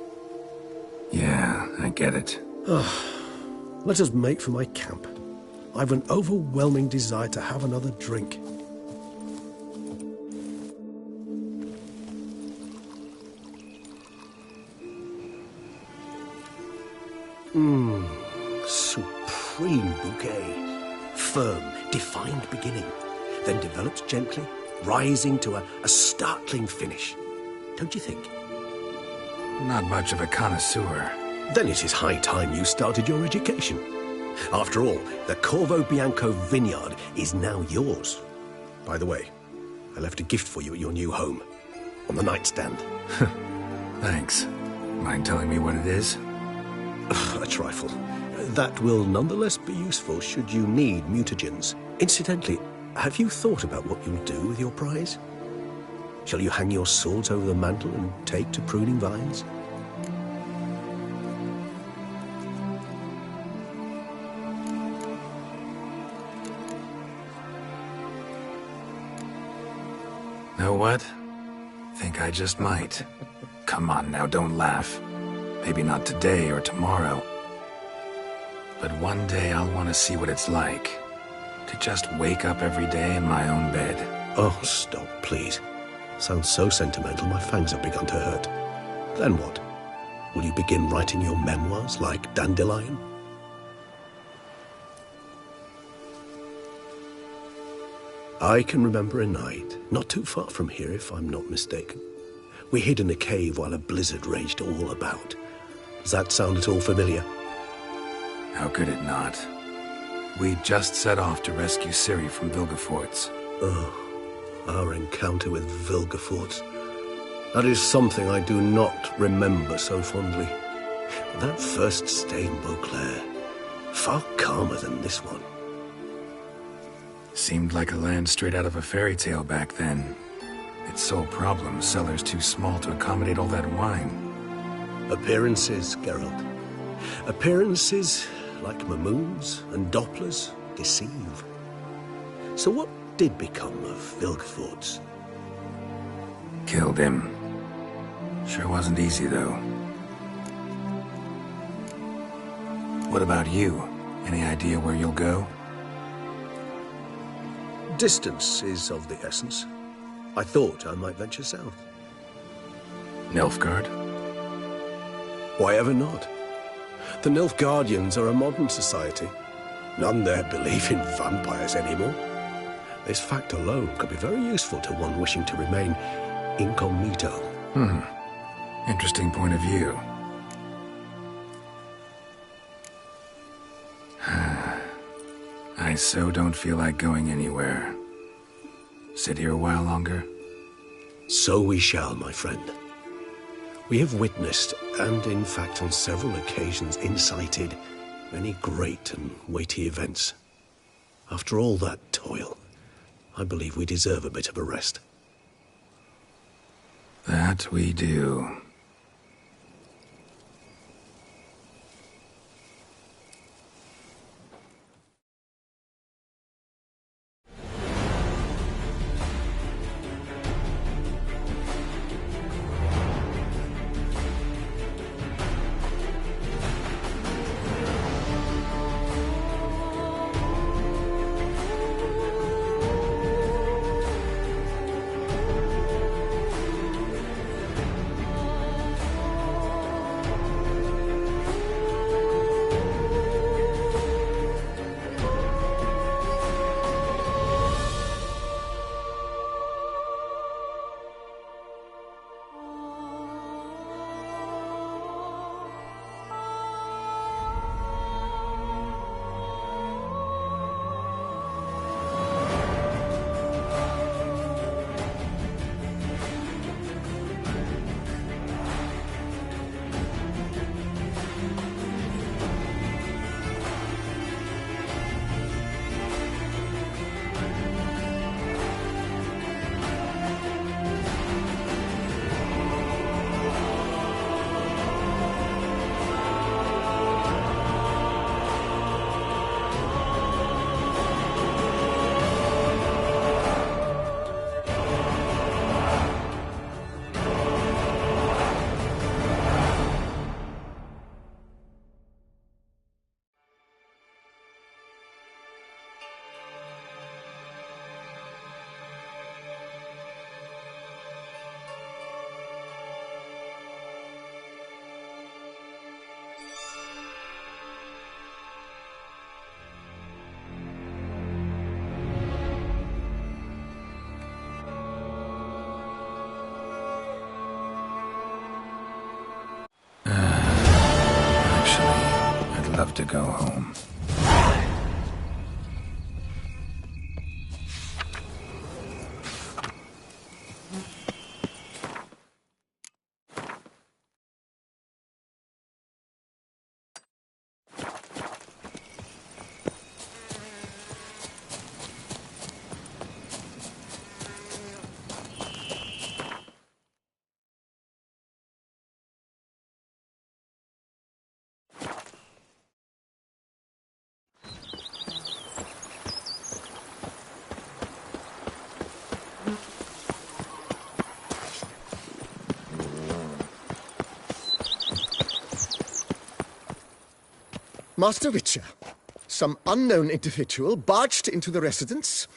Yeah, I get it. Let us make for my camp. I've an overwhelming desire to have another drink. Supreme bouquet. Firm, defined beginning, then develops gently, rising to a startling finish. Don't you think? Not much of a connoisseur. Then it is high time you started your education. After all, the Corvo Bianco vineyard is now yours. By the way, I left a gift for you at your new home, on the nightstand. Thanks. Mind telling me what it is? A trifle. That will nonetheless be useful should you need mutagens. Incidentally, have you thought about what you'll do with your prize? Shall you hang your swords over the mantle and take to pruning vines? Know what? Think I just might. Come on now, don't laugh. Maybe not today or tomorrow. But one day I'll want to see what it's like. To just wake up every day in my own bed. Oh, stop, please. Sounds so sentimental, my fangs have begun to hurt. Then what? Will you begin writing your memoirs like Dandelion? I can remember a night, not too far from here if I'm not mistaken. We hid in a cave while a blizzard raged all about. Does that sound at all familiar? How could it not? We just set off to rescue Ciri from Vilgefortz. Oh, our encounter with Vilgefortz. That is something I do not remember so fondly. That first stay in Beauclair, far calmer than this one. Seemed like a land straight out of a fairy tale back then. Its sole problem, cellars too small to accommodate all that wine. Appearances, Geralt. Appearances, like Mamoons and Dopplers, deceive. So what did become of Vilgefortz? Killed him. Sure wasn't easy, though. What about you? Any idea where you'll go? Distance is of the essence. I thought I might venture south. Nilfgaard? Why ever not? The Nilfgaardians are a modern society. None there believe in vampires anymore. This fact alone could be very useful to one wishing to remain incognito. Interesting point of view. I so don't feel like going anywhere. Sit here a while longer? So we shall, my friend. We have witnessed, and in fact on several occasions incited, many great and weighty events. After all that toil, I believe we deserve a bit of a rest. That we do. Love to go home. Master Witcher, some unknown individual barged into the residence.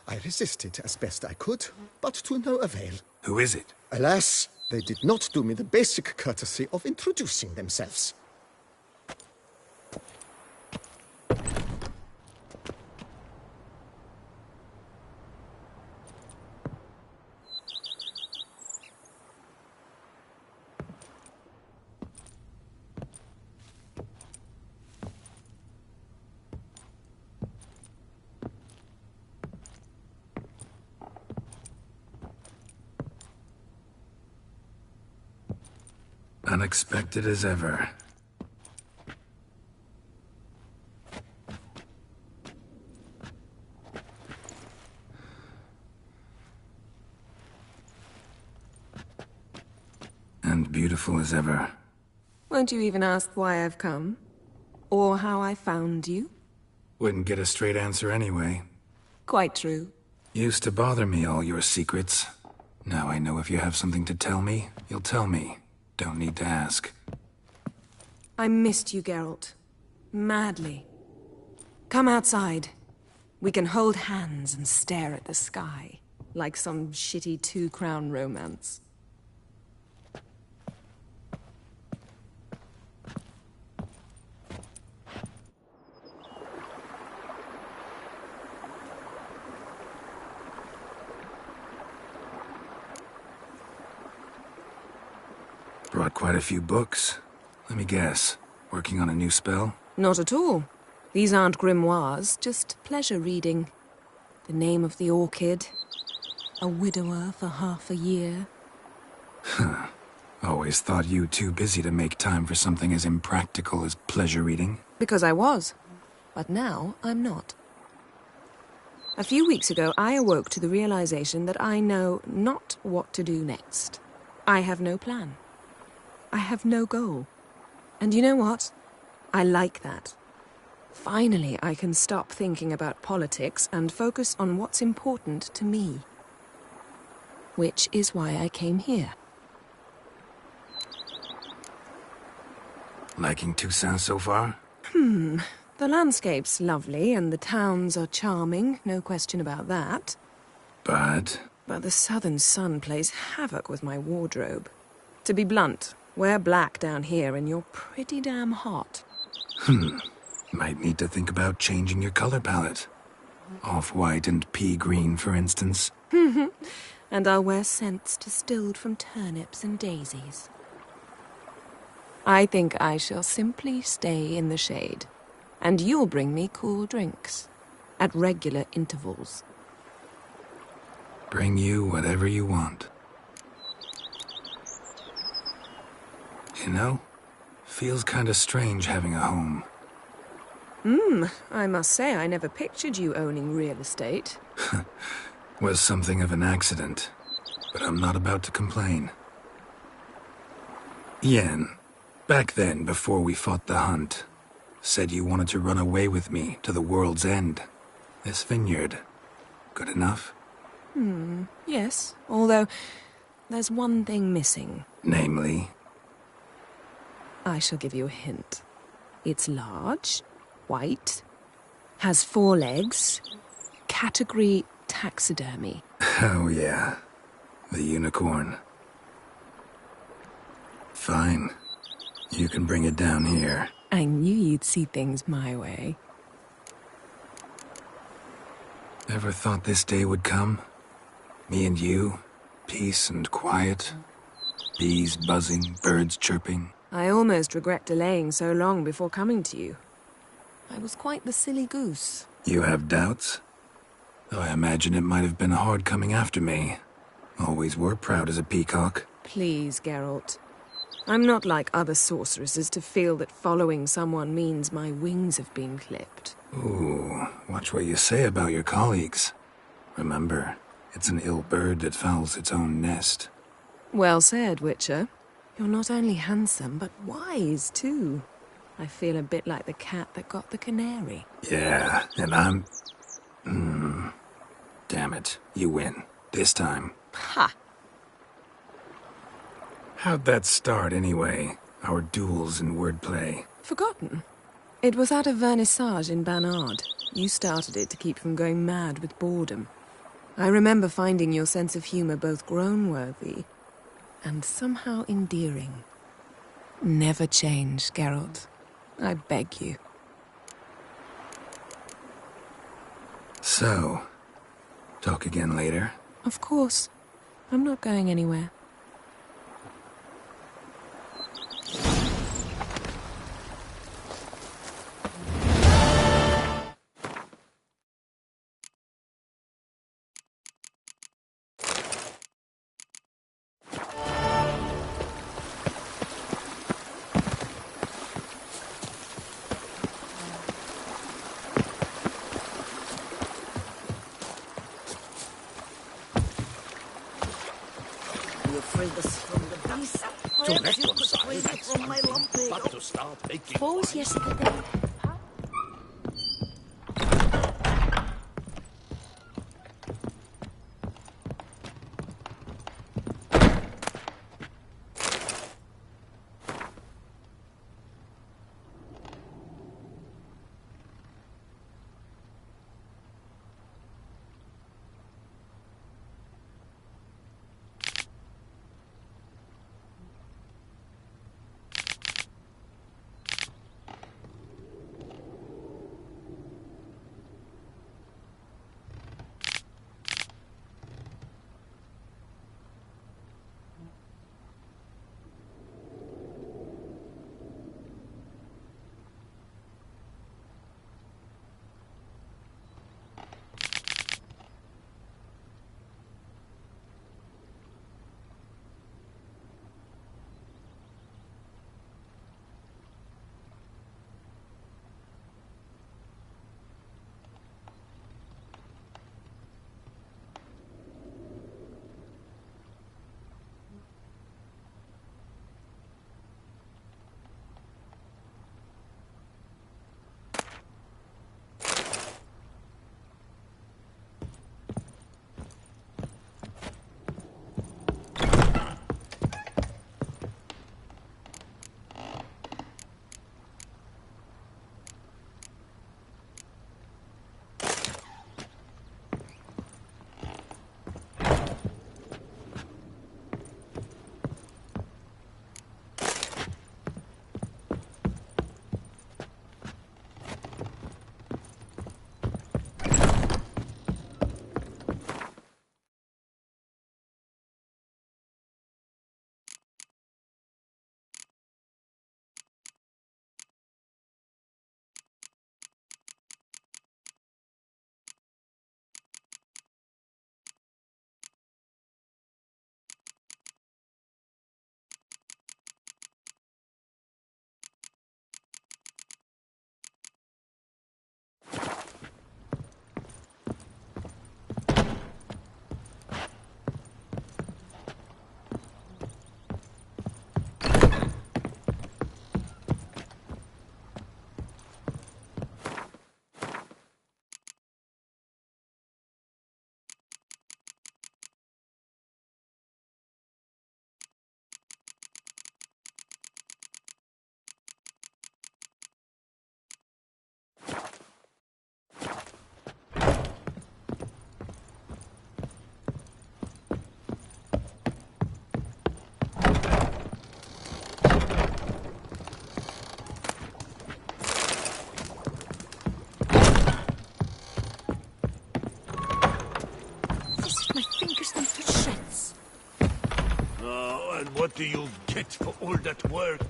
I resisted as best I could, but to no avail. Who is it? Alas, they did not do me the basic courtesy of introducing themselves. Unexpected as ever. And beautiful as ever. Won't you even ask why I've come? Or how I found you? Wouldn't get a straight answer anyway. Quite true. Used to bother me, all your secrets. Now I know if you have something to tell me, you'll tell me. Don't need to ask. I missed you, Geralt. Madly. Come outside. We can hold hands and stare at the sky, like some shitty two-crown romance. Brought quite a few books. Let me guess. Working on a new spell? Not at all. These aren't grimoires, just pleasure reading. The Name of the Orchid. A widower for half a year. Huh. Always thought you too busy to make time for something as impractical as pleasure reading. Because I was. But now I'm not. A few weeks ago, I awoke to the realization that I know not what to do next. I have no plan. I have no goal. And you know what? I like that. Finally, I can stop thinking about politics and focus on what's important to me. Which is why I came here. Liking Toussaint so far? The landscape's lovely and the towns are charming, no question about that. But the southern sun plays havoc with my wardrobe. To be blunt, wear black down here and you're pretty damn hot. Might need to think about changing your color palette. Off-white and pea green, for instance. And I'll wear scents distilled from turnips and daisies. I think I shall simply stay in the shade. And you'll bring me cool drinks. At regular intervals. Bring you whatever you want. You know, feels kinda strange having a home. I must say I never pictured you owning real estate. Was something of an accident, but I'm not about to complain. Yen, back then, before we fought the hunt, said you wanted to run away with me to the world's end. This vineyard, good enough? Yes, although there's one thing missing. Namely? I shall give you a hint. It's large, white, has 4 legs, category taxidermy. Oh yeah, the unicorn. Fine, you can bring it down here. I knew you'd see things my way. Ever thought this day would come? Me and you, peace and quiet, bees buzzing, birds chirping. I almost regret delaying so long before coming to you. I was quite the silly goose. You have doubts? Though I imagine it might have been hard coming after me. Always were proud as a peacock. Please, Geralt. I'm not like other sorceresses to feel that following someone means my wings have been clipped. Ooh, watch what you say about your colleagues. Remember, it's an ill bird that fouls its own nest. Well said, Witcher. You're not only handsome, but wise, too. I feel a bit like the cat that got the canary. Yeah, and I'm... Damn it, you win. This time. Ha! How'd that start, anyway? Our duels and wordplay? Forgotten. It was at a vernissage in Banard. You started it to keep from going mad with boredom. I remember finding your sense of humor both groan-worthy and somehow endearing. Never change, Geralt. I beg you. So, talk again later? Of course. I'm not going anywhere. To reconcile, from my lumpy, but to start making Suppose yesterday. What do you get for all that work?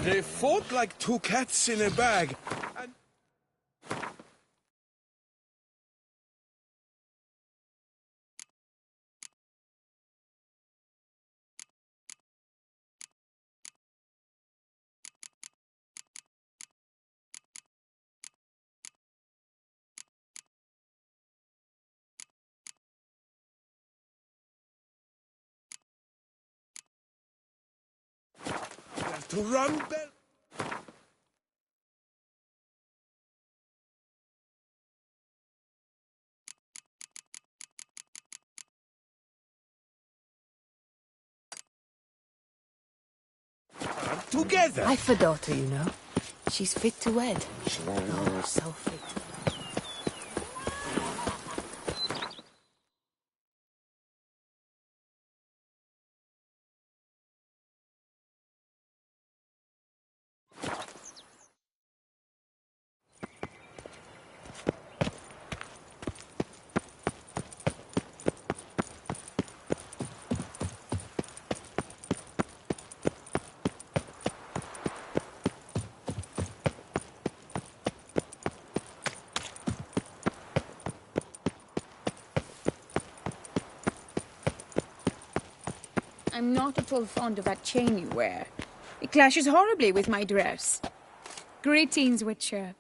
They fought like two cats in a bag. To run, Bell. together. I've a daughter, you know. She's fit to wed. Oh, so fit. I'm not at all fond of that chain you wear. It clashes horribly with my dress. Greetings, Witcher.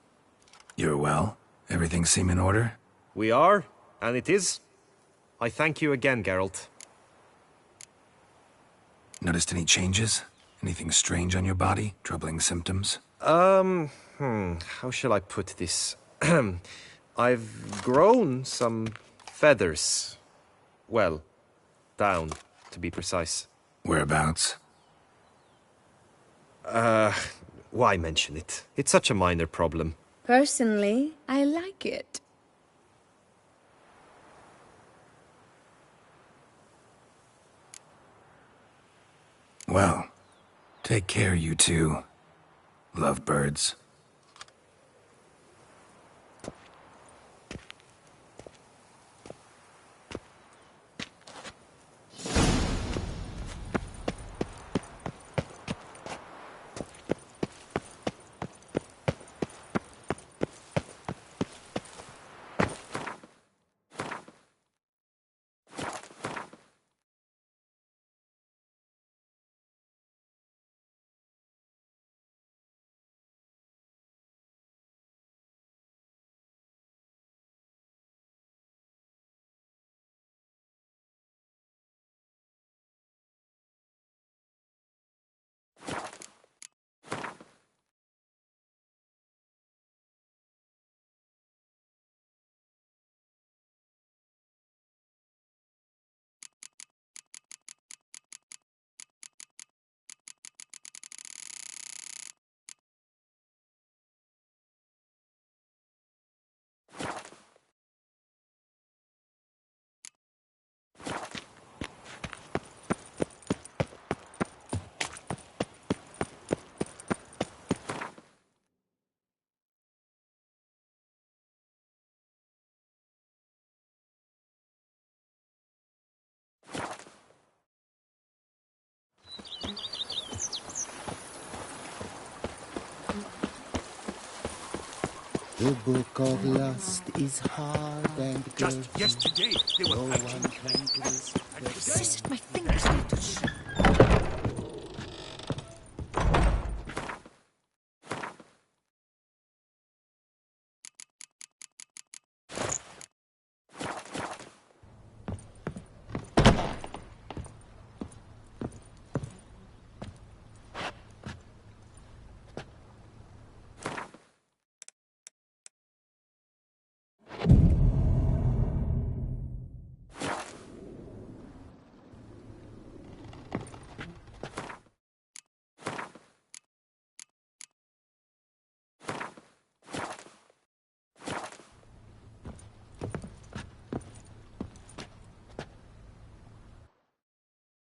You're well? Everything seem in order? We are, and it is. I thank you again, Geralt. Noticed any changes? Anything strange on your body? Troubling symptoms? How shall I put this? I've grown some feathers. Well, down, to be precise. Whereabouts? Why mention it? It's such a minor problem. Personally, I like it. Well, take care, you two. Lovebirds. The book of lust is hard and Just yesterday, they were packing. Resist my fingers, little shit.